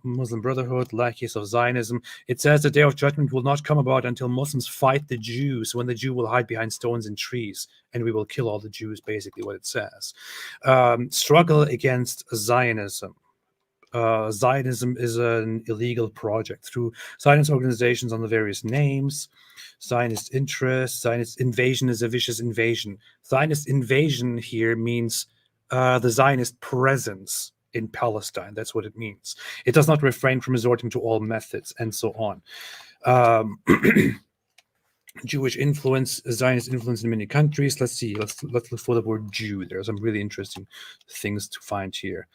S1: Muslim Brotherhood, lackeys of Zionism. It says the day of judgment will not come about until Muslims fight the Jews, when the Jew will hide behind stones and trees, and we will kill all the Jews, basically what it says. Struggle against Zionism. Zionism is an illegal project through Zionist organizations under various names. Zionist interest, Zionist invasion is a vicious invasion. Zionist invasion here means the Zionist presence in Palestine. That's what it means. It does not refrain from resorting to all methods and so on. Jewish influence, Zionist influence in many countries. Let's see. Let's look for the word Jew. There are some really interesting things to find here.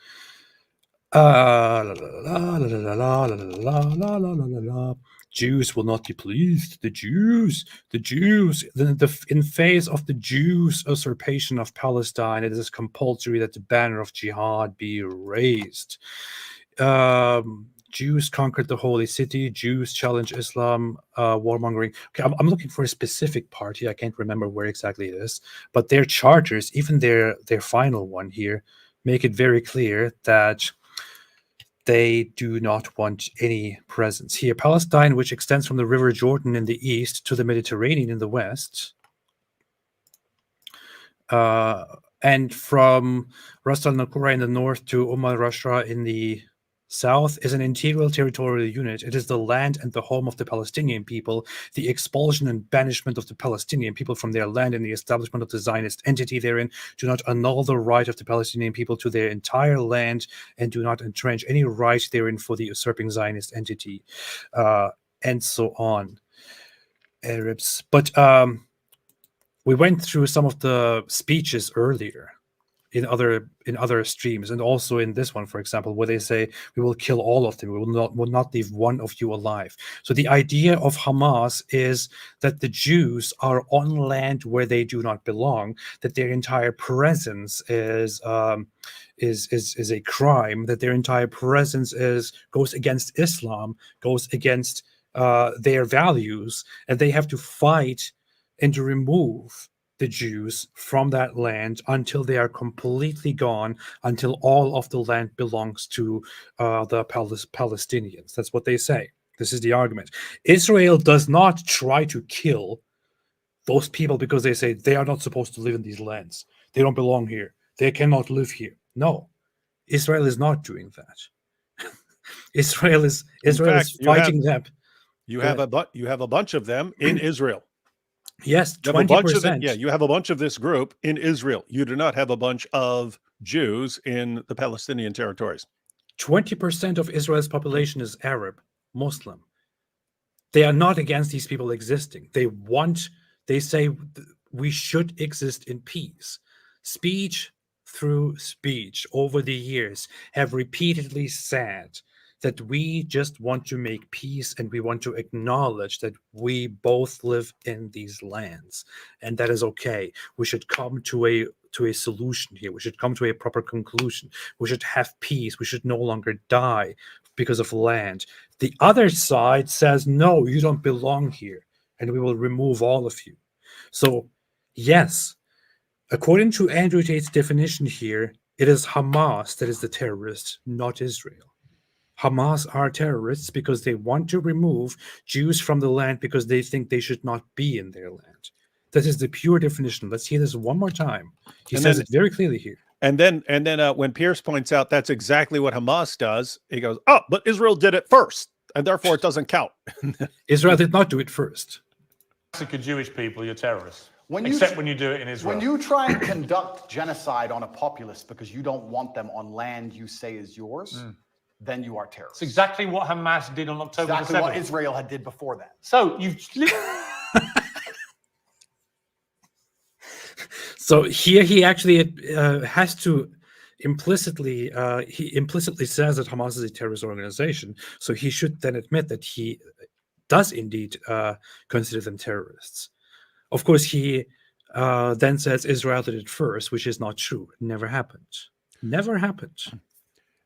S1: Jews will not be pleased. The Jews. In phase of the Jews' usurpation of Palestine, it is compulsory that the banner of jihad be raised. Jews conquered the holy city. Jews challenge Islam. Warmongering. Okay, I'm looking for a specific party. I can't remember where exactly it is, but their charters, even their final one here, make it very clear that they do not want any presence here. Palestine, which extends from the River Jordan in the east to the Mediterranean in the west, and from Ras al-Nakura in the north to al-Rashra in the south, is an integral territorial unit. It is the land and the home of the Palestinian people. The expulsion and banishment of the Palestinian people from their land and the establishment of the Zionist entity therein do not annul the right of the Palestinian people to their entire land and do not entrench any right therein for the usurping Zionist entity, and so on. Arabs. But we went through some of the speeches earlier in other streams, and also in this one, for example, where they say we will kill all of them, we will not leave one of you alive. So the idea of Hamas is that the Jews are on land where they do not belong, that their entire presence is a crime, that their entire presence goes against Islam, goes against their values, and they have to fight and to remove the Jews from that land until they are completely gone, until all of the land belongs to the Palestinians. That's what they say. This is the argument. Israel does not try to kill those people because they say they are not supposed to live in these lands. They don't belong here. They cannot live here. No, Israel is not doing that. Israel is fighting them.
S2: You have a bunch of them in Israel.
S1: Yes,
S2: 20%. You have a bunch of this group in Israel. You do not have a bunch of Jews in the Palestinian territories.
S1: 20% of Israel's population is Arab, Muslim. They are not against these people existing. They say we should exist in peace. Speech through speech over the years have repeatedly said that we just want to make peace and we want to acknowledge that we both live in these lands, and that is okay. We should come to a solution here. We should come to a proper conclusion. We should have peace. We should no longer die because of land. The other side says, no, you don't belong here, and we will remove all of you. So, yes, according to Andrew Tate's definition here, it is Hamas that is the terrorist, not Israel. Hamas are terrorists because they want to remove Jews from the land because they think they should not be in their land. That is the pure definition. Let's hear this one more time. He says it very clearly here.
S2: And then when Pierce points out that's exactly what Hamas does, he goes, "Oh, but Israel did it first, and therefore it doesn't count."
S1: Israel did not do it first.
S3: Massacre Jewish people, you're terrorists.
S4: When
S3: you do it in Israel.
S4: When you try and conduct genocide on a populace because you don't want them on land you say is yours, then you are terrorists.
S3: It's exactly what Hamas did on October the 7th.
S4: Exactly what Israel had did before that.
S3: So you've...
S1: So here he actually has to implicitly, he implicitly says that Hamas is a terrorist organization. So he should then admit that he does indeed consider them terrorists. Of course, he then says Israel did it first, which is not true. Never happened. Never happened.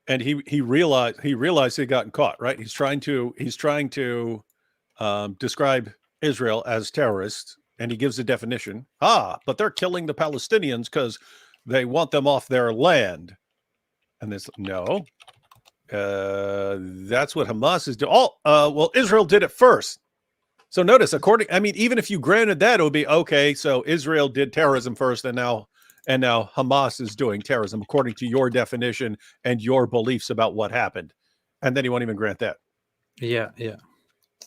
S2: And he realized he'd gotten caught, right? He's trying to describe Israel as terrorists, and he gives a definition. But they're killing the Palestinians because they want them off their land. And this no, that's what Hamas is doing. Well, Israel did it first. So notice, even if you granted that, it would be okay. So Israel did terrorism first, and now Hamas is doing terrorism according to your definition and your beliefs about what happened. And then you won't even grant that.
S1: Yeah.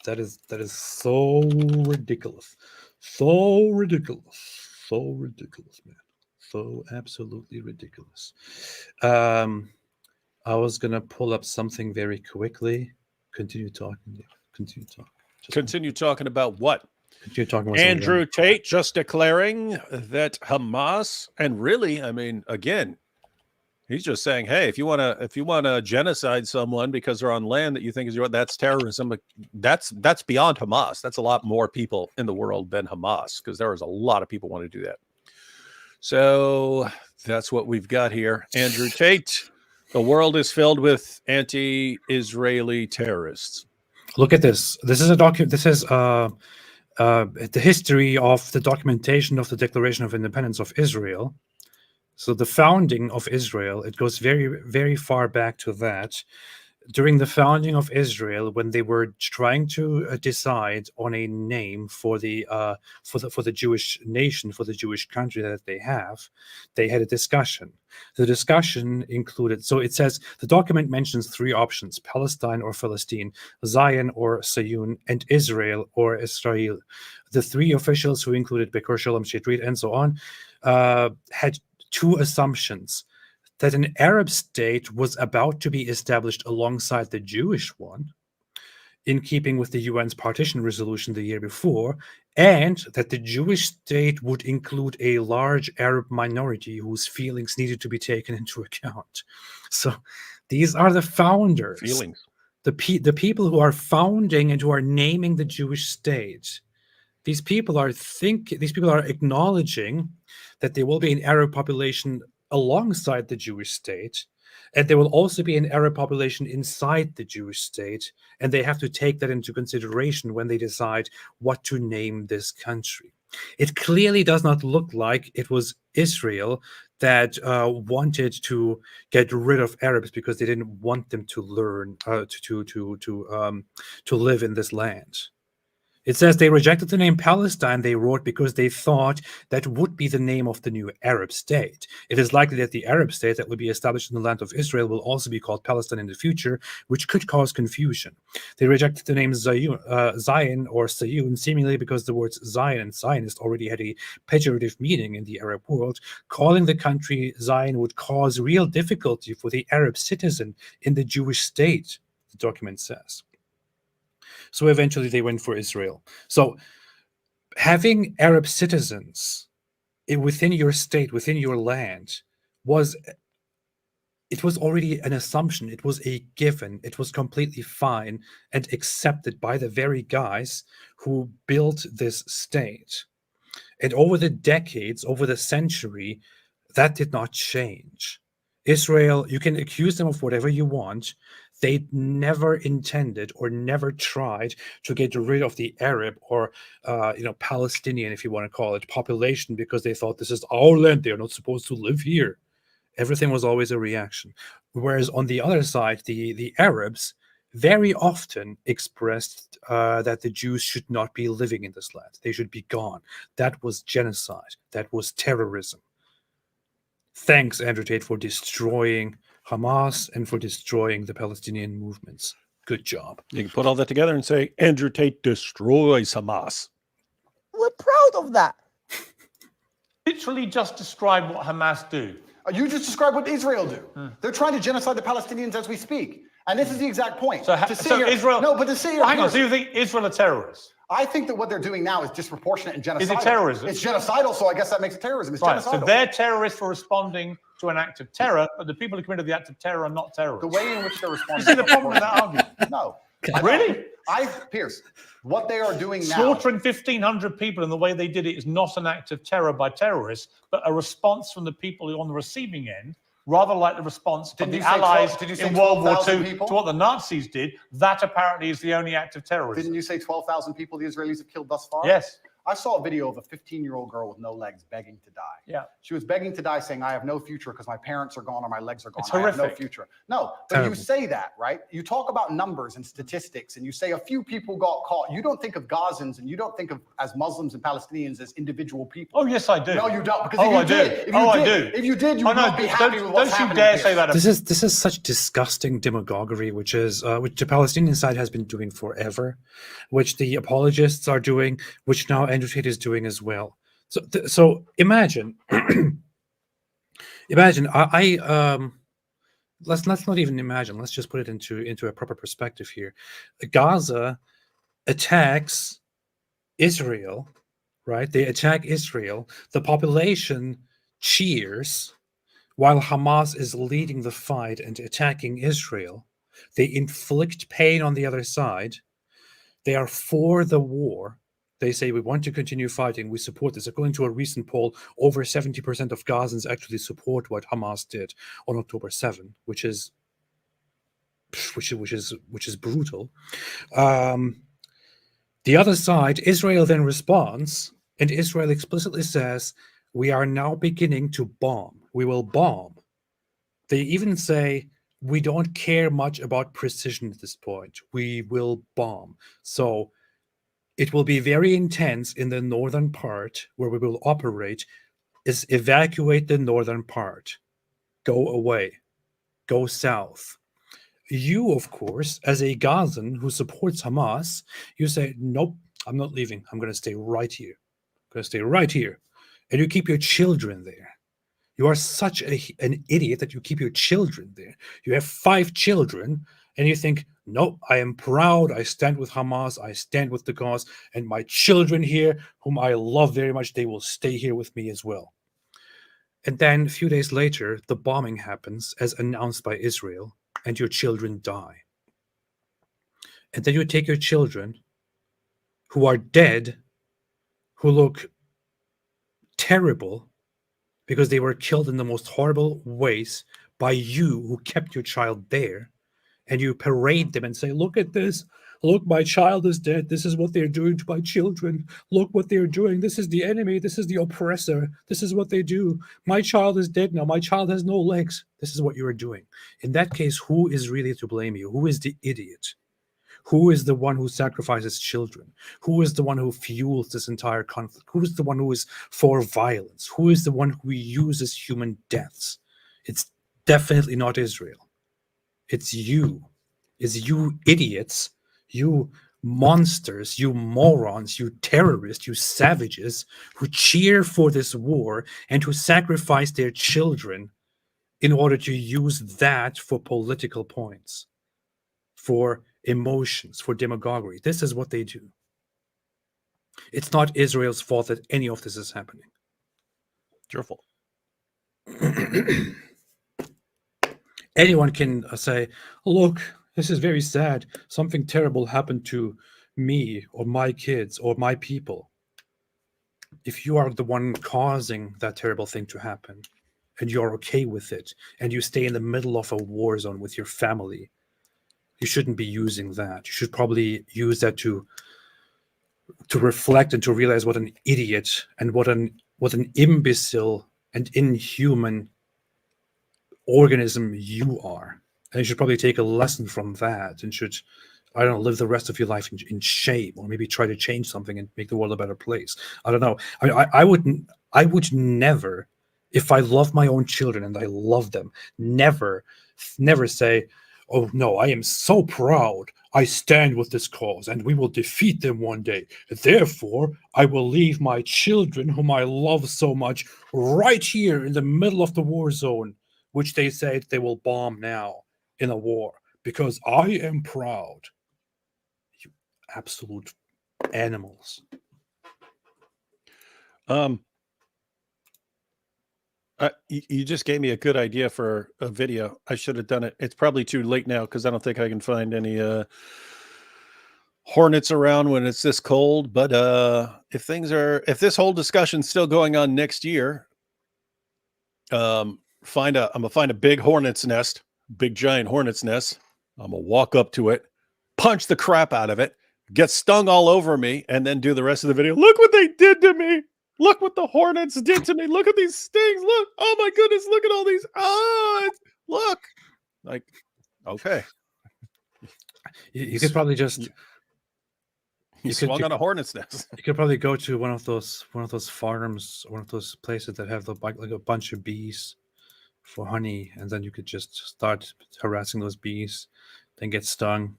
S1: That is so ridiculous. So ridiculous, man. So absolutely ridiculous. I was gonna pull up something very quickly. Continue talking.
S2: Continue talking about what?
S1: Continue talking about
S2: Andrew Tate just declaring that Hamas, and really, again, he's just saying, hey, if you want to genocide someone because they're on land that you think is yours, that's terrorism. But that's beyond Hamas. That's a lot more people in the world than Hamas, because there is a lot of people want to do that. So that's what we've got here. Andrew Tate, the world is filled with anti-Israeli terrorists.
S1: Look at this. This is a document. This is the history of the documentation of the Declaration of Independence of Israel. So the founding of Israel, it goes very, very far back to that. During the founding of Israel, when they were trying to decide on a name for the Jewish nation, for the Jewish country that they had a discussion. The discussion included, so it says, the document mentions three options: Palestine or Philistine, Zion or Sayun, and Israel or Israel. The three officials, who included Bekur, Shalom, Shetrit, and so on, had two assumptions: that an Arab state was about to be established alongside the Jewish one, in keeping with the UN's partition resolution the year before, and that the Jewish state would include a large Arab minority whose feelings needed to be taken into account. So these are the founders.
S2: Feelings.
S1: The people who are founding and who are naming the Jewish state. These people are acknowledging that there will be an Arab population alongside the Jewish state, and there will also be an Arab population inside the Jewish state, and they have to take that into consideration when they decide what to name this country. It clearly does not look like it was Israel that wanted to get rid of Arabs because they didn't want them to learn to live in this land. It says they rejected the name Palestine, they wrote, because they thought that would be the name of the new Arab state. It is likely that the Arab state that will be established in the land of Israel will also be called Palestine in the future, which could cause confusion. They rejected the name Zion or Sayun, seemingly because the words Zion and Zionist already had a pejorative meaning in the Arab world. Calling the country Zion would cause real difficulty for the Arab citizen in the Jewish state, the document says. So eventually they went for Israel. So having Arab citizens within your state, within your land, was already an assumption. It was a given. It was completely fine and accepted by the very guys who built this state. And over the decades, over the century, that did not change. Israel, you can accuse them of whatever you want. They never intended or never tried to get rid of the Arab or Palestinian, if you want to call it, population, because they thought this is our land. They are not supposed to live here. Everything was always a reaction. Whereas on the other side, the Arabs very often expressed that the Jews should not be living in this land. They should be gone. That was genocide. That was terrorism. Thanks, Andrew Tate, for destroying Hamas and for destroying the Palestinian movements. Good job.
S2: You can put all that together and say, Andrew Tate destroys Hamas.
S13: We're proud of that.
S3: Literally just describe what Hamas do.
S4: You just described what Israel do. They're trying to genocide the Palestinians as we speak. And this is the exact point.
S3: So Israel...
S4: No, but to sit here...
S3: Hang on, so you think Israel are terrorists?
S4: I think that what they're doing now is disproportionate and genocidal.
S3: Is it terrorism?
S4: It's genocidal, so I guess that makes it terrorism. It's genocidal.
S3: So they're terrorists for responding to an act of terror, but the people who committed the act of terror are not terrorists.
S4: The way in which they're responding...
S3: You see the problem with that argument?
S4: No.
S3: Really?
S4: Pierce, what they are doing now...
S3: Slaughtering 1,500 people in the way they did it is not an act of terror by terrorists, but a response from the people who are on the receiving end, rather like the response of the Allies in World War II to what the Nazis did. That apparently is the only act of terrorism.
S4: Didn't you say 12,000 people the Israelis have killed thus far?
S3: Yes.
S4: I saw a video of a 15-year-old girl with no legs begging to die.
S3: Yeah.
S4: She was begging to die, saying, I have no future because my parents are gone or my legs are gone.
S3: It's
S4: I have no
S3: horrific.
S4: future. No, but you say that, right? You talk about numbers and statistics, and you say a few people got caught. You don't think of Gazans, and you don't think of as Muslims and Palestinians as individual people.
S3: Oh, yes, I do.
S4: No, you don't. Because
S3: I do.
S4: If you did, you would not be happy with what's happening.
S3: Don't you dare say that.
S1: This is such disgusting demagoguery, which the Palestinian side has been doing forever, which the apologists are doing, which now Andrew Tate is doing as well. So imagine, let's not even imagine. Let's just put it into a proper perspective here. Gaza attacks Israel, right? They attack Israel. The population cheers while Hamas is leading the fight and attacking Israel. They inflict pain on the other side. They are for the war. They say, we want to continue fighting. We support this. According to a recent poll, over 70% of Gazans actually support what Hamas did on October 7, which is brutal. The other side, Israel then responds, and Israel explicitly says, we are now beginning to bomb. We will bomb. They even say, we don't care much about precision at this point. We will bomb. So it will be very intense in the northern part where we will operate. Is evacuate the northern part. Go away. Go south. You, of course, as a Gazan who supports Hamas, you say, nope, I'm not leaving. I'm going to stay right here. I'm going to stay right here. And you keep your children there. You are such an idiot that you keep your children there. You have 5 children, and you think, nope, I am proud. I stand with Hamas. I stand with the cause. And my children here, whom I love very much, they will stay here with me as well. And then a few days later, the bombing happens as announced by Israel, and your children die. And then you take your children who are dead, who look terrible because they were killed in the most horrible ways by you who kept your child there, and you parade them and say, look at this. Look, my child is dead. This is what they're doing to my children. Look what they're doing. This is the enemy. This is the oppressor. This is what they do. My child is dead now. My child has no legs. This is what you are doing. In that case, who is really to blame you? Who is the idiot? Who is the one who sacrifices children? Who is the one who fuels this entire conflict? Who is the one who is for violence? Who is the one who uses human deaths? It's definitely not Israel. It's you. It's you idiots, you monsters, you morons, you terrorists, you savages who cheer for this war and who sacrifice their children in order to use that for political points, for emotions, for demagoguery. This is what they do. It's not Israel's fault that any of this is happening.
S2: It's your fault.
S1: Anyone can say, look, this is very sad. Something terrible happened to me or my kids or my people. If you are the one causing that terrible thing to happen and you're okay with it and you stay in the middle of a war zone with your family, you shouldn't be using that. You should probably use that to reflect and to realize what an idiot and what an imbecile and inhuman organism you are. And you should probably take a lesson from that and should, I don't know, live the rest of your life in shame, or maybe try to change something and make the world a better place. I don't know. I mean, I would never, if I love my own children and I love them, never say, oh no, I am so proud. I stand with this cause and we will defeat them one day. Therefore, I will leave my children, whom I love so much, right here in the middle of the war zone, which they say they will bomb now in a war, because I am proud. You absolute animals.
S2: You just gave me a good idea for a video. I should have done it. It's probably too late now because I don't think I can find any hornets around when it's this cold. But if this whole discussion's still going on next year, I'm gonna find a big hornet's nest, big giant hornet's nest. I'm gonna walk up to it, punch the crap out of it, get stung all over me, and then do the rest of the video. Look what they did to me. Look what the hornets did to me. Look at these stings. Look. Oh my goodness. Look at all these. Look. Like, okay.
S1: You could probably just.
S2: You swung on a hornet's nest.
S1: You could probably go to one of those farms, one of those places that have like a bunch of bees for honey, and then you could just start harassing those bees, then get stung,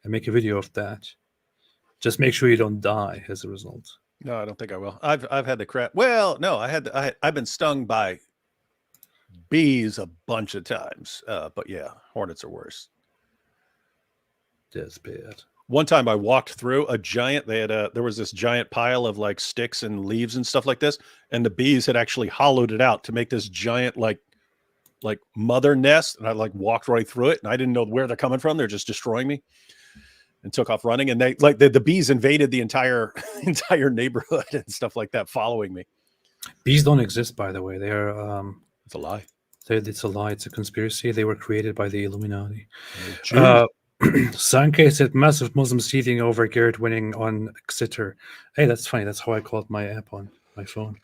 S1: and make a video of that. Just make sure you don't die as a result.
S2: No, I don't think I will. I've had the crap. Well, no, I've been stung by bees a bunch of times. But yeah, hornets are worse.
S1: That's bad.
S2: One time I walked through a giant, there was this giant pile of like sticks and leaves and stuff like this. And the bees had actually hollowed it out to make this giant, like mother nest. And I like walked right through it and I didn't know where they're coming from. They're just destroying me. And took off running, and they like the bees invaded the entire neighborhood and stuff like that, following me.
S1: Bees don't exist, by the way. They're
S2: it's a lie.
S1: It's a lie. It's a conspiracy. They were created by the Illuminati. Sanke said massive Muslim seething over Garrett winning on Xitter. Hey, that's funny. That's how I called my app on my phone.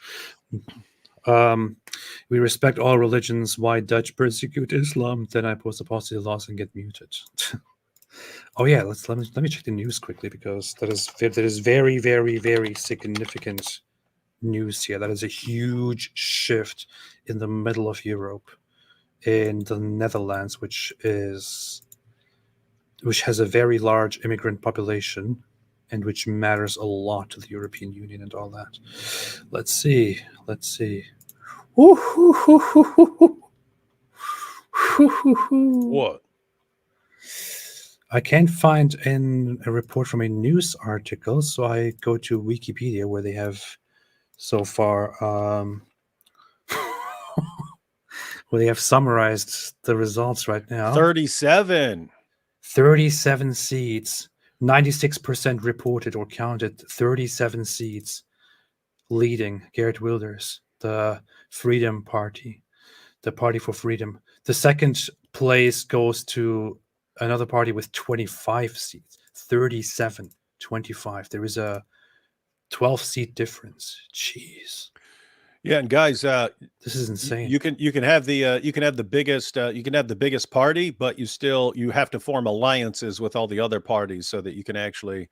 S1: We respect all religions. Why Dutch persecute Islam? Then I post apostasy laws and get muted. Oh yeah, let me check the news quickly, because that is very, very, very significant news here. That is a huge shift in the middle of Europe, in the Netherlands, which has a very large immigrant population, and which matters a lot to the European Union and all that. Let's see.
S2: What?
S1: I can't find a report from a news article, so I go to Wikipedia, where they have so far where they have summarized the results right now.
S2: 37
S1: seats, 96% reported or counted. 37 seats, leading Geert Wilders, the Freedom Party, the Party for Freedom. The second place goes to another party with 25 seats. 37, 25. There is a 12-seat difference. Jeez.
S2: Yeah, and guys,
S1: this is insane.
S2: You can have the biggest party, but you have to form alliances with all the other parties so that you can actually.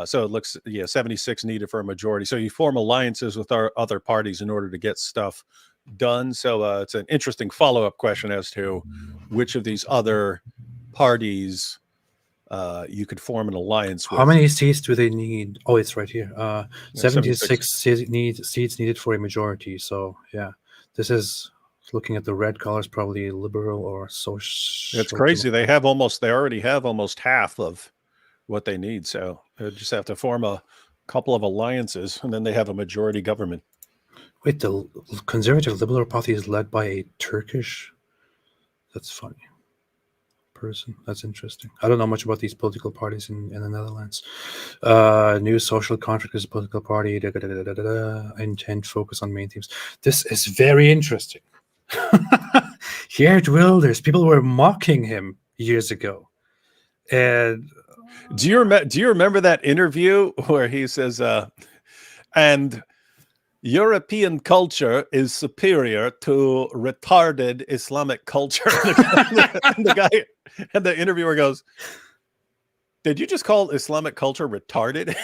S2: So it looks 76 needed for a majority. So you form alliances with our other parties in order to get stuff done. So it's an interesting follow-up question as to which of these other parties you could form an alliance with.
S1: How many seats do they need? Oh, it's right here. 76 seats needed for a majority. So yeah, this is, looking at the red colors, probably liberal or social.
S2: It's crazy. They already have almost half of what they need. So they just have to form a couple of alliances, and then they have a majority government.
S1: Wait, the Conservative Liberal Party is led by a Turkish? That's funny. Person. That's interesting. I don't know much about these political parties in the Netherlands. New Social Contract is a political party. Intent focus on main themes. This is very interesting. Geert Wilders. People were mocking him years ago. And
S2: do you remember that interview where he says, and European culture is superior to retarded Islamic culture. And the interviewer goes, "Did you just call Islamic culture retarded?"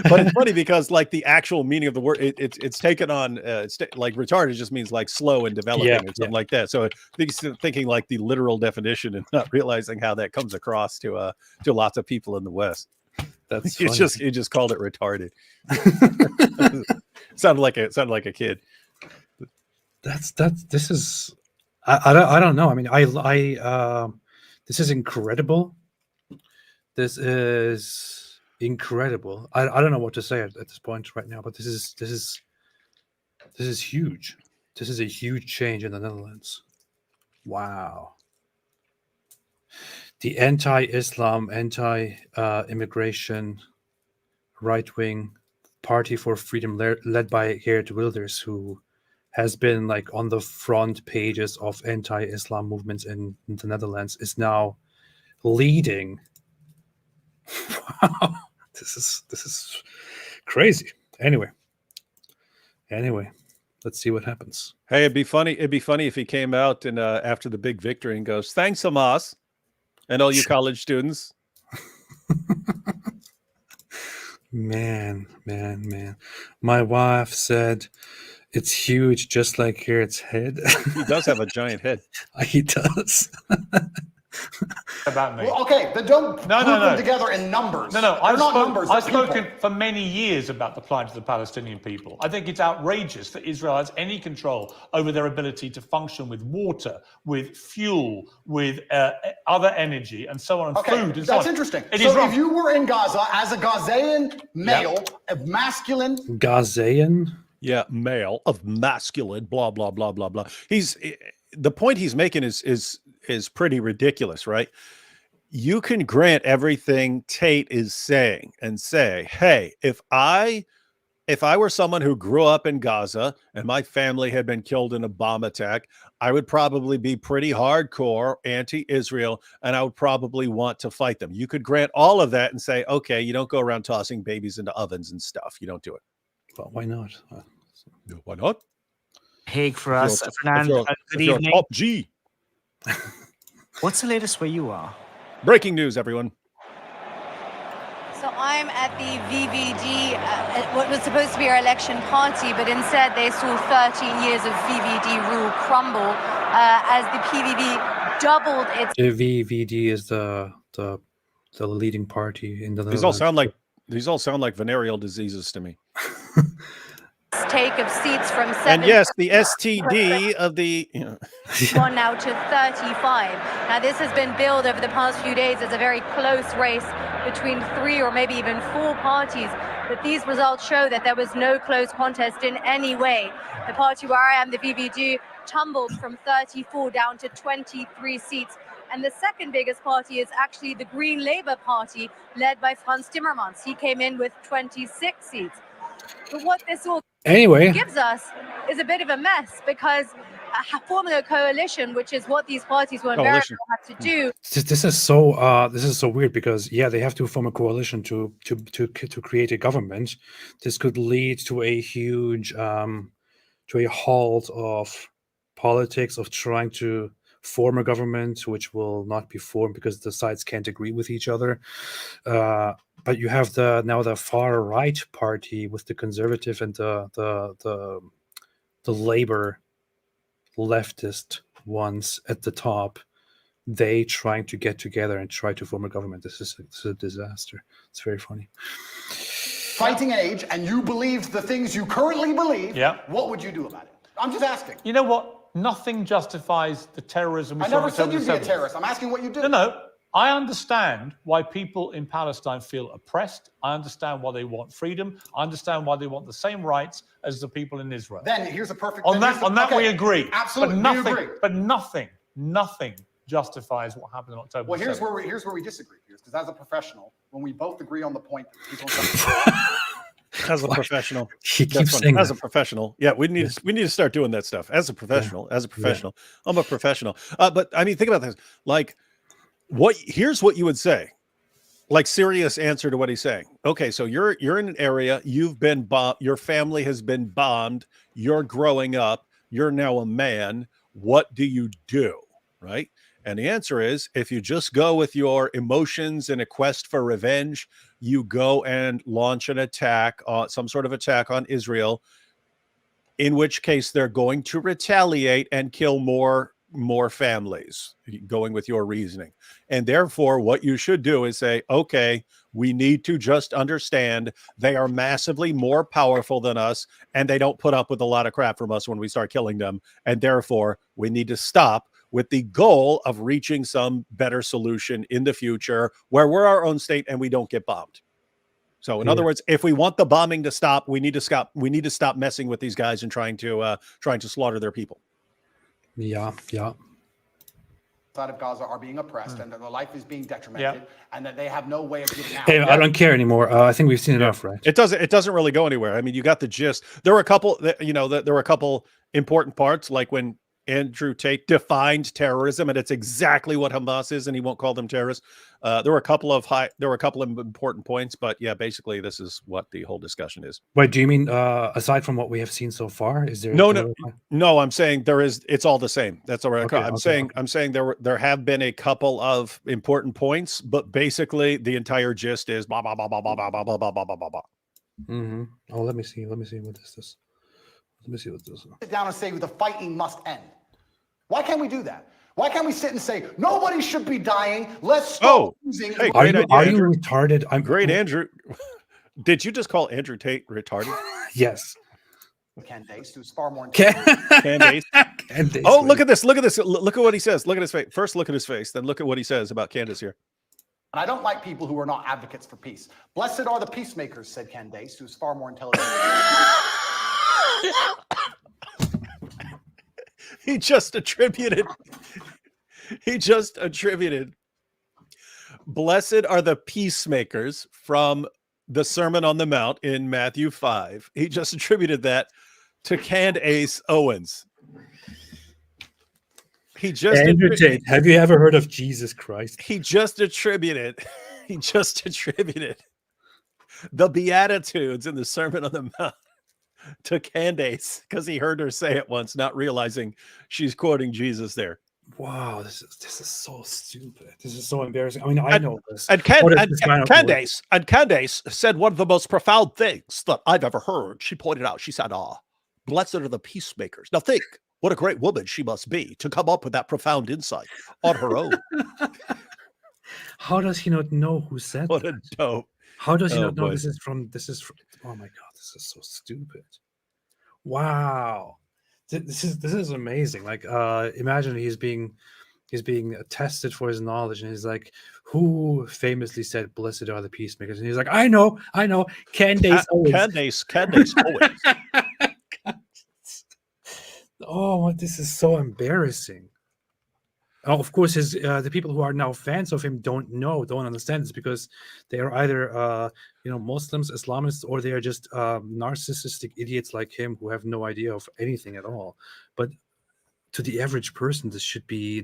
S2: But it's funny because like the actual meaning of the word, it's taken on like retarded just means like slow and developing or something like that. So I think he's thinking like the literal definition and not realizing how that comes across to lots of people in the West.
S1: That's
S2: he just called it retarded. sounded like a kid.
S1: This is I don't know. I mean, this is incredible. This is incredible. I don't know what to say at this point right now, but this is huge. This is a huge change in the Netherlands. Wow. The anti-Islam, anti-immigration, right-wing Party for Freedom led by Geert Wilders, who has been like on the front pages of anti-Islam movements in the Netherlands, is now leading. Wow, this is crazy. Anyway, let's see what happens.
S2: Hey, it'd be funny if he came out and after the big victory and goes, "Thanks, Hamas, and all you college students."
S1: Man. My wife said it's huge, just like Geert's head.
S2: He does have a giant head.
S1: He does.
S3: About me.
S4: Well, okay, then don't group them together in numbers.
S3: I've spoken for many years about the plight of the Palestinian people. I think it's outrageous that Israel has any control over their ability to function with water, with fuel, with other energy, and so on, and food. And
S4: that's
S3: so on.
S4: interesting.
S3: It
S4: so
S3: is wrong.
S4: if you were in Gaza as a Gazan male, a masculine
S1: Gazan,
S2: male of masculine, blah blah blah blah blah. The point he's making is pretty ridiculous, right? You can grant everything Tate is saying and say, hey, if I were someone who grew up in Gaza and my family had been killed in a bomb attack, I would probably be pretty hardcore anti-Israel and I would probably want to fight them. You could grant all of that and say, okay, you don't go around tossing babies into ovens and stuff. You don't do it.
S1: Well, why not?
S2: Why not?
S14: Hague for us. Fernand, good evening.
S2: Top G.
S14: What's the latest where you are?
S2: Breaking news, everyone.
S15: So I'm at the VVD, what was supposed to be our election party, but instead they saw 13 years of VVD rule crumble as the PVV doubled its...
S1: The VVD is the leading party in the
S2: These all sound like venereal diseases to me.
S15: Take of seats from 7.
S2: And yes, the STD of the
S15: gone now to 35. Now this has been billed over the past few days as a very close race between 3 or maybe even 4 parties. But these results show that there was no close contest in any way. The party where I am, the VVD, tumbled from 34 down to 23 seats. And the second biggest party is actually the Green Labour Party, led by Frans Timmermans. He came in with 26 seats. But what this all gives us is a bit of a mess, because forming a coalition, which is what these parties will invariably have to do.
S1: This is so weird, because they have to form a coalition to create a government. This could lead to a huge to a halt of politics, of trying to form a government, which will not be formed because the sides can't agree with each other. But you have now the far right party with the conservative and the labor leftist ones at the top. They trying to get together and try to form a government. This is a disaster. It's very funny.
S4: Fighting age, and you believed the things you currently believe. What would you do about it? I'm just asking.
S3: You know what? Nothing justifies the terrorism.
S4: I never said you'd be a terrorist. I'm asking what you do.
S3: No. I understand why people in Palestine feel oppressed. I understand why they want freedom. I understand why they want the same rights as the people in Israel.
S4: Then here's a perfect...
S3: On that we agree.
S4: Absolutely, we agree.
S3: But nothing justifies what happened on October 7th.
S4: Well, here's where we disagree, because as a professional, when we both agree on the point that people...
S2: As a professional,
S1: he keeps saying
S2: as a professional. Yeah, we need to start doing that stuff as a professional. As a professional, I'm a professional. But I mean, think about this. Like, here's what you would say like serious answer to what he's saying. Okay, so you're in an area, you've been bombed, your family has been bombed, you're growing up, you're now a man. What do you do? Right? And the answer is, if you just go with your emotions and a quest for revenge, you go and launch an attack, some sort of attack on Israel, in which case they're going to retaliate and kill more families, going with your reasoning. And therefore, what you should do is say, okay, we need to just understand they are massively more powerful than us, and they don't put up with a lot of crap from us when we start killing them. And therefore, we need to stop, with the goal of reaching some better solution in the future where we're our own state and we don't get bombed. So in other words, if we want the bombing to stop, we need to stop messing with these guys and trying to slaughter their people.
S1: Yeah.
S4: Side of Gaza are being oppressed and that their life is being detrimented and that they have no way of getting out.
S1: Hey, I don't care anymore. I think we've seen enough, right?
S2: It doesn't really go anywhere. I mean, you got the gist. There were a couple, there were a couple important parts, like when Andrew Tate defined terrorism, and it's exactly what Hamas is, and he won't call them terrorists. There were a couple of important points, but yeah, basically this is what the whole discussion is.
S1: Wait, do you mean aside from what we have seen so far? Is there
S2: No, I'm saying it's all the same. That's all right. I'm saying there have been a couple of important points, but basically the entire gist is blah blah blah blah blah blah blah blah blah blah blah blah.
S1: Mm-hmm. Oh, let me see. What is this? Let me see what this is.
S4: Sit down and say the fighting must end. Why can't we do that? Why can't we sit and say nobody should be dying? Let's stop using.
S2: Hey,
S1: are you retarded? I'm
S2: great, Andrew. Did you just call Andrew Tate retarded?
S1: Yes.
S4: Candace, who's far more
S2: Candace. Oh, look at this. Look at this. Look at what he says. Look at his face. First, look at his face. Then look at what he says about Candace here.
S4: And I don't like people who are not advocates for peace. Blessed are the peacemakers, said Candace, who's far more intelligent.
S2: He just attributed, blessed are the peacemakers from the Sermon on the Mount in Matthew 5. He just attributed that to Candace Owens.
S1: Andrew Tate, have you ever heard of Jesus Christ?
S2: He just attributed the Beatitudes in the Sermon on the Mount to Candace because he heard her say it once, not realizing she's quoting Jesus there.
S1: Wow, this is so stupid. This is so embarrassing. I mean, I know this.
S2: And Candace said one of the most profound things that I've ever heard. She pointed out, she said, blessed are the peacemakers. Now think, what a great woman she must be to come up with that profound insight on her own.
S1: How does he not know who said
S2: what
S1: that?
S2: A dope.
S1: How does he not know this is from oh my God, this is so stupid. Wow. This is amazing. Like imagine he's being tested for his knowledge, and he's like, who famously said blessed are the peacemakers? And he's like, I know, Candace Owens.
S2: Candace Owens.
S1: Oh, this is so embarrassing. Of course, the people who are now fans of him don't understand this, because they are either Muslims, Islamists, or they are just narcissistic idiots like him who have no idea of anything at all. But to the average person, this should be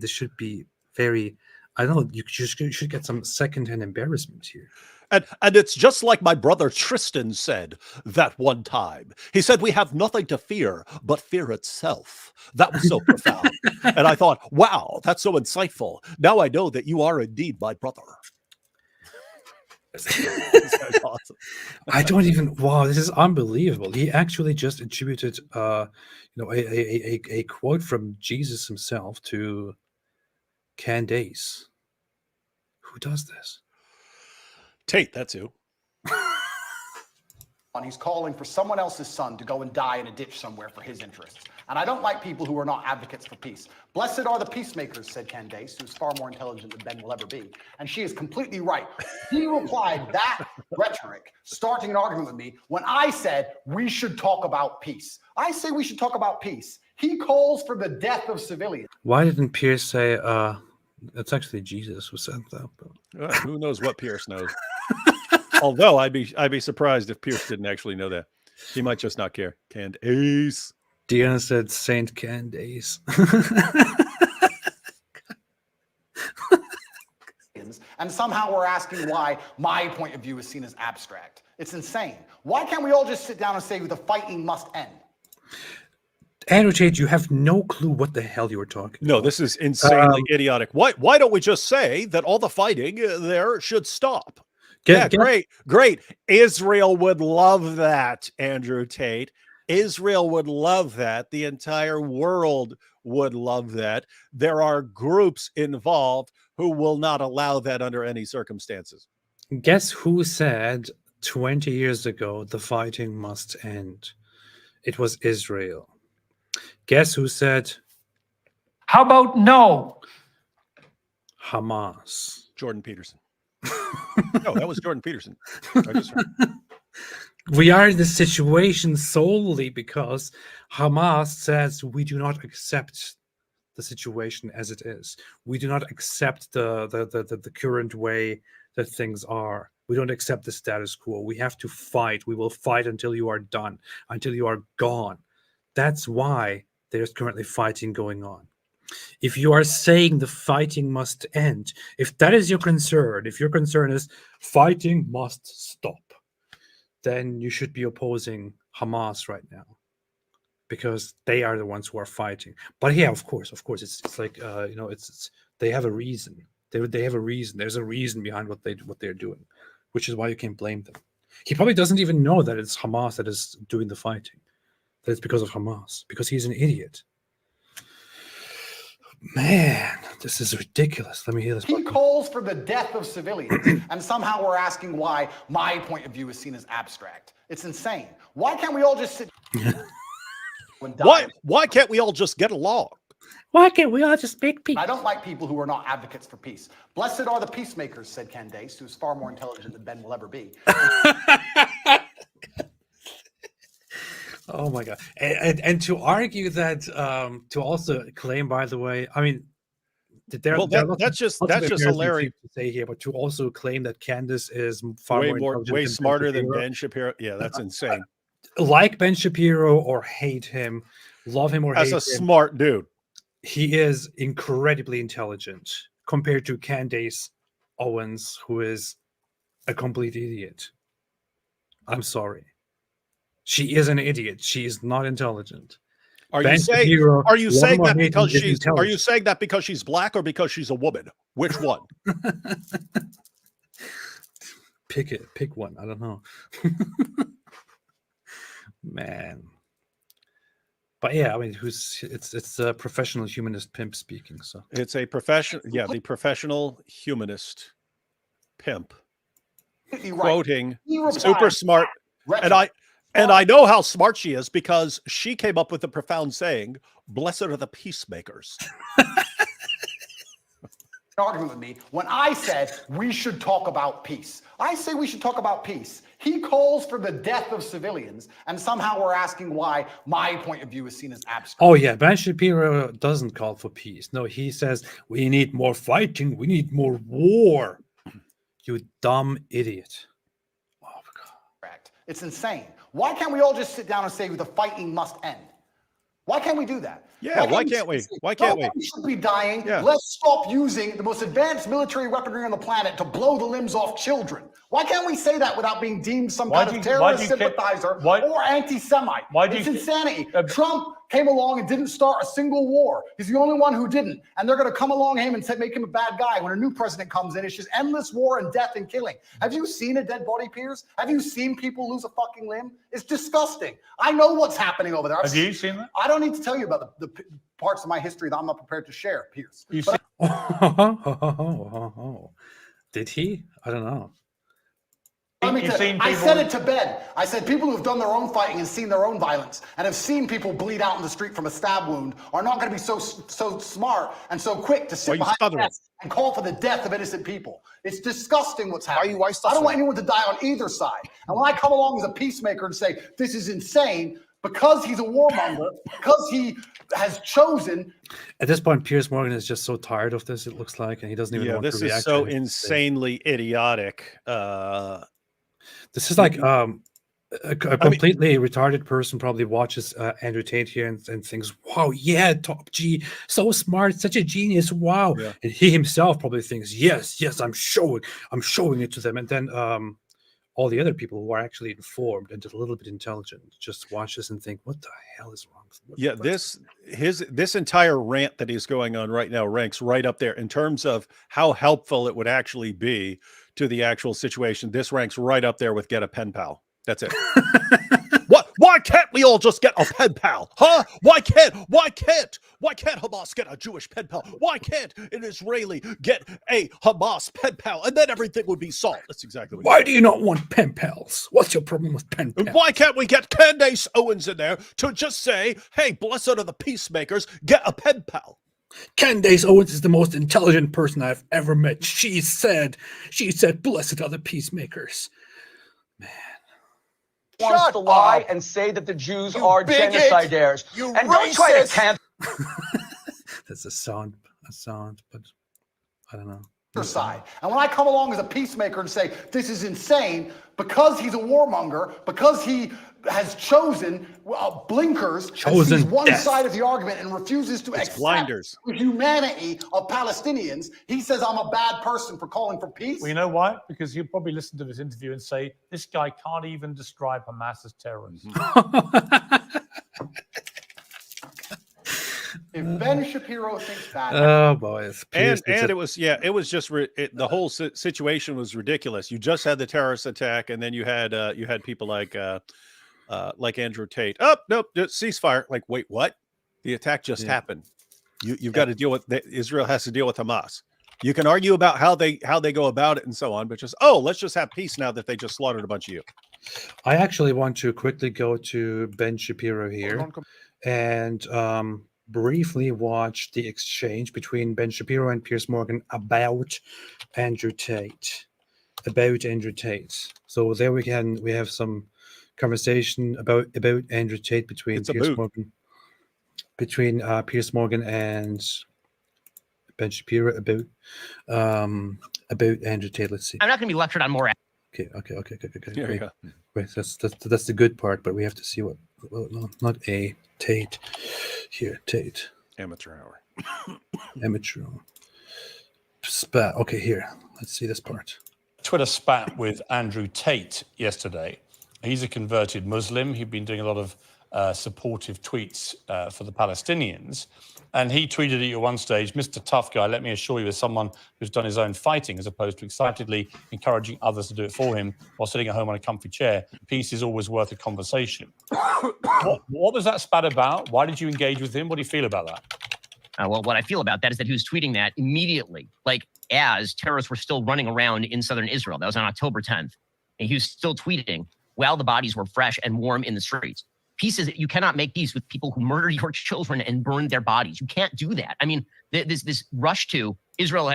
S1: very, I don't know, you should get some secondhand embarrassment here.
S2: And it's just like my brother Tristan said that one time. He said, we have nothing to fear but fear itself. That was so profound. And I thought, wow, that's so insightful. Now I know that you are indeed my brother.
S1: Awesome. I don't even, wow, this is unbelievable. He actually just attributed a quote from Jesus himself to Candace. Who does this?
S2: Tate, that's who.
S4: And he's calling for someone else's son to go and die in a ditch somewhere for his interests. And I don't like people who are not advocates for peace. Blessed are the peacemakers, said Candace, who's far more intelligent than Ben will ever be. And she is completely right. He replied that rhetoric, starting an argument with me, when I said we should talk about peace. I say we should talk about peace. He calls for the death of civilians.
S1: Why didn't Pierce say, it's actually Jesus who said that?
S2: But... who knows what Pierce knows? Although I'd be surprised if Pierce didn't actually know that. He might just not care. Candace.
S1: Diana said Saint Candace.
S4: and somehow we're asking why my point of view is seen as abstract. It's insane. Why can't we all just sit down and say the fighting must end?
S1: Andrew Tate, you have no clue what the hell you were talking
S2: No,
S1: about.
S2: this is insanely idiotic. Why don't we just say that all the fighting there should stop? Great. Israel would love that, Andrew Tate. Israel would love that. The entire world would love that. There are groups involved who will not allow that under any circumstances.
S1: Guess who said 20 years ago the fighting must end? It was Israel. Guess who said,
S3: how about no?
S1: Hamas.
S2: Jordan Peterson. No, that was Jordan Peterson. I just heard.
S1: We are in this situation solely because Hamas says we do not accept the situation as it is. We do not accept the current way that things are. We don't accept the status quo. We have to fight. We will fight until you are done, until you are gone. That's why there's currently fighting going on. If you are saying the fighting must end, if that is your concern, if your concern is fighting must stop, then you should be opposing Hamas right now, because they are the ones who are fighting. But yeah, of course, it's like it's they have a reason. They have a reason. There's a reason behind what they're doing, which is why you can't blame them. He probably doesn't even know that it's Hamas that is doing the fighting. That it's because of Hamas, because he's an idiot. Man, this is ridiculous. Let me hear this.
S4: He calls for the death of civilians, and somehow we're asking why my point of view is seen as abstract. It's insane. Why can't we all just sit?
S2: Why can't we all just get along?
S6: Why can't we all just make peace?
S4: I don't like people who are not advocates for peace. Blessed are the peacemakers, said Candace, who's far more intelligent than Ben will ever be.
S1: Oh my God. And to argue that, to also claim, by the way, I mean,
S2: that's just hilarious
S1: to say here, but to also claim that Candace is way
S2: smarter than Ben Shapiro. Yeah, that's insane.
S1: Like Ben Shapiro or hate him, love him or hate him.
S2: As a smart dude.
S1: He is incredibly intelligent compared to Candace Owens, who is a complete idiot. I'm sorry. She is an idiot. She is not intelligent.
S2: Are you saying that because she's black or because she's a woman? Which one?
S1: Pick one. I don't know. Man. But yeah, I mean, it's a professional humanist pimp speaking. So
S2: it's a the professional humanist pimp quoting super smart. And I know how smart she is because she came up with the profound saying, "Blessed are the peacemakers."
S4: Arguing with me when I said we should talk about peace. I say we should talk about peace. He calls for the death of civilians, and somehow we're asking why my point of view is seen as abstract.
S1: Oh yeah, Ben Shapiro doesn't call for peace. No, he says we need more fighting. We need more war. You dumb idiot.
S4: Oh my God. It's insane. Why can't we all just sit down and say the fighting must end? Why can't we do that?
S2: Yeah, why can't we? Why can't we?
S4: We should be dying. Yeah. Let's stop using the most advanced military weaponry on the planet to blow the limbs off children. Why can't we say that without being deemed some kind of terrorist sympathizer or anti-Semite? It's insanity. Trump came along and didn't start a single war. He's the only one who didn't. And they're going to come along him and make him a bad guy. When a new president comes in, it's just endless war and death and killing. Have you seen a dead body, Piers? Have you seen people lose a fucking limb? It's disgusting. I know what's happening over there.
S3: Have you seen that?
S4: I don't need to tell you about the parts of my history that I'm not prepared to share, Piers.
S1: Did he? I don't know.
S4: I said it to Ben. I said people who have done their own fighting and seen their own violence and have seen people bleed out in the street from a stab wound are not going to be so smart and so quick to sit behind the desk and call for the death of innocent people. It's disgusting what's happening. I don't want anyone to die on either side. And when I come along as a peacemaker and say this is insane, because he's a warmonger, because he has chosen.
S1: At this point, Piers Morgan is just so tired of this, it looks like, and he doesn't even want to react.
S2: This is so insanely idiotic.
S1: This is like A completely retarded person probably watches Andrew Tate here and thinks, "Wow, yeah, top G, so smart, such a genius, wow!"
S2: Yeah.
S1: And he himself probably thinks, "Yes, I'm showing it to them." And then all the other people who are actually informed and just a little bit intelligent just watch this and think, "What the hell is wrong?"
S2: Yeah, this entire rant that he's going on right now ranks right up there in terms of how helpful it would actually be to the actual situation. This ranks right up there with get a pen pal. That's it. What? Why can't we all just get a pen pal? Huh? Why can't Hamas get a Jewish pen pal? Why can't an Israeli get a Hamas pen pal? And then everything would be solved. That's exactly what.
S1: Why do you not want pen pals? What's your problem with pen pals?
S2: Why can't we get Candace Owens in there to just say, "Hey, blessed are the peacemakers, get a pen pal"?
S1: Candace Owens is the most intelligent person I've ever met. She said, "Blessed are the peacemakers."
S16: Wants to lie and say that the Jews are genocidaires. And don't try to cancel.
S1: That's a sound, but I don't know.
S4: Side. And when I come along as a peacemaker and say this is insane, because he's a warmonger, because he has chosen blinkers and sees one side of the argument and refuses to accept the humanity of Palestinians, he says I'm a bad person for calling for peace.
S3: Well, you know why? Because he'll probably listen to this interview and say, this guy can't even describe Hamas as terrorists.
S4: If Ben Shapiro thinks that,
S1: oh boy,
S2: and it was just the whole situation was ridiculous. You just had the terrorist attack, and then you had people like Andrew Tate. Oh nope, ceasefire. Like, wait, what? The attack just happened. You've got to deal with Israel has to deal with Hamas. You can argue about how they go about it and so on, but just let's just have peace now that they just slaughtered a bunch of you.
S1: I actually want to quickly go to Ben Shapiro here and briefly watch the exchange between Ben Shapiro and Piers Morgan about Andrew Tate. So there we have some conversation about Andrew Tate between Piers Morgan and Ben Shapiro about Andrew Tate. Let's see.
S17: I'm not going to be lectured on more.
S1: Okay.
S2: Wait,
S1: that's the good part, but we have to see what. Well, no, not a Tate. Here, Tate.
S2: Amateur hour.
S1: Amateur hour. Spat. Okay, here. Let's see this part.
S3: Twitter spat with Andrew Tate yesterday. He's a converted Muslim. He'd been doing a lot of supportive tweets for the Palestinians. And he tweeted at you at one stage, "Mr. Tough Guy, let me assure you, as someone who's done his own fighting, as opposed to excitedly encouraging others to do it for him while sitting at home on a comfy chair, peace is always worth a conversation." What was that spat about? Why did you engage with him? What do you feel about that?
S17: Well, what I feel about that is that he was tweeting that immediately, like as terrorists were still running around in southern Israel. That was on October 10th. And he was still tweeting while the bodies were fresh and warm in the streets. Peace is, you cannot make peace with people who murder your children and burn their bodies. You can't do that. I mean, this rush to Israel,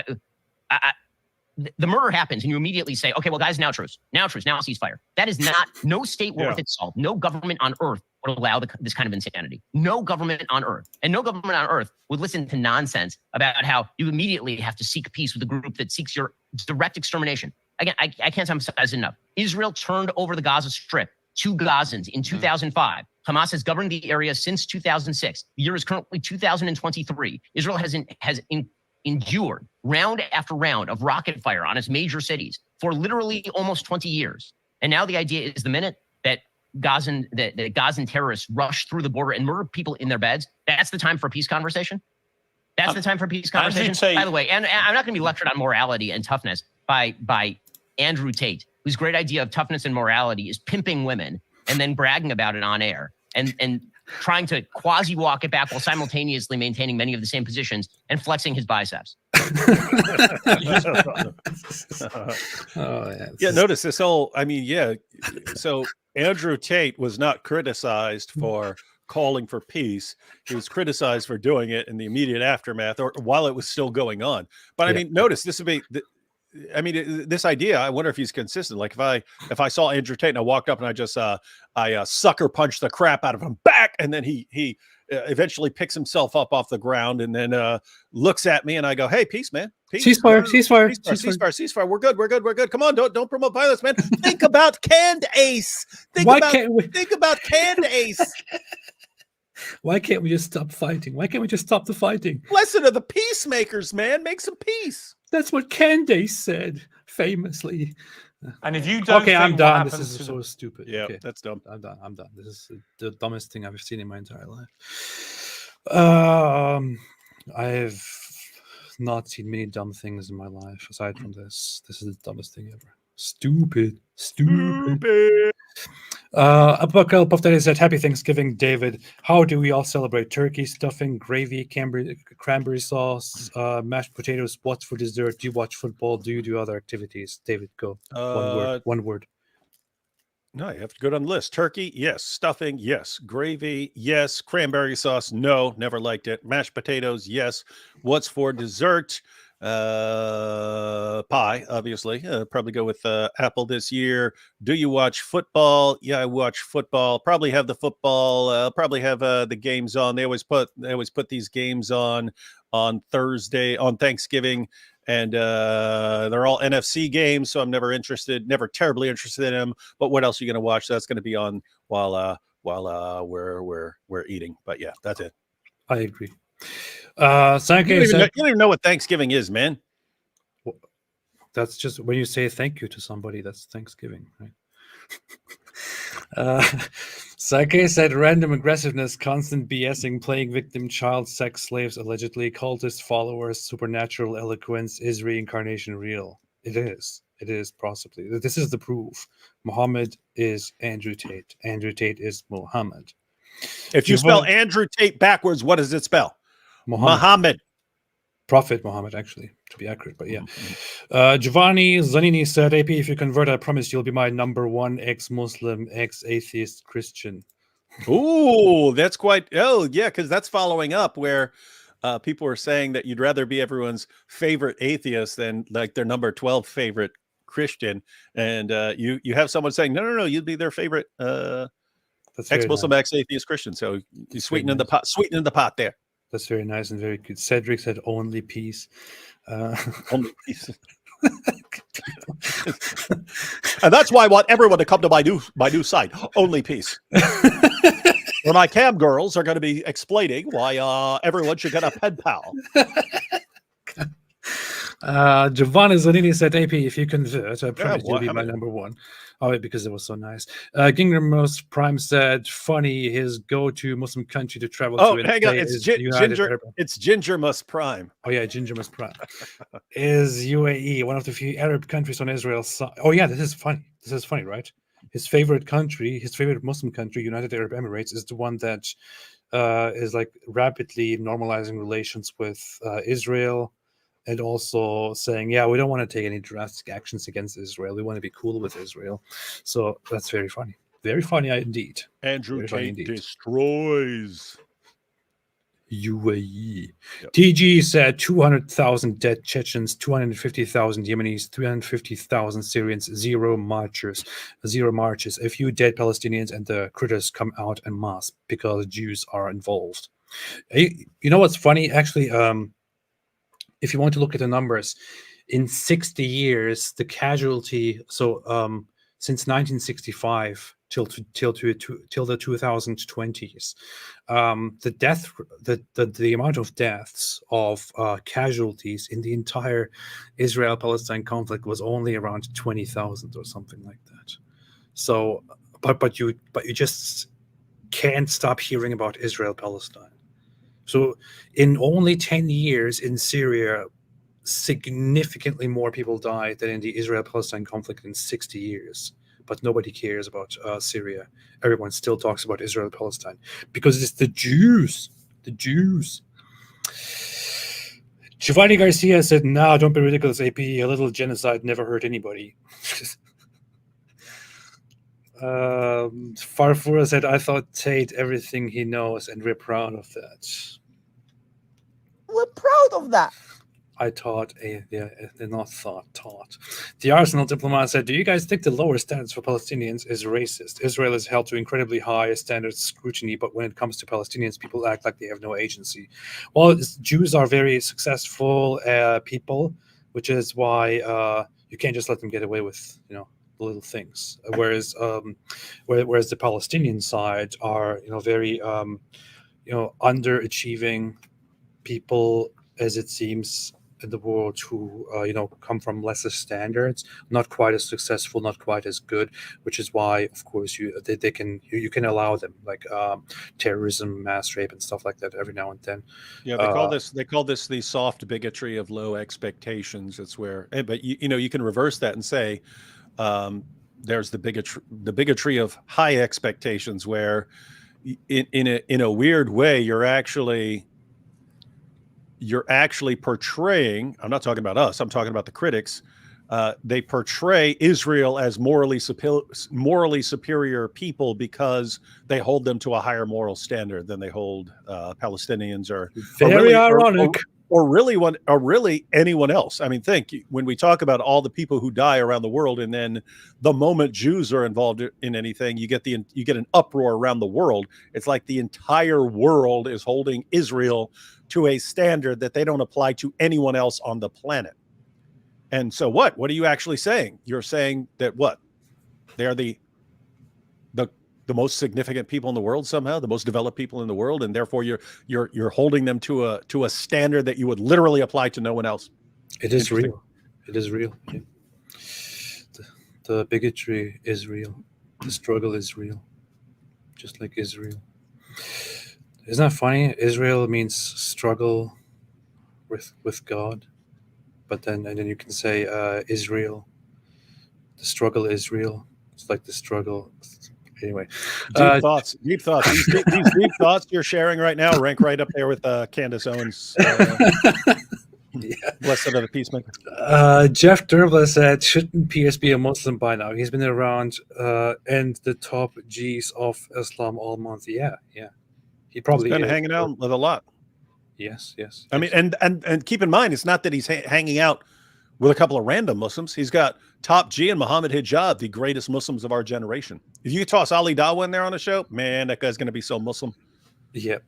S17: the murder happens and you immediately say, okay, well, guys, now truce, now ceasefire. That is not, no state worth its salt. No government on earth would allow this kind of insanity. No government on earth. And no government on earth would listen to nonsense about how you immediately have to seek peace with a group that seeks your direct extermination. Again, I can't emphasize enough. Israel turned over the Gaza Strip to Gazans in 2005. Hamas has governed the area since 2006. The year is currently 2023. Israel has endured round after round of rocket fire on its major cities for literally almost 20 years. And now the idea is the minute that Gazan terrorists rush through the border and murder people in their beds, that's the time for a peace conversation. That's the time for a peace conversation. By the way, and I'm not going to be lectured on morality and toughness by Andrew Tate, whose great idea of toughness and morality is pimping women and then bragging about it on air and trying to quasi-walk it back while simultaneously maintaining many of the same positions and flexing his biceps.
S2: Notice this whole, so Andrew Tate was not criticized for calling for peace. He was criticized for doing it in the immediate aftermath or while it was still going on. But notice this would be... this idea, I wonder if he's consistent. Like if I saw Andrew Tate and I walked up and I just I sucker punched the crap out of him back, and then he eventually picks himself up off the ground and then looks at me, and I go, "Hey, peace, man. Peace.
S1: Ceasefire, ceasefire,
S2: ceasefire. We're good. Come on, don't promote violence, man. Think about Canned Ace. Think about Canned Ace.
S1: Why can't we just stop fighting? Why can't we just stop the fighting?
S2: Lesson of the peacemakers, man. Make some peace."
S1: That's what Candace said famously.
S3: And if you don't,
S1: okay, I'm
S3: think
S1: done.
S3: what
S1: This is
S3: happens
S1: so stupid.
S2: Yeah,
S1: okay.
S2: that's dumb.
S1: I'm done. This is the dumbest thing I've seen in my entire life. I've not seen many dumb things in my life aside from this. This is the dumbest thing ever. Stupid. Apostate Prophet said, "Happy Thanksgiving, David. How do we all celebrate? Turkey, stuffing, gravy, cranberry sauce, mashed potatoes. What's for dessert? Do you watch football? Do you do other activities?" David, go. One word.
S2: No, you have to go down the list. Turkey, yes. Stuffing, yes. Gravy, yes. Cranberry sauce, no. Never liked it. Mashed potatoes, yes. What's for dessert? Pie, obviously. Probably go with apple this year. Do you watch football? Yeah, I watch football. Probably have the football. Probably have the games on. They always put these games on Thursday, on Thanksgiving. And they're all NFC games, so I'm never terribly interested in them. But what else are you going to watch? That's going to be on while we're eating. But yeah, that's it.
S1: I agree.
S2: You don't even know what Thanksgiving is, man.
S1: That's just when you say thank you to somebody. That's Thanksgiving, right? Sake said, "Random aggressiveness, constant BSing, playing victim, child sex slaves, allegedly cultist followers, supernatural eloquence. Is reincarnation real?" It is. It is possibly. This is the proof. Muhammad is Andrew Tate. Andrew Tate is Muhammad.
S2: If you spell Andrew Tate backwards, what does it spell? Muhammad.
S1: Prophet Muhammad, actually, to be accurate, but yeah. Giovanni Zanini said, "AP, if you convert, I promise you'll be my number one ex-Muslim, ex-atheist Christian."
S2: Ooh, that's quite. Oh, yeah, because that's following up where people are saying that you'd rather be everyone's favorite atheist than like their number 12 favorite Christian, and you have someone saying, no, you'd be their favorite ex-Muslim, ex-atheist Christian. So you sweeten in the pot there.
S1: That's very nice and very good. Cedric said, "Only peace."
S2: Only peace. And that's why I want everyone to come to my new site, Only Peace. Where my cam girls are going to be explaining why everyone should get a pen pal.
S1: Giovanni Zanini said, "AP, if you convert, I promise you'll be my number one." Oh, because it was so nice. Gingham Most Prime said, "Funny, his go-to Muslim country to travel to."
S2: Oh, hang on. It's Ginger. It's Ginger Must Prime.
S1: Oh, yeah, Ginger Must Prime. Is UAE one of the few Arab countries on Israel's side? Oh, yeah, this is funny. This is funny, right? His favorite country, his favorite Muslim country, United Arab Emirates, is the one that is like rapidly normalizing relations with Israel. And also saying, yeah, we don't want to take any drastic actions against Israel. We want to be cool with Israel. So that's very funny. Very funny indeed.
S2: Andrew Tate destroys
S1: UAE. Yep. TG said 200,000 dead Chechens, 250,000 Yemenis, 350,000 Syrians, zero marches. A few dead Palestinians, and the critters come out en masse because Jews are involved. You know what's funny? Actually, if you want to look at the numbers, in 60 years, the casualty, so since 1965 till the 2020s, the amount of deaths of casualties in the entire Israel-Palestine conflict was only around 20,000 or something like that. So, but you just can't stop hearing about Israel-Palestine. So in only 10 years in Syria, significantly more people died than in the Israel-Palestine conflict in 60 years. But nobody cares about Syria. Everyone still talks about Israel-Palestine because it's the Jews. The Jews. Giovanni Garcia said, "No, don't be ridiculous, AP. A little genocide never hurt anybody." Farfura said, "I thought Tate everything he knows, and we're proud of that."
S13: We're proud of that.
S1: I taught they're not taught. The Arsenal diplomat said, "Do you guys think the lower standards for Palestinians is racist? Israel is held to incredibly high standards of scrutiny, but when it comes to Palestinians, people act like they have no agency." Well, Jews are very successful people, which is why you can't just let them get away with little things. Whereas the Palestinian side are very underachieving people, as it seems, in the world who come from lesser standards, not quite as successful, not quite as good, which is why, of course, you can allow them like terrorism, mass rape, and stuff like that every now and then.
S2: Yeah, they call this the soft bigotry of low expectations. It's where, but you can reverse that and say there's the bigotry of high expectations, where in a weird way you're actually portraying, I'm not talking about us, I'm talking about the critics, they portray Israel as morally superior people because they hold them to a higher moral standard than they hold Palestinians or
S1: ironic.
S2: Or really anyone else. I mean, think when we talk about all the people who die around the world, and then the moment Jews are involved in anything, you get an uproar around the world. It's like the entire world is holding Israel to a standard that they don't apply to anyone else on the planet. And so what are you actually saying? You're saying that they are the most significant people in the world somehow, the most developed people in the world, and therefore you're holding them to a standard that you would literally apply to no one else.
S1: It is real. It is real. Yeah. The bigotry is real. The struggle is real. Just like Israel. Isn't that funny? Israel means struggle with God, but then you can say Israel. The struggle is real. It's like the struggle. Anyway,
S2: deep thoughts. These deep thoughts you're sharing right now rank right up there with Candace Owens. Blessed are the peacemaker.
S1: Jeff Dervla said, "Shouldn't Pierce be a Muslim by now? He's been around and the top G's of Islam all month." Yeah. He probably
S2: been hanging out with a lot.
S1: Yes.
S2: I mean, and keep in mind, it's not that he's hanging out with a couple of random Muslims. He's got top G and Muhammad Hijab, the greatest Muslims of our generation. If you toss Ali Dawa in there on a show, man, that guy's going to be so Muslim.
S1: Yep.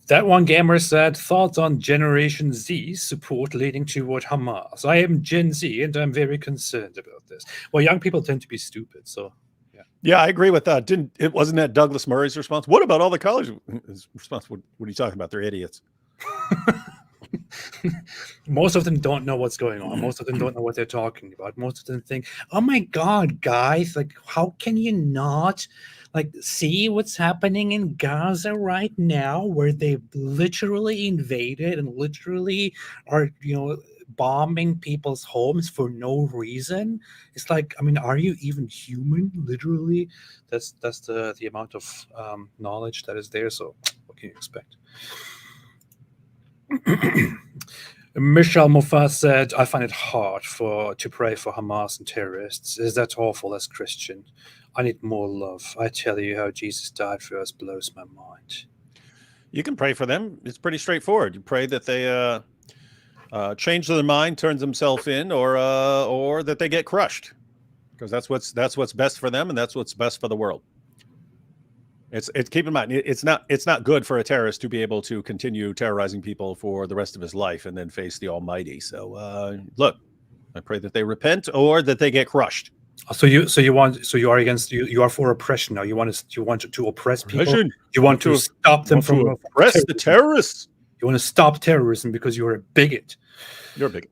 S1: That one gamer said, "Thoughts on Generation Z support leading toward Hamas? I am Gen Z and I'm very concerned about this." Well, young people tend to be stupid, so
S2: yeah, I agree with that. Wasn't that Douglas Murray's response? What about all the college? His response, what are you talking about? They're idiots.
S1: Most of them don't know what's going on. Most of them don't know what they're talking about. Most of them think, "Oh my God, guys, like, how can you not see what's happening in Gaza right now, where they literally invaded and literally are, bombing people's homes for no reason?" It's like, I mean, are you even human? Literally, that's the amount of knowledge that is there. So what can you expect? Michelle Moffat said, "I find it hard to pray for Hamas and terrorists. Is that awful as Christian? I need more love. I tell you, how Jesus died for us blows my mind."
S2: You can pray for them. It's pretty straightforward. You pray that they change their mind, turns themselves in, or that they get crushed, because that's what's best for them, and that's what's best for the world. It's keep in mind, it's not good for a terrorist to be able to continue terrorizing people for the rest of his life and then face the Almighty. So look, I pray that they repent or that they get crushed.
S1: So you are for oppression now. You want to oppress people.
S2: Oppression.
S1: You want to stop them from
S2: oppress the terrorists.
S1: You want to stop terrorism because you're a bigot.
S2: You're a bigot.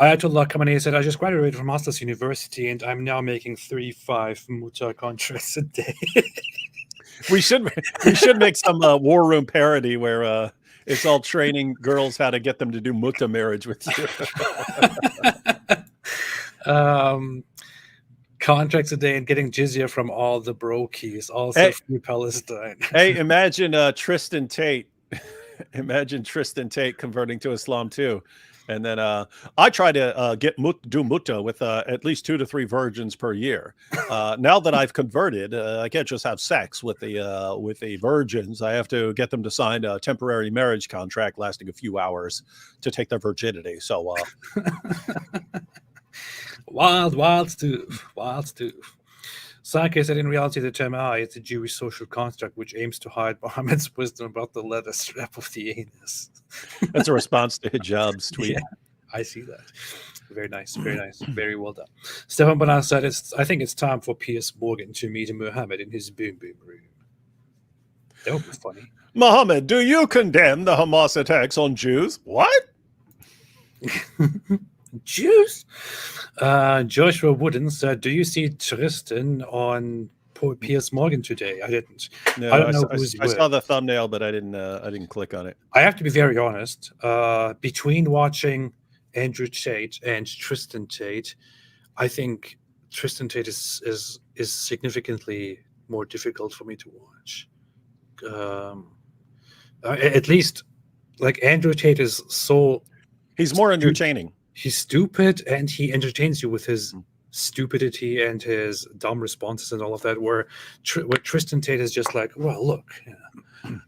S1: Ayatollah Khamenei said, "I just graduated from Master's University and I'm now making 3-5 muta contracts a day."
S2: We should make some war room parody where it's all training girls how to get them to do muta marriage with you.
S1: Contracts a day and getting jizya from all the brokies, also free Palestine.
S2: Hey, imagine Tristan Tate. Imagine Tristan Tate converting to Islam too. And then I try to do mutta with at least 2 to 3 virgins per year. Now that I've converted, I can't just have sex with the virgins. I have to get them to sign a temporary marriage contract lasting a few hours to take their virginity. So
S1: wild stuff. Sake said, in reality, the term "I" is a Jewish social construct which aims to hide Muhammad's wisdom about the leather strap of the anus.
S2: That's a response to Hijab's tweet.
S1: Yeah, I see that. Very nice, very nice, very well done. Stefan Bonas said, I think it's time for Piers Morgan to meet Muhammad in his boom boom room. That would be funny.
S2: Muhammad, do you condemn the Hamas attacks on Jews? What?
S1: Jews? Joshua Wooden said, do you see Tristan on Piers Morgan today? I didn't.
S2: No,
S1: I don't know who's
S2: I saw the thumbnail, but I didn't click on it.
S1: I have to be very honest. Between watching Andrew Tate and Tristan Tate, I think Tristan Tate is significantly more difficult for me to watch. At least, like, Andrew Tate is so...
S2: He's more entertaining.
S1: He's stupid, and he entertains you with his stupidity and his dumb responses and all of that. Where Tristan Tate is just like, well, look,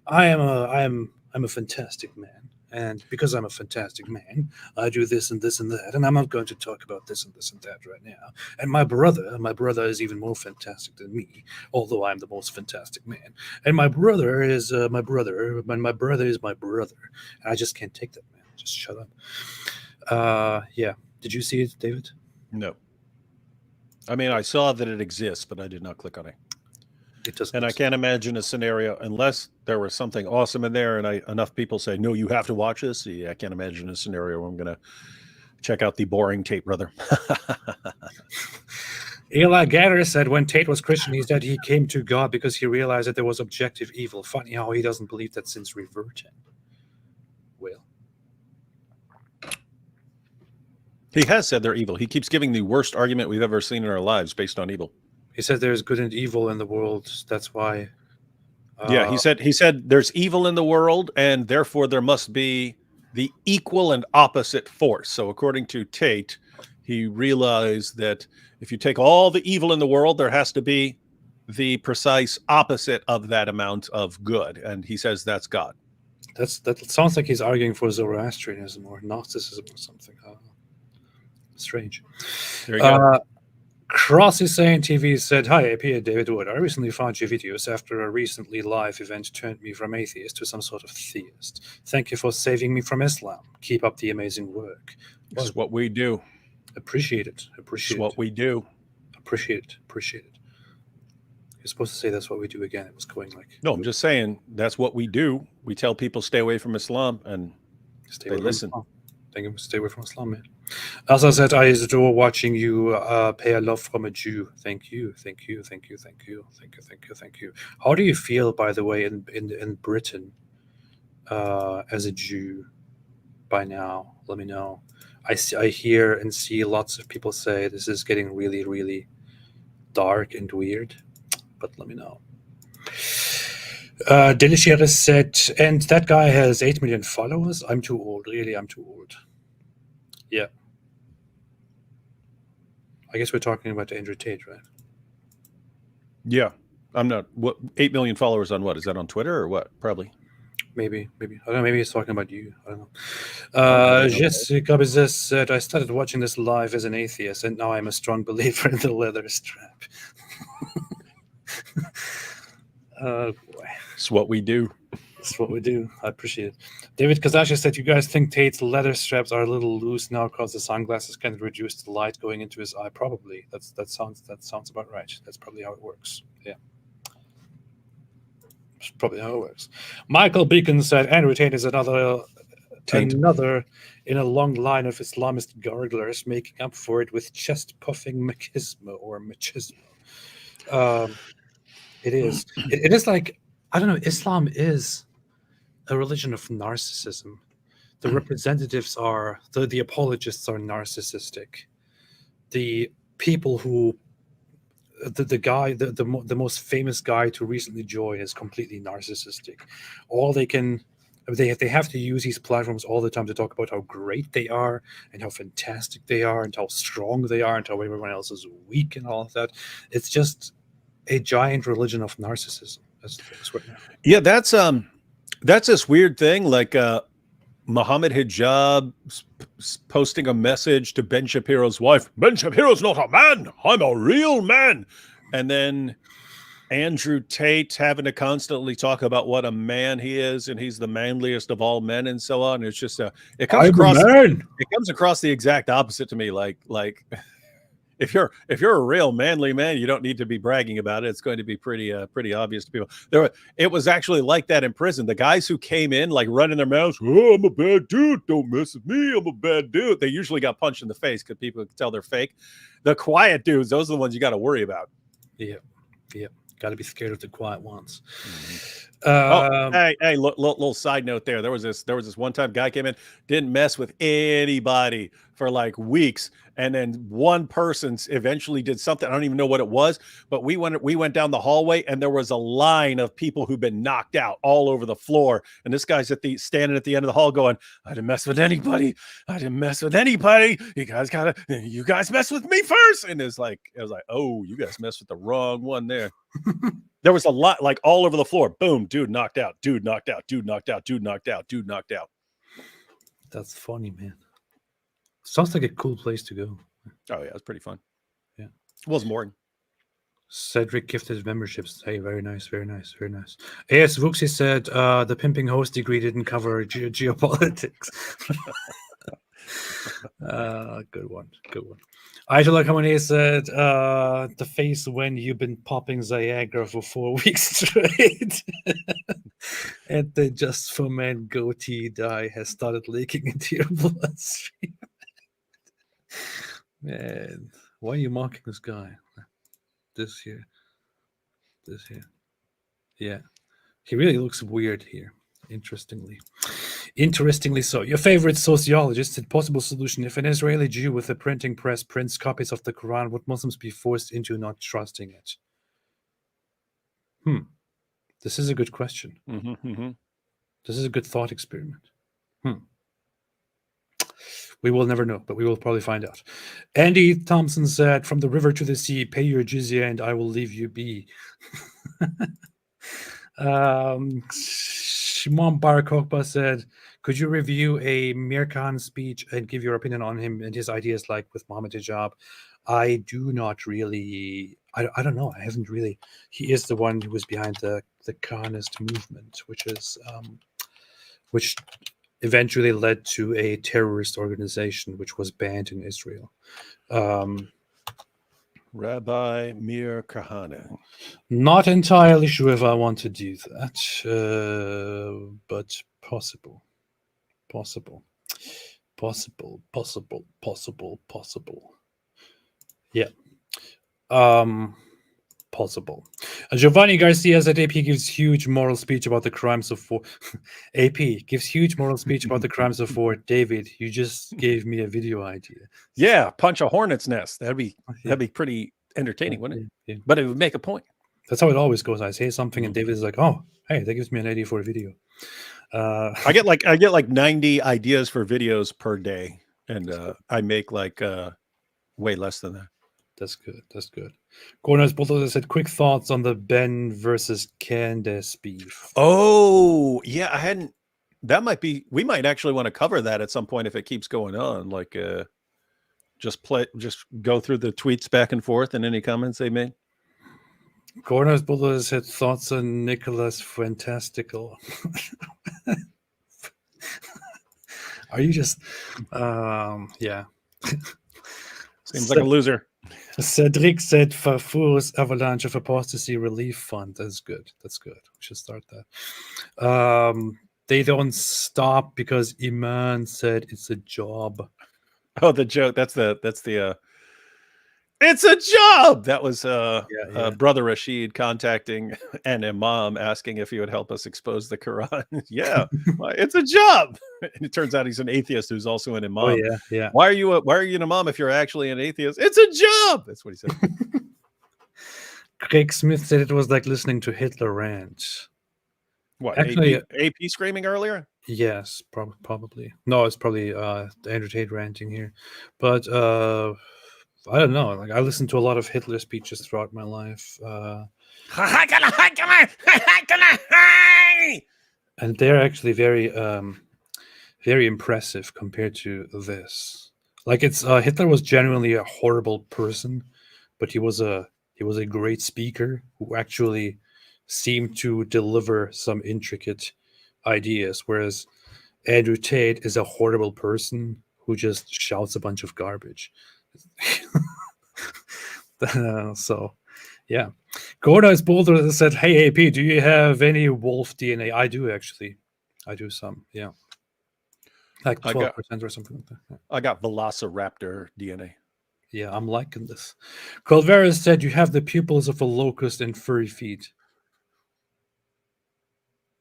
S1: I am a fantastic man, and because I'm a fantastic man, I do this and this and that, and I'm not going to talk about this and this and that right now. And my brother is even more fantastic than me, although I'm the most fantastic man. And my brother is my brother, and my brother is my brother. And I just can't take that, man. Just shut up. Yeah. Did you see it, David?
S2: No. I mean, I saw that it exists, but I did not click on it.
S1: It doesn't.
S2: And I can't imagine a scenario, unless there was something awesome in there and enough people say, no, you have to watch this. Yeah, I can't imagine a scenario where I'm going to check out the boring Tate brother.
S1: Eli Gatter said, when Tate was Christian, he said he came to God because he realized that there was objective evil. Funny how he doesn't believe that since reverting. Well.
S2: He has said they're evil. He keeps giving the worst argument we've ever seen in our lives based on evil.
S1: He said there's good and evil in the world. That's why.
S2: Yeah, he said there's evil in the world, and therefore there must be the equal and opposite force. So according to Tate, he realized that if you take all the evil in the world, there has to be the precise opposite of that amount of good. And he says that's God.
S1: That sounds like he's arguing for Zoroastrianism or Gnosticism or something. Strange.
S2: There you go.
S1: Crossy Saying TV said, hi, AP David Wood. I recently found your videos after a recently live event turned me from atheist to some sort of theist. Thank you for saving me from Islam. Keep up the amazing work.
S2: This is what we do.
S1: Appreciate it. Appreciate
S2: it. What we do.
S1: Appreciate it. Appreciate it. You're supposed to say that's what we do again. It was going like...
S2: No, I'm just saying that's what we do. We tell people stay away from Islam, and they listen.
S1: Thank you. Stay away from Islam, man. As I said, I adore watching you pay a love from a Jew. Thank you, thank you, thank you, thank you, thank you, thank you, thank you. How do you feel, by the way, in Britain as a Jew by now? Let me know. I hear and see lots of people say this is getting really, really dark and weird, but let me know. Delicious said, and that guy has 8 million followers. I'm too old. Really, I'm too old. Yeah. I guess we're talking about Andrew Tate, right?
S2: Yeah. I'm not. What 8 million followers on what? Is that on Twitter or what? Probably.
S1: Maybe. I don't know. Maybe he's talking about you. I don't know. Jessica Bizet said, I started watching this live as an atheist, and now I'm a strong believer in the leather strap. Oh, boy.
S2: It's what we do.
S1: It's what we do. I appreciate it. David Kazashi said, you guys think Tate's leather straps are a little loose now because the sunglasses can reduce the light going into his eye? Probably. That sounds about right. That's probably how it works. Yeah. That's probably how it works. Michael Beacon said, Andrew Tate is another in a long line of Islamist garglers, making up for it with chest-puffing machismo or machismo. It is. It is like, I don't know, Islam is a religion of narcissism. The representatives are, the apologists are narcissistic. The people who, the most famous guy to recently join is completely narcissistic. All they can They have to use these platforms all the time to talk about how great they are and how fantastic they are and how strong they are and how everyone else is weak and all of that. It's just a giant religion of narcissism. That's what now.
S2: Yeah, that's this weird thing. Like Muhammad Hijab posting a message to Ben Shapiro's wife. Ben Shapiro's not a man. I'm a real man. And then Andrew Tate having to constantly talk about what a man he is, and he's the manliest of all men, and so on. It's just it comes across the exact opposite to me. Like if you're a real manly man, you don't need to be bragging about it. It's going to be pretty obvious to people. It was actually like that in prison. The guys who came in like running their mouths, "Oh, I'm a bad dude. Don't mess with me. I'm a bad dude." They usually got punched in the face because people could tell they're fake. The quiet dudes, those are the ones you got to worry about.
S1: Yeah. Got to be scared of the quiet ones.
S2: Hey, little side note there. There was this one time guy came in, didn't mess with anybody for like weeks, and then one person eventually did something. I don't even know what it was, but we went down the hallway, and there was a line of people who've been knocked out all over the floor, and this guy's standing at the end of the hall going, "I didn't mess with anybody. I didn't mess with anybody. You guys mess with me first." And I was like, "Oh, you guys messed with the wrong one there." There was a lot, like all over the floor. Boom, dude knocked out, dude knocked out, dude knocked out, dude knocked out, dude knocked out.
S1: That's funny, man. Sounds like a cool place to go.
S2: Oh yeah, it's pretty fun.
S1: Yeah,
S2: it was more.
S1: Cedric gifted memberships. Hey, very nice, very nice, very nice. AS Vuxi said the pimping host degree didn't cover geopolitics. Good one. Ayatollah Khamenei said the face when you've been popping Viagra for 4 weeks straight and the just for men goatee dye has started leaking into your bloodstream. Man, why are you mocking this guy? This here. Yeah, he really looks weird here. Interestingly so. Your favorite sociologist said possible solution: if an Israeli Jew with a printing press prints copies of the Quran, would Muslims be forced into not trusting it? This is a good question. This is a good thought experiment. We will never know, but we will probably find out. Andy Thompson said, "From the river to the sea, pay your jizya and I will leave you be." Shimon Bar Kokhba said, "Could you review a Mir Khan speech and give your opinion on him and his ideas, like with Mohammed Hijab?" I do not really. I don't know. I haven't really. He is the one who was behind the Khanist movement, which eventually led to a terrorist organization which was banned in Israel.
S2: Rabbi Mir Kahane.
S1: Not entirely sure if I want to do that, but possible. Yeah. Possible. Giovanni Garcia said AP gives huge moral speech about the crimes of war. AP gives huge moral speech about the crimes of war. David, you just gave me a video idea.
S2: Yeah, punch a hornet's nest. That'd be pretty entertaining, wouldn't it?
S1: Yeah.
S2: But it would make a point.
S1: That's how it always goes. I say something and David is like, "Oh, hey, that gives me an idea for a video."
S2: I get like 90 ideas for videos per day, and I make like way less than that.
S1: That's good. Corners Butler said, "Quick thoughts on the Ben versus Candace beef."
S2: Oh, yeah, I hadn't. That might be. We might actually want to cover that at some point if it keeps going on. Like, just go through the tweets back and forth and any comments they made.
S1: Corners Butler said, "Thoughts on Nicholas Fantastical." Are you just? Yeah.
S2: Seems like a loser.
S1: Cedric said, "Farfour's Avalanche of Apostasy Relief Fund." That's good. We should start that. They don't stop because Iman said it's a job.
S2: Oh, the joke. That's the it's a job. That was Brother Rashid contacting an imam asking if he would help us expose the Quran. Yeah, it's a job. And it turns out he's an atheist who's also an imam.
S1: Oh, yeah.
S2: Why are you an imam if you're actually an atheist? It's a job. That's what he said.
S1: Craig Smith said it was like listening to Hitler rant.
S2: What?
S1: Actually,
S2: AP screaming earlier?
S1: Yes, probably. No, it's probably Andrew Tate ranting here, but I don't know. Like I listened to a lot of Hitler speeches throughout my life, and they're actually very impressive compared to this. Like it's Hitler was genuinely a horrible person, but he was a great speaker who actually seemed to deliver some intricate ideas, whereas Andrew Tate is a horrible person who just shouts a bunch of garbage. So, yeah. Gorda is Boulder said, "Hey AP, do you have any wolf DNA?" I do actually. I do some. Yeah, like 12% or something like that. Yeah.
S2: I got Velociraptor DNA.
S1: Yeah, I'm liking this. Colvera said, "You have the pupils of a locust and furry feet."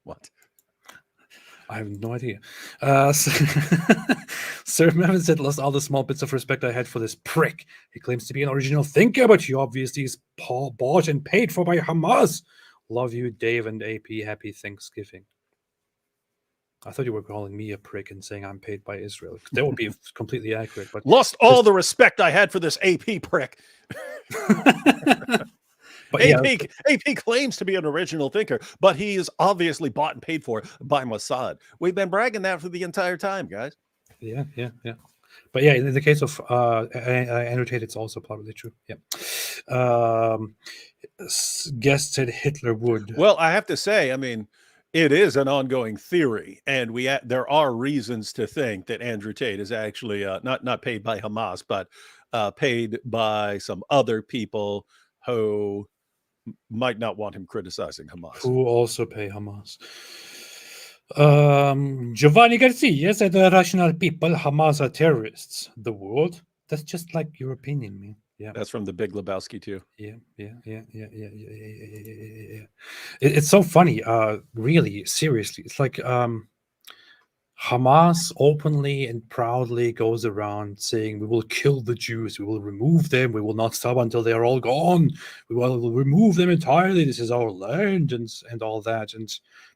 S2: What?
S1: I have no idea. Sir Mevin said, "Lost all the small bits of respect I had for this prick. He claims to be an original thinker, but he obviously is bought and paid for by Hamas. Love you, Dave and AP. Happy Thanksgiving." I thought you were calling me a prick and saying I'm paid by Israel. That would be completely accurate. But
S2: lost all the respect I had for this AP prick. But AP claims to be an original thinker, but he is obviously bought and paid for by Mossad. We've been bragging that for the entire time, guys.
S1: Yeah. But yeah, in the case of Andrew Tate, it's also probably true. Yeah. Guest said Hitler would.
S2: Well, I have to say, I mean, it is an ongoing theory, and there are reasons to think that Andrew Tate is actually not paid by Hamas, but paid by some other people who might not want him criticizing Hamas.
S1: Who also pay Hamas. Giovanni Garcia said the rational people, Hamas are terrorists. The world? That's just like your opinion, man. Yeah,
S2: that's from the Big Lebowski too.
S1: Yeah. It's so funny. Really, seriously, it's like Hamas openly and proudly goes around saying, "We will kill the Jews. We will remove them. We will not stop until they are all gone. We will remove them entirely. This is our land," and all that. And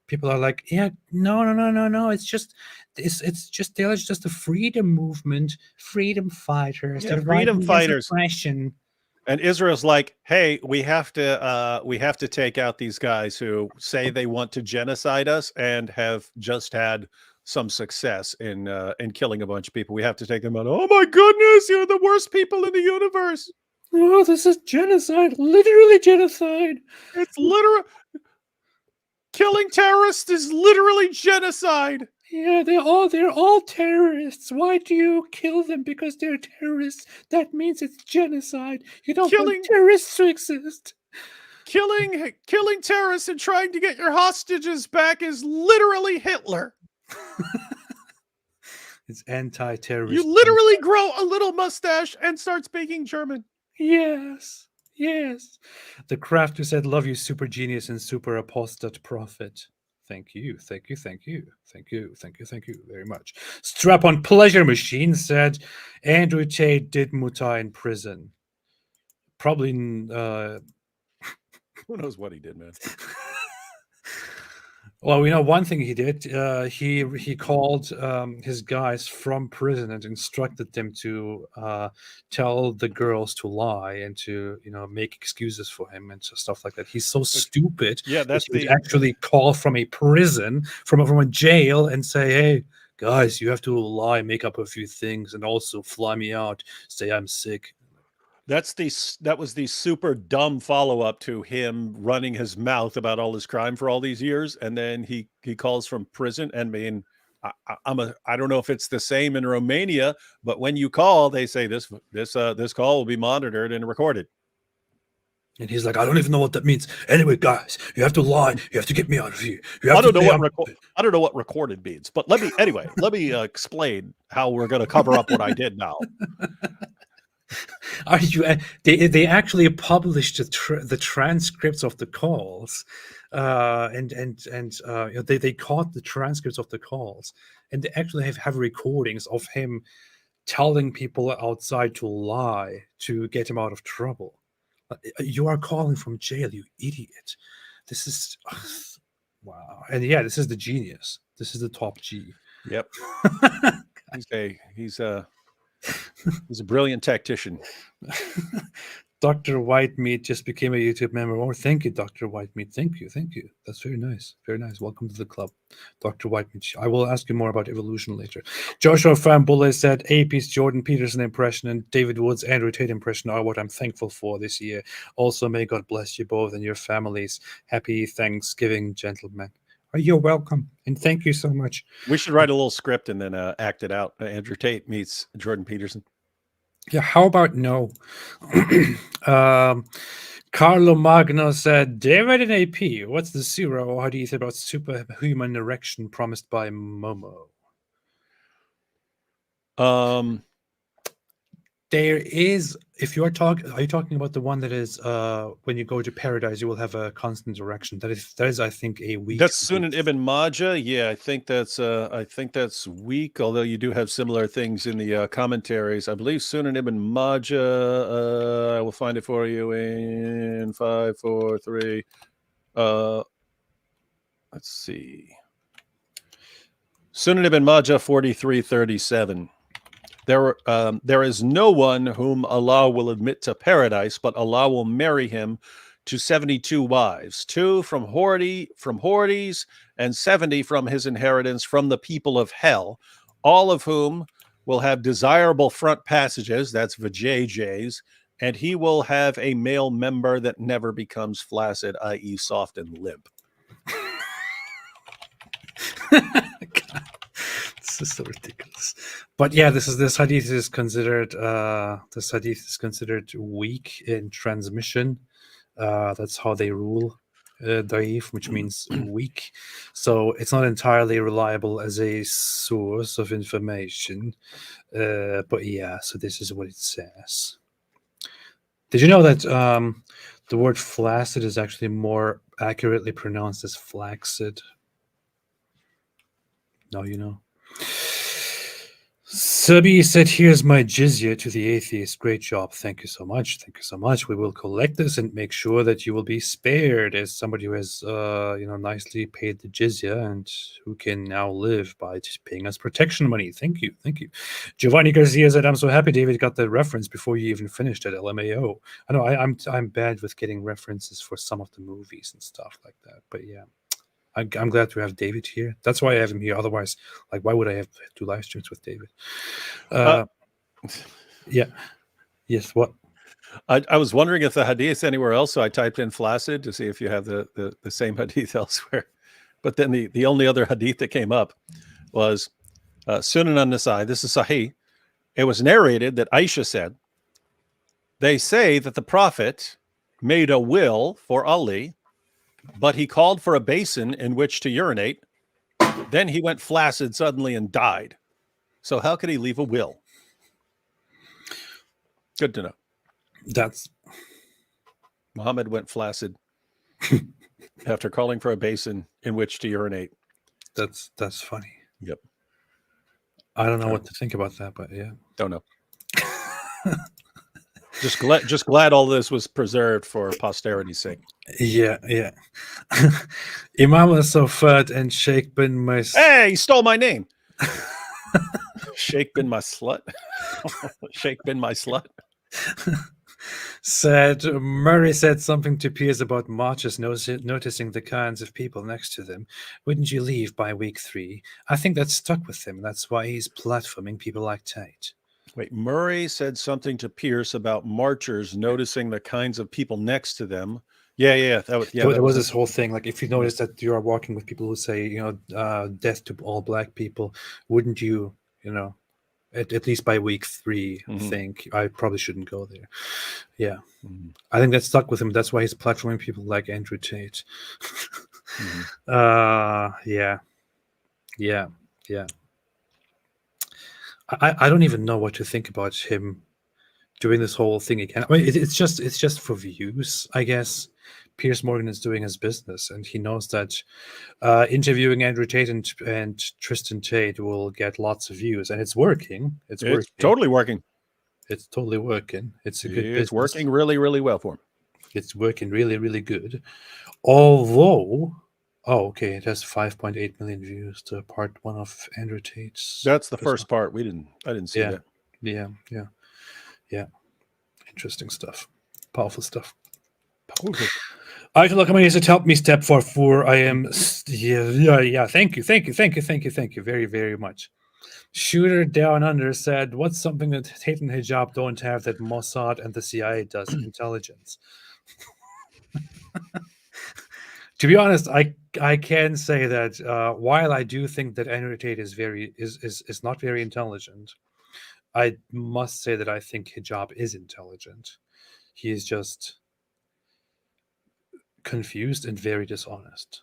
S1: people are like, "Yeah, no. It's just they're just a freedom movement, freedom fighters,
S2: freedom fighters."
S1: Oppression.
S2: And Israel's like, "Hey, we have to take out these guys who say they want to genocide us and have just had some success in killing a bunch of people. We have to take them out. Oh my goodness, you're the worst people in the universe.
S6: Oh, this is genocide. Literally genocide.
S2: It's literal. Killing terrorists is literally genocide."
S6: Yeah, they're all terrorists. Why do you kill them because they're terrorists? That means it's genocide. You don't want terrorists to exist.
S2: Killing terrorists and trying to get your hostages back is literally Hitler.
S1: It's anti-terrorist.
S2: You literally grow a little mustache and start speaking German.
S6: Yes.
S1: The crafter said, "Love you, super genius and super apostate prophet." Thank you very much. Strap on pleasure machine said, "Andrew Tate did muta in prison." Probably.
S2: Who knows what he did, man?
S1: Well, we know one thing he did. He called his guys from prison and instructed them to tell the girls to lie and to make excuses for him and stuff like that. He's so stupid.
S2: Yeah, that's
S1: that he would actually call from a prison, from a jail, and say, "Hey, guys, you have to lie, make up a few things, and also fly me out. Say I'm sick."
S2: That was the super dumb follow-up to him running his mouth about all his crime for all these years, and then he calls from prison. And I mean, I don't know if it's the same in Romania, but when you call, they say this call will be monitored and recorded.
S1: And he's like, "I don't even know what that means. Anyway, guys, you have to lie. You have to get me out of here.
S2: I don't know what recorded means, but let me explain how we're going to cover up what I did now."
S1: Are you? They actually published the transcripts of the calls, and they caught the transcripts of the calls, and they actually have recordings of him telling people outside to lie to get him out of trouble. You are calling from jail, you idiot! This is Wow. And yeah, this is the genius. This is the top G.
S2: Yep. he's a brilliant tactician.
S1: Dr. Whitemeat just became a YouTube member. Oh, thank you, Dr. Whitemeat. Thank you. Thank you. That's very nice. Very nice. Welcome to the club, Dr. Whitemeat. I will ask you more about evolution later. Joshua Fambulle said, AP's Jordan Peterson impression and David Wood's Andrew Tate impression are what I'm thankful for this year. Also, may God bless you both and your families. Happy Thanksgiving, gentlemen. Oh, you're welcome. And thank you so much.
S2: We should write a little script and then act it out. Andrew Tate meets Jordan Peterson.
S1: Yeah, how about no? Carlo Magno said, David and AP, what's the zero? How do you think about superhuman erection promised by Momo? There is, if you are talking, are you talking about the one that is when you go to paradise, you will have a constant erection? That is, I think, a weak.
S2: That's Sunan Ibn Majah. Yeah, I think that's weak. Although you do have similar things in the commentaries. I believe Sunan Ibn Majah. I will find it for you in 5, 4, 3. Let's see. Sunan Ibn Majah 43:37. There is no one whom Allah will admit to paradise, but Allah will marry him to 72 wives, 2 from Hordes, and 70 from his inheritance from the people of hell, all of whom will have desirable front passages, that's vajayjays, and he will have a male member that never becomes flaccid, i.e. soft and limp.
S1: This is so ridiculous. But yeah, this hadith is considered weak in transmission. That's how they rule da'if, which means weak. So it's not entirely reliable as a source of information. But yeah, so this is what it says. Did you know that the word flaccid is actually more accurately pronounced as flaccid? Now you know. Sabi said, here's my jizya to the atheist. Great job. Thank you so much. Thank you so much. We will collect this and make sure that you will be spared as somebody who has, nicely paid the jizya and who can now live by just paying us protection money. Thank you. Thank you. Giovanni Garcia said, I'm so happy David got the reference before you even finished at LMAO. I know I'm bad with getting references for some of the movies and stuff like that. But yeah. I'm glad to have David here. That's why I have him here. Otherwise, like, why would I have 2 live streams with David? Yeah. Yes. What?
S2: I was wondering if the hadith anywhere else. So I typed in flaccid to see if you have the same hadith elsewhere. But then the only other hadith that came up was Sunan an-Nasai. This is Sahih. It was narrated that Aisha said, they say that the Prophet made a will for Ali, but he called for a basin in which to urinate. Then he went flaccid suddenly and died. So how could he leave a will? Good to know.
S1: That's
S2: Muhammad went flaccid after calling for a basin in which to urinate.
S1: That's funny.
S2: Yep.
S1: I don't know what to think about that, but yeah.
S2: Don't know. Just glad all this was preserved for posterity's sake.
S1: Yeah. Imam Sofat and Sheikh bin Mas.
S2: Hey, he stole my name. Sheikh bin my slut. Sheikh bin my slut.
S1: Murray said something to Piers about marches, noticing the kinds of people next to them. Wouldn't you leave by week 3? I think that stuck with him. That's why he's platforming people like Tate.
S2: Wait, Murray said something to Pierce about marchers noticing the kinds of people next to them. Yeah. There
S1: was this whole thing. Like, if you notice that you are walking with people who say, death to all black people, wouldn't you, at least by week 3, think I probably shouldn't go there. Yeah. I think that stuck with him. That's why he's platforming people like Andrew Tate. Yeah. I don't even know what to think about him doing this whole thing again. I mean, it's just for views, I guess. Piers Morgan is doing his business, and he knows that interviewing Andrew Tate and Tristan Tate will get lots of views, and it's working. It's
S2: totally working.
S1: It's totally working. It's a good business.
S2: It's working really, really well for him.
S1: It's working really, really good. Although Oh, okay. It has 5.8 million views to part 1 of Andrew Tate's.
S2: That's the first part. I didn't see that.
S1: Yeah. Interesting stuff. Powerful stuff. I look, how many has it helped me step for I am yeah. Thank you very, very much. Shooter Down Under said, "What's something that Tate and Hijab don't have that Mossad and the CIA does? Intelligence." To be honest, I can say that while I do think that Andrew Tate is not very intelligent, I must say that I think Hijab is intelligent. He is just confused and very dishonest.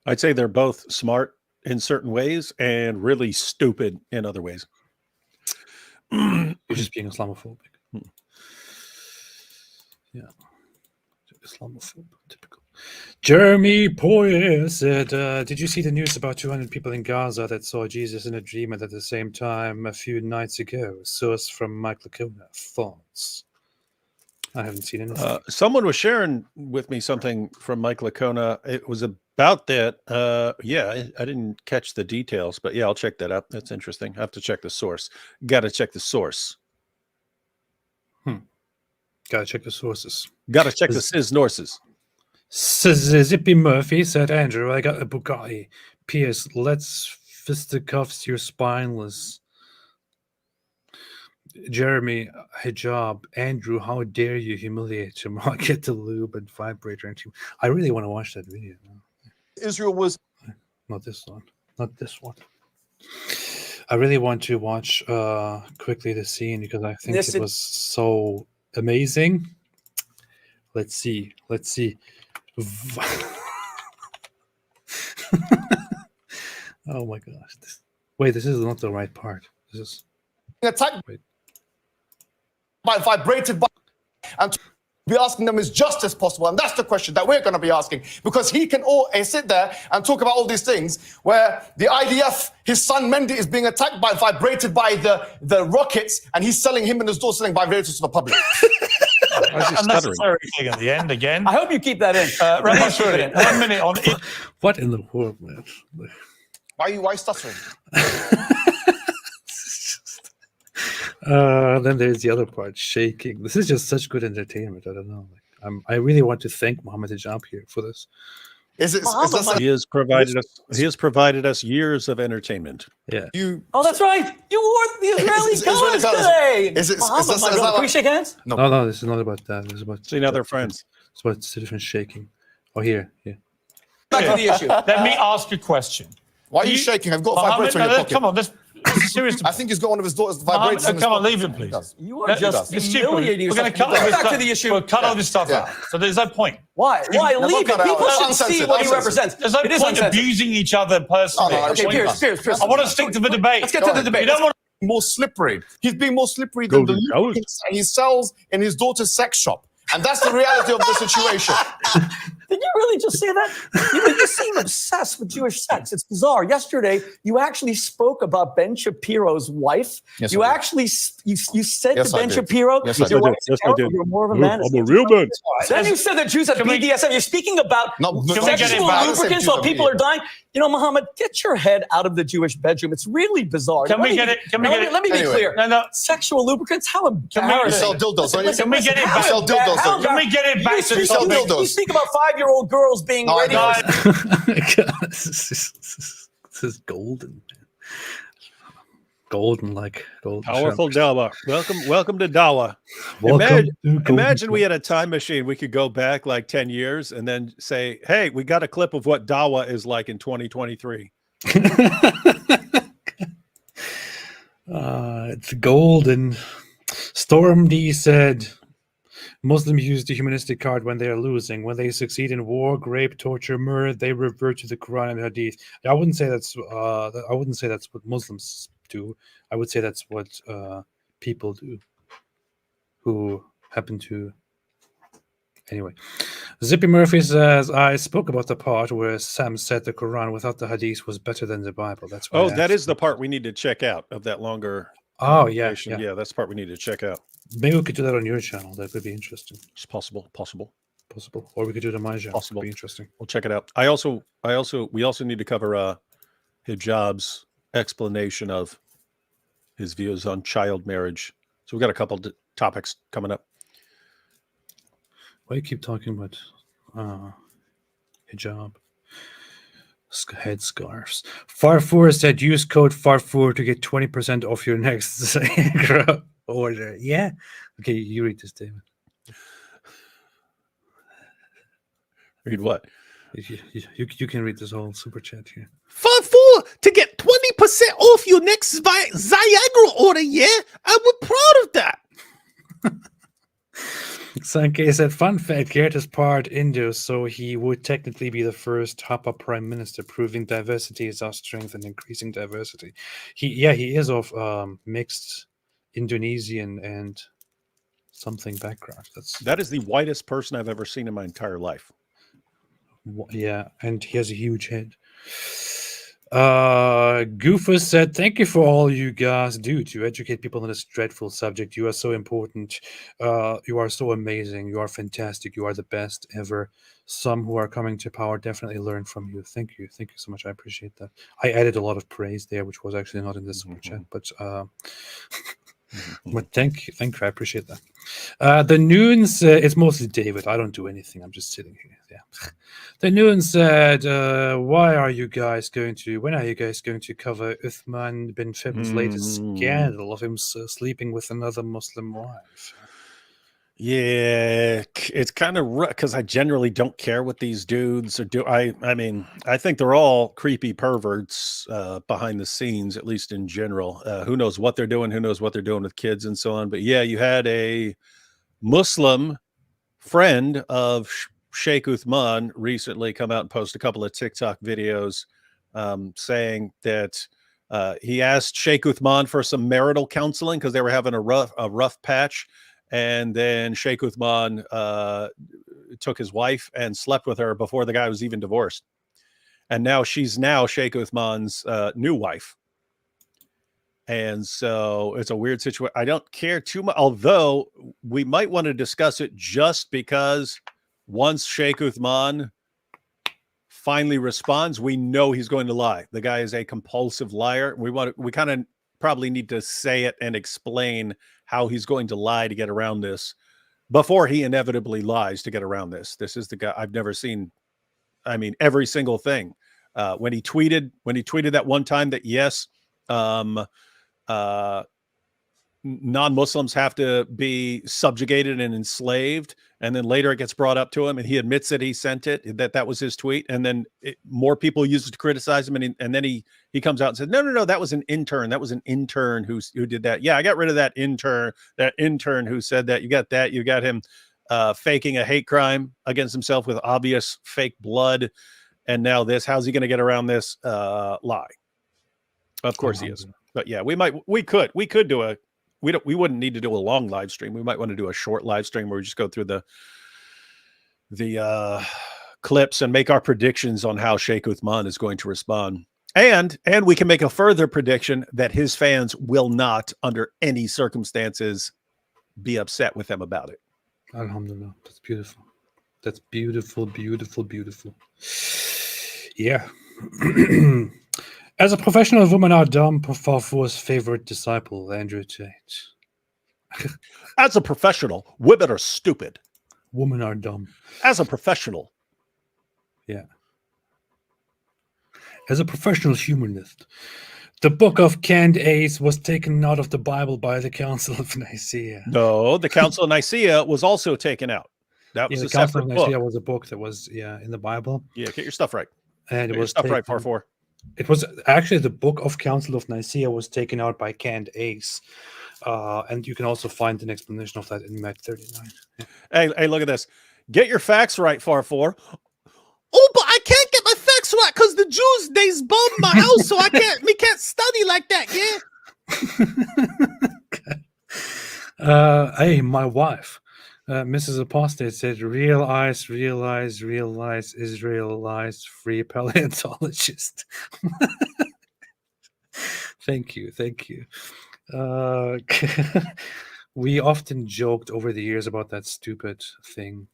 S2: I'd say they're both smart in certain ways and really stupid in other ways.
S1: You're just being Islamophobic. Yeah. Islamophobic, typical. Jeremy Poyer said, did you see the news about 200 people in Gaza that saw Jesus in a dream and at the same time a few nights ago? Source from Mike Lacona. Thoughts? I haven't seen anything.
S2: Someone was sharing with me something from Mike Lacona. It was about that. I didn't catch the details, but yeah, I'll check that out. That's interesting. I have to check the source. Got to check the source.
S1: Got to check the sources.
S2: Got to check the Siznorses.
S1: Zippy Murphy said, Andrew, I got a Bugatti. P.S. Let's fisticuffs your spineless. Jeremy Hijab, Andrew, how dare you humiliate him? I'll get the lube and vibrator. I really want to watch that video.
S12: Israel was...
S1: Not this one. Not this one. I really want to watch quickly the scene because I think it was so amazing. Let's see. Oh my gosh. Wait, this is not the right part. This is...
S12: attacked by vibrated by, and to be asking them is justice possible, and that's the question that we're going to be asking, because he can sit there and talk about all these things where the IDF, his son Mendy, is being attacked by vibrated by the rockets, and he's selling him and his daughter selling vibrators to the public.
S3: Unnecessary thing at the end again.
S18: I hope you keep that in.
S3: Rabbi Shuri, 1 minute on it.
S1: What in the world, man?
S12: Why stuttering?
S1: Then there's the other part, shaking. This is just such good entertainment. I don't know. I really want to thank Mohammed Hijab here for this.
S2: He has provided us years of entertainment.
S1: Yeah.
S18: Oh, that's right. You wore the Israeli colors today. Can we shake hands?
S1: No, this is not about that. This is about...
S2: See, now they're friends.
S1: It's about different shaking. Oh, here.
S18: Back to the issue.
S3: Let me ask a question.
S12: Why are you shaking? I've got a vibrator in your pocket.
S3: Come on, this is serious.
S12: I think he's got one of his daughter's vibrators.
S3: Come on, leave it, please.
S18: You are just humiliating
S3: yourself. We're going to cut back to the issue. We'll cut all this stuff out. So there's no point.
S18: Why? Leave it. People should see what he represents.
S3: There's no point abusing each other personally.
S18: Okay, Pierce.
S3: I want to stick to the debate.
S18: Let's get to the debate.
S12: You don't want to be more slippery. He's being more slippery than the lubricants he sells in his daughter's sex shop. And that's the reality of the situation.
S18: Did you really just say that? You seem obsessed with Jewish sex. It's bizarre. Yesterday, you actually spoke about Ben Shapiro's wife.
S12: Yes,
S18: you
S12: I did.
S18: actually you said
S12: Yes,
S18: to
S12: I
S18: Ben
S12: did.
S18: Shapiro,
S12: Yes, I
S18: your
S12: did.
S18: wife's
S2: Yes, I
S18: terrible,
S2: did.
S18: you're more of a man.
S2: I'm a real man.
S18: Then you said that Jews have BDSM. You're speaking about sexual lubricants while people are dying. You know, Muhammad, get your head out of the Jewish bedroom. It's really bizarre.
S3: Can we get it?
S18: Let me be clear.
S3: No.
S18: Sexual lubricants? How embarrassing.
S12: You sell dildos, don't you?
S3: Can we get it back?
S12: You sell dildos, don't you?
S3: Can we get it back to the topic?
S18: You speak about 5-year-old girls being ready.
S1: This is golden, man. Golden.
S2: Powerful Dawa. Welcome to Dawa. Imagine we had a time machine. We could go back like 10 years and then say, hey, we got a clip of what Dawa is like in 2023.
S1: It's golden. Storm D said, Muslims use the humanistic card when they are losing. When they succeed in war, rape, torture, murder, they revert to the Quran and Hadith. I wouldn't say that's what Muslims do. I would say that's what people do who happen to. Anyway, Zippy Murphy says, I spoke about the part where Sam said the Quran without the Hadith was better than the Bible. That's what
S2: that is the part we need to check out of that longer.
S1: Oh, yeah.
S2: Yeah, that's the part we need to check out.
S1: Maybe we could do that on your channel. That would be interesting.
S2: It's possible.
S1: Possible. Or we could do the Maja.
S2: Possible.
S1: Be interesting.
S2: We'll check it out. we also need to cover Hijab's explanation of his views on child marriage. So we've got a couple topics coming up.
S1: Why you keep talking about hijab? Headscarves. Farfour said use code Farfour to get 20% off your next order. Yeah. Okay, you read this, David.
S2: Read what?
S1: You can read this whole super chat here.
S13: Farfour to get 20% off your next Viagra order. Yeah, I'm proud of that.
S1: Sankey said, fun fact, Gert is part Indo, so he would technically be the first Hapa prime minister, proving diversity is our strength and increasing diversity. He is of mixed Indonesian and something background.
S2: That is the whitest person I've ever seen in my entire life.
S1: Yeah, and he has a huge head. Goofus said, thank you for all you guys do to educate people on this dreadful subject. You are so important. You are so amazing. You are fantastic. You are the best ever. Some who are coming to power definitely learn from you. Thank you. Thank you so much. I appreciate that. I added a lot of praise there, which was actually not in this super chat, but but thank you. I appreciate that. The Noon said, it's mostly David. I don't do anything. I'm just sitting here. Yeah. The Noon said, when are you guys going to cover Uthman bin Fibn's latest scandal of him sleeping with another Muslim wife?
S2: Yeah, it's kind of rough because I generally don't care what these dudes are doing. I mean, I think they're all creepy perverts behind the scenes, at least in general. Who knows what they're doing? Who knows what they're doing with kids and so on? But yeah, you had a Muslim friend of Sheikh Uthman recently come out and post a couple of TikTok videos saying that he asked Sheikh Uthman for some marital counseling because they were having a rough patch. And then Sheikh Uthman took his wife and slept with her before the guy was even divorced. And now she's Sheikh Uthman's new wife. And so it's a weird situation. I don't care too much, although we might want to discuss it just because once Sheikh Uthman finally responds, we know he's going to lie. The guy is a compulsive liar. We kind of probably need to say it and explain how he's going to lie to get around this before he inevitably lies to get around this. This is the guy I've never seen. I mean, every single thing. When he tweeted that one time that yes, non-Muslims have to be subjugated and enslaved, and then later it gets brought up to him and he admits that he sent it, that was his tweet, and then more people use it to criticize him, and then he comes out and says, no, that was an intern who did that. Yeah, I got rid of that intern who said that. You got him faking a hate crime against himself with obvious fake blood, and now this. How's he going to get around this lie? Of course he is. But yeah, we could do a. We wouldn't need to do a long live stream. We might want to do a short live stream where we just go through the clips and make our predictions on how Sheikh Uthman is going to respond. And we can make a further prediction that his fans will not, under any circumstances, be upset with him about it.
S1: Alhamdulillah. That's beautiful. That's beautiful, beautiful, beautiful. Yeah. As a professional, women are dumb. Farfour's favorite disciple, Andrew Tate.
S2: As a professional, women are stupid.
S1: Women are dumb.
S2: As a professional.
S1: Yeah. As a professional humanist, the Book of Canned Ace was taken out of the Bible by the Council of Nicaea.
S2: No, the Council of Nicaea was also taken out. That was
S1: the
S2: a
S1: Council
S2: separate
S1: of Nicaea
S2: book.
S1: was a book that was in the Bible.
S2: Yeah, get your stuff right.
S1: And
S2: Get your stuff right, Farfour.
S1: It was actually the Book of Council of Nicaea was taken out by Canned Ace. And you can also find an explanation of that in Mat 39. Yeah.
S2: Hey, look at this. Get your facts right, Farfour.
S13: Oh, but I can't get my facts right because the Jews, they bombed my house, so we can't study like that, yeah?
S1: Hey, my wife, Mrs. Apostate said, real eyes, Israel lies, free paleontologist. Thank you. We often joked over the years about that stupid thing,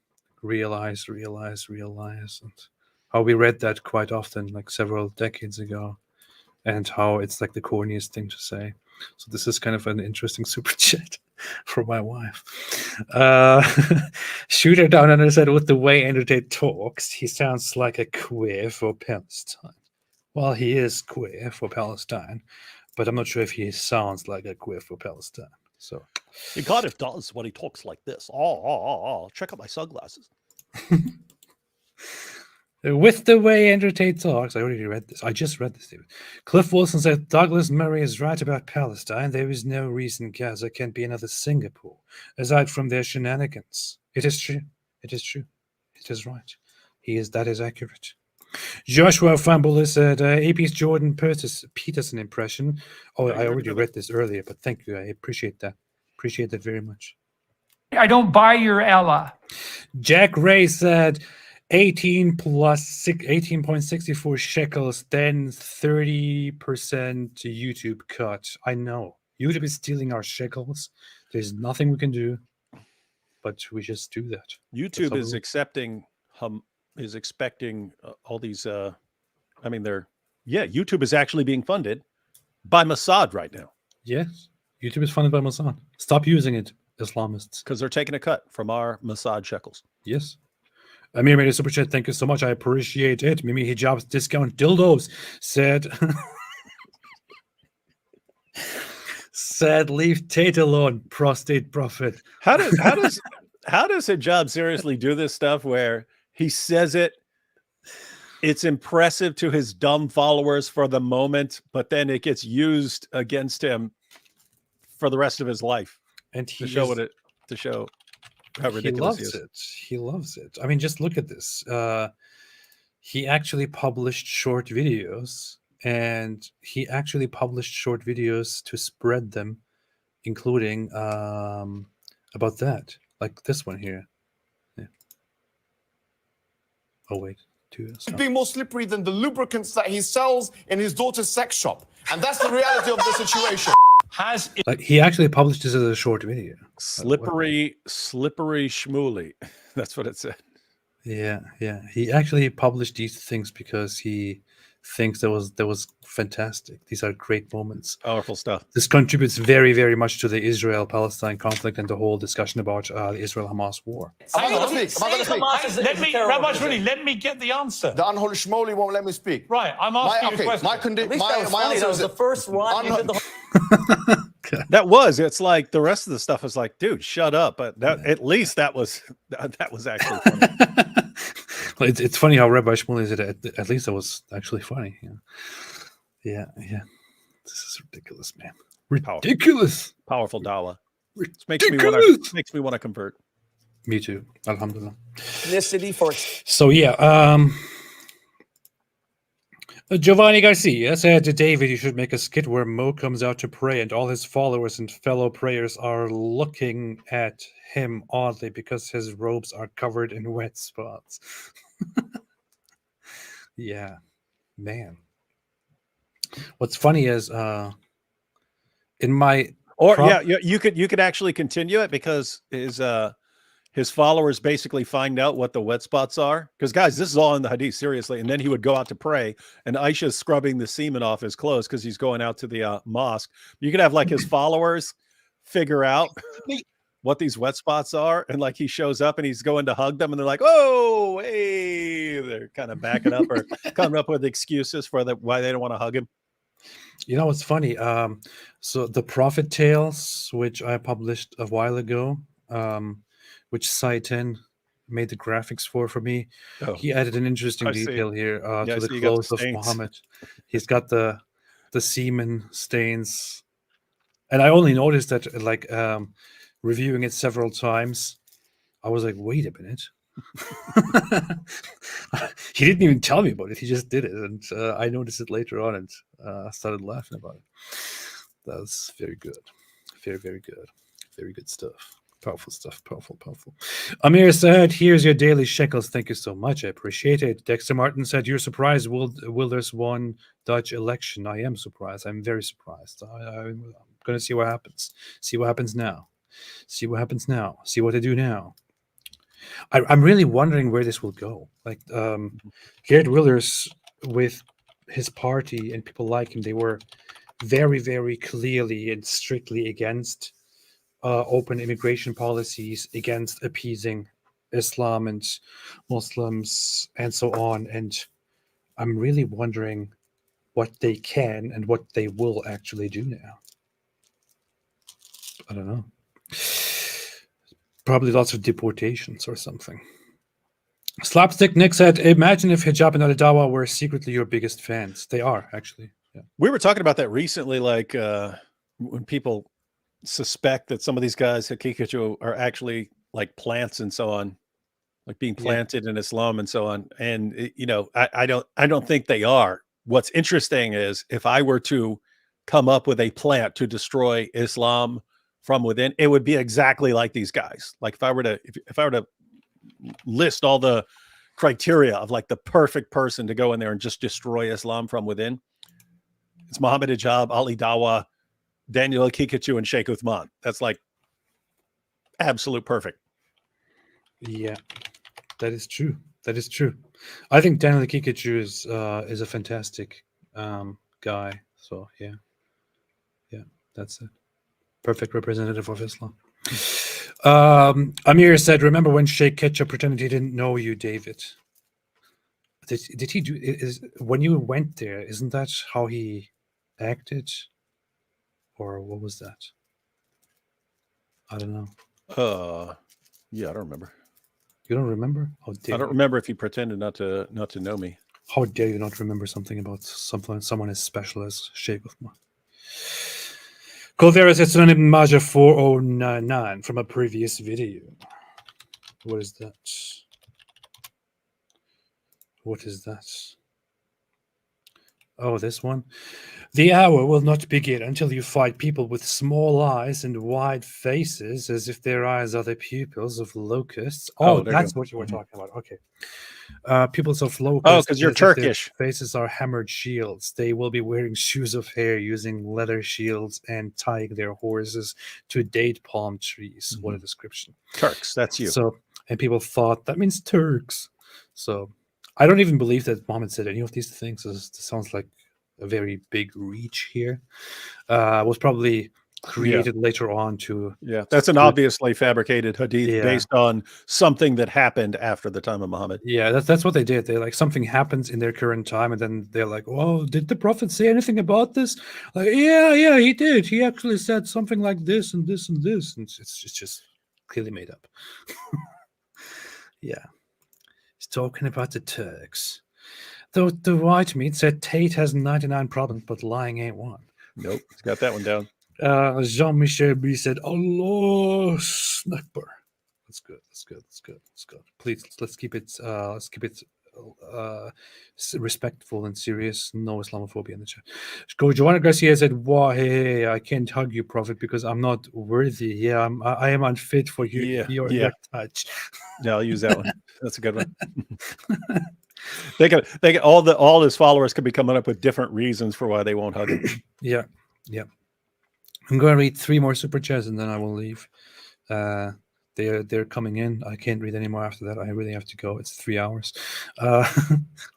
S1: realize, and how we read that quite often, like several decades ago, and how it's like the corniest thing to say. So this is kind of an interesting super chat from my wife. Shooter Down Under said, with the way Andrew Tate talks, he sounds like a queer for Palestine. Well, he is queer for Palestine, but I'm not sure if he sounds like a queer for Palestine. So
S2: he kind of does when he talks like this. Oh, check out my sunglasses.
S1: With the way Andrew Tate talks, I already read this. I just read this, David. Cliff Wilson said, Douglas Murray is right about Palestine. There is no reason Gaza can be another Singapore, aside from their shenanigans. It is true. It is true. It is right. That is accurate. Joshua Fumble said, AP's Jordan Peterson impression. Oh, I already read this earlier, but thank you. I appreciate that. Appreciate that very much.
S19: I don't buy your Ella.
S1: Jack Ray said, 18 plus 18.64 shekels, then 30% YouTube cut. I know. YouTube is stealing our shekels. There's nothing we can do, but we just do that.
S2: YouTube is expecting all these. YouTube is actually being funded by Mossad right now.
S1: Yes, YouTube is funded by Mossad. Stop using it, Islamists.
S2: Because they're taking a cut from our Mossad shekels.
S1: Yes. Amir made a super chat. Thank you so much. I appreciate it. Mimi Hijab's discount dildos said, leave Tate alone, Apostate Prophet.
S2: How does Hijab seriously do this stuff where he says it's impressive to his dumb followers for the moment, but then it gets used against him for the rest of his life,
S1: and
S2: to show how ridiculous he is.
S1: He loves it. I mean, just look at this. He actually published short videos, and he actually published short videos to spread them, including about that, like this one here. Yeah. Oh wait,
S12: be more slippery than the lubricants that he sells in his daughter's sex shop, and that's the reality of the situation.
S1: He actually published this as a short video.
S2: Slippery schmooly. That's what it said.
S1: Yeah. He actually published these things because he thinks that was fantastic. These are great moments.
S2: Powerful stuff.
S1: This contributes very, very much to the Israel-Palestine conflict and the whole discussion about the Israel-Hamas war.
S3: Let me get the answer.
S12: The unholy schmoly won't let me speak.
S3: Right, I'm asking you a question.
S12: My answer is
S18: the first one.
S2: It's like the rest of the stuff is like, dude, shut up. But at least that was actually funny.
S1: It's funny how Rabbi Shmuel said at least that was actually funny. Yeah. This is ridiculous, man. Ridiculous.
S2: Powerful Dawah.
S1: Ridiculous.
S2: Makes me want to convert.
S1: Me too. Alhamdulillah.
S18: Ethnicity for.
S1: So yeah. Giovanni Garcia said to David, you should make a skit where Mo comes out to pray and all his followers and fellow prayers are looking at him oddly because his robes are covered in wet spots. Yeah, man. What's funny is in my
S2: you could actually continue it because his followers basically find out what the wet spots are. Because guys, this is all in the hadith, seriously. And then he would go out to pray, and Aisha's scrubbing the semen off his clothes because he's going out to the mosque. You could have like his followers figure out what these wet spots are, and like he shows up and he's going to hug them, and they're like, "Oh, hey!" They're kind of backing up or coming up with excuses for why they don't want to hug him.
S1: You know what's funny? So the Prophet Tales, which I published a while ago, which Saitin made the graphics for me. Oh, he added an interesting detail here to the clothes of Muhammad. He's got the semen stains, and I only noticed that like reviewing it several times. I was like, wait a minute. He didn't even tell me about it. He just did it, and I noticed it later on, and I started laughing about it. That was very good, very, very good, very good stuff. Powerful stuff. Powerful. Amir said, "Here's your daily shekels. Thank you so much. I appreciate it." Dexter Martin said, "You're surprised Wilders won Dutch election." I am surprised. I'm very surprised. I'm going to see what happens. See what happens now. See what they do now. I'm really wondering where this will go. Like Geert Wilders, with his party and people like him, they were very, very clearly and strictly against open immigration policies, against appeasing Islam and Muslims and so on. And I'm really wondering what they can and what they will actually do now. I don't know. Probably lots of deportations or something. Slapstick Nick said, imagine if Hijab and Al-Dawa were secretly your biggest fans. They are, actually. Yeah.
S2: We were talking about that recently, like when people suspect that some of these guys, Hakikatu, are actually like plants and so on, like being planted in Islam and so on. And, you know, I don't think they are. What's interesting is if I were to come up with a plant to destroy Islam from within, it would be exactly like these guys. Like if I were to list all the criteria of like the perfect person to go in there and just destroy Islam from within, it's Muhammad Hijab, Ali Dawa, Daniel Hakikatu, and Sheikh Uthman. That's like absolute perfect.
S1: Yeah, that is true. That is true. I think Daniel Hakikatu is a fantastic guy. So yeah, that's it. Perfect representative of Islam. Amir said, remember when Sheikh Ketchup pretended he didn't know you, David? Did he do when you went there? Isn't that how he acted? Or what was that? I don't know.
S2: Yeah, I don't remember.
S1: You don't remember?
S2: I don't remember if he pretended not to know me.
S1: How dare you not remember something about someone as special as Sheikh Uthman? Colvera said Sunan ibn Majah 4099 from a previous video. What is that? What is that? Oh, this one. The hour will not begin until you fight people with small eyes and wide faces, as if their eyes are the pupils of locusts. Oh, that's what you were talking about. Okay. Pupils of locusts.
S2: Oh, because you're Turkish.
S1: Their faces are hammered shields. They will be wearing shoes of hair, using leather shields, and tying their horses to date palm trees. What a description.
S2: Turks, that's you.
S1: So, and people thought that means Turks. So, I don't even believe that Muhammad said any of these things. This sounds like a very big reach here. Was probably created later on to...
S2: Yeah, that's an obviously fabricated hadith based on something that happened after the time of Muhammad.
S1: Yeah, that's what they did. They like something happens in their current time, and then they're like, "Oh, did the Prophet say anything about this?" Like, yeah, he did. He actually said something like this and this and this, and it's just clearly made up. Yeah, he's talking about the Turks. The white meat said Tate has 99 problems, but lying ain't one.
S2: Nope, he's got that one down.
S1: Jean-Michel B said, Allah Akbar. That's good. Please, let's keep it respectful and serious. No Islamophobia in the chat. Joanna Garcia said, wow, hey, I can't hug you, Prophet, because I'm not worthy. Yeah, I am unfit for your touch.
S2: Yeah, I'll use that one. That's a good one. They can all his followers could be coming up with different reasons for why they won't hug him.
S1: Yeah. I'm going to read 3 more super chats and then I will leave. They're coming in. I can't read anymore after that. I really have to go. It's 3 hours.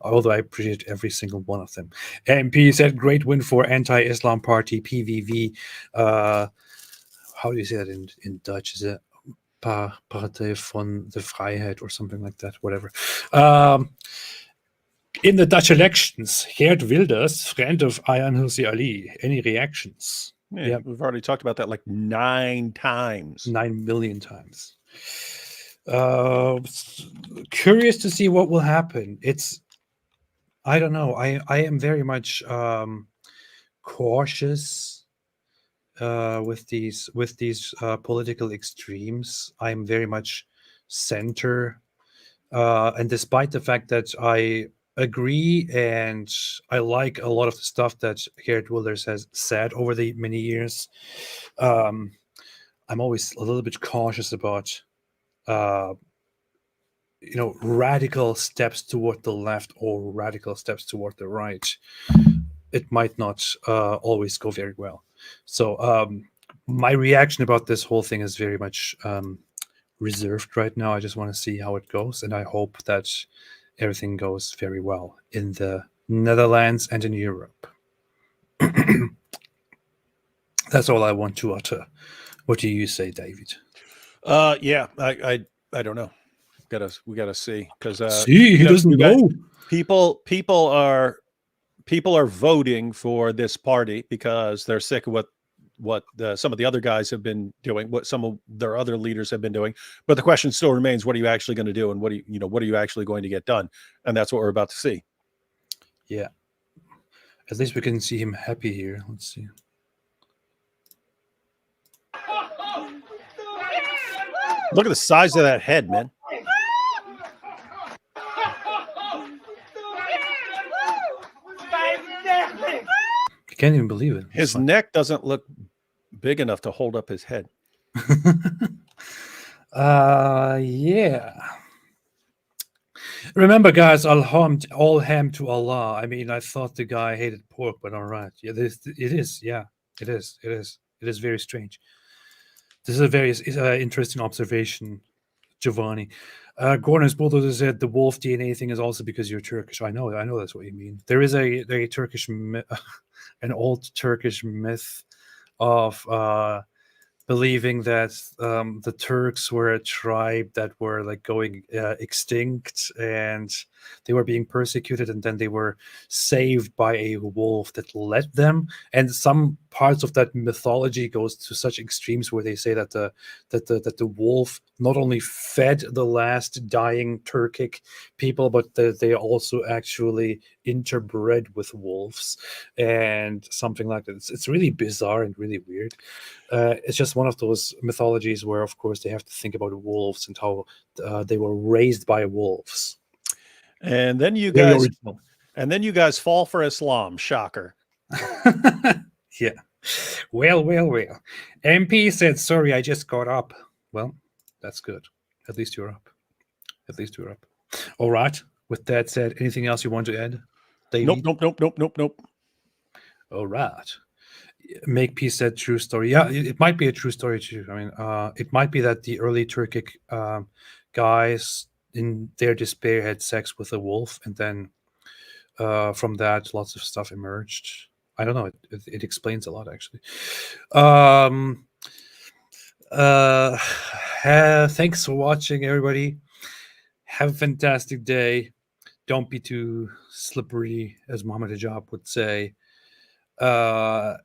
S1: Although I appreciate every single one of them. MP said, great win for anti-Islam party PVV. How do you say that in Dutch? Is it Partij van de Vrijheid or something like that? Whatever. In the Dutch elections, Geert Wilders, friend of Ayaan Hirsi Ali. Any reactions?
S2: Yeah, we've already talked about that like 9 times.
S1: 9 million times. Curious to see what will happen. I don't know. I am very much cautious with these political extremes. I'm very much center. And despite the fact that I agree and I like a lot of the stuff that Geert Wilders has said over the many years, I'm always a little bit cautious about radical steps toward the left or radical steps toward the right. It might not always go very well. So my reaction about this whole thing is very much reserved right now. I just want to see how it goes, and I hope that everything goes very well in the Netherlands and in Europe. That's all I want to utter. What do you say, David?
S2: Yeah, I don't know. We gotta see, because
S1: see, he doesn't know.
S2: People are voting for this party because they're sick of what some of the other guys have been doing, what some of their other leaders have been doing. But the question still remains: what are you actually going to do, and what are you actually going to get done? And that's what we're about to see.
S1: Yeah. At least we can see him happy here. Let's see.
S2: Look at the size of that head, man.
S1: I can't even believe it.
S2: His neck doesn't look big enough to hold up his head.
S1: Yeah. Remember, guys, all ham to Allah. I mean, I thought the guy hated pork, but all right. Yeah, it is. Yeah, it is. It is very strange. This is a very interesting observation, Giovanni. Gordon's Bulldozer said the wolf DNA thing is also because you're Turkish. I know that's what you mean. There is a Turkish, an old Turkish myth of believing that the Turks were a tribe that were like going extinct, and they were being persecuted, and then they were saved by a wolf that led them. And some parts of that mythology goes to such extremes where they say that the wolf not only fed the last dying Turkic people, but that they also actually interbred with wolves and something like that. It's really bizarre and really weird. It's just one of those mythologies where, of course, they have to think about wolves and how they were raised by wolves.
S2: And then you
S1: Very
S2: guys,
S1: original.
S2: fall for Islam. Shocker.
S1: Yeah. Well. MP said, sorry, I just got up. Well, that's good. At least you're up. All right. With that said, anything else you want to add, David?
S2: Nope.
S1: All right. Make Peace said true story. Yeah, it might be a true story too. I mean, it might be that the early Turkic guys, in their despair, had sex with a wolf, and then from that, lots of stuff emerged. I don't know. It explains a lot, actually. Thanks for watching, everybody. Have a fantastic day. Don't be too slippery, as Muhammad Hijab would say. And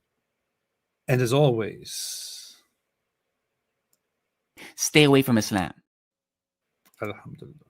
S1: as always,
S20: stay away from Islam.
S1: Alhamdulillah.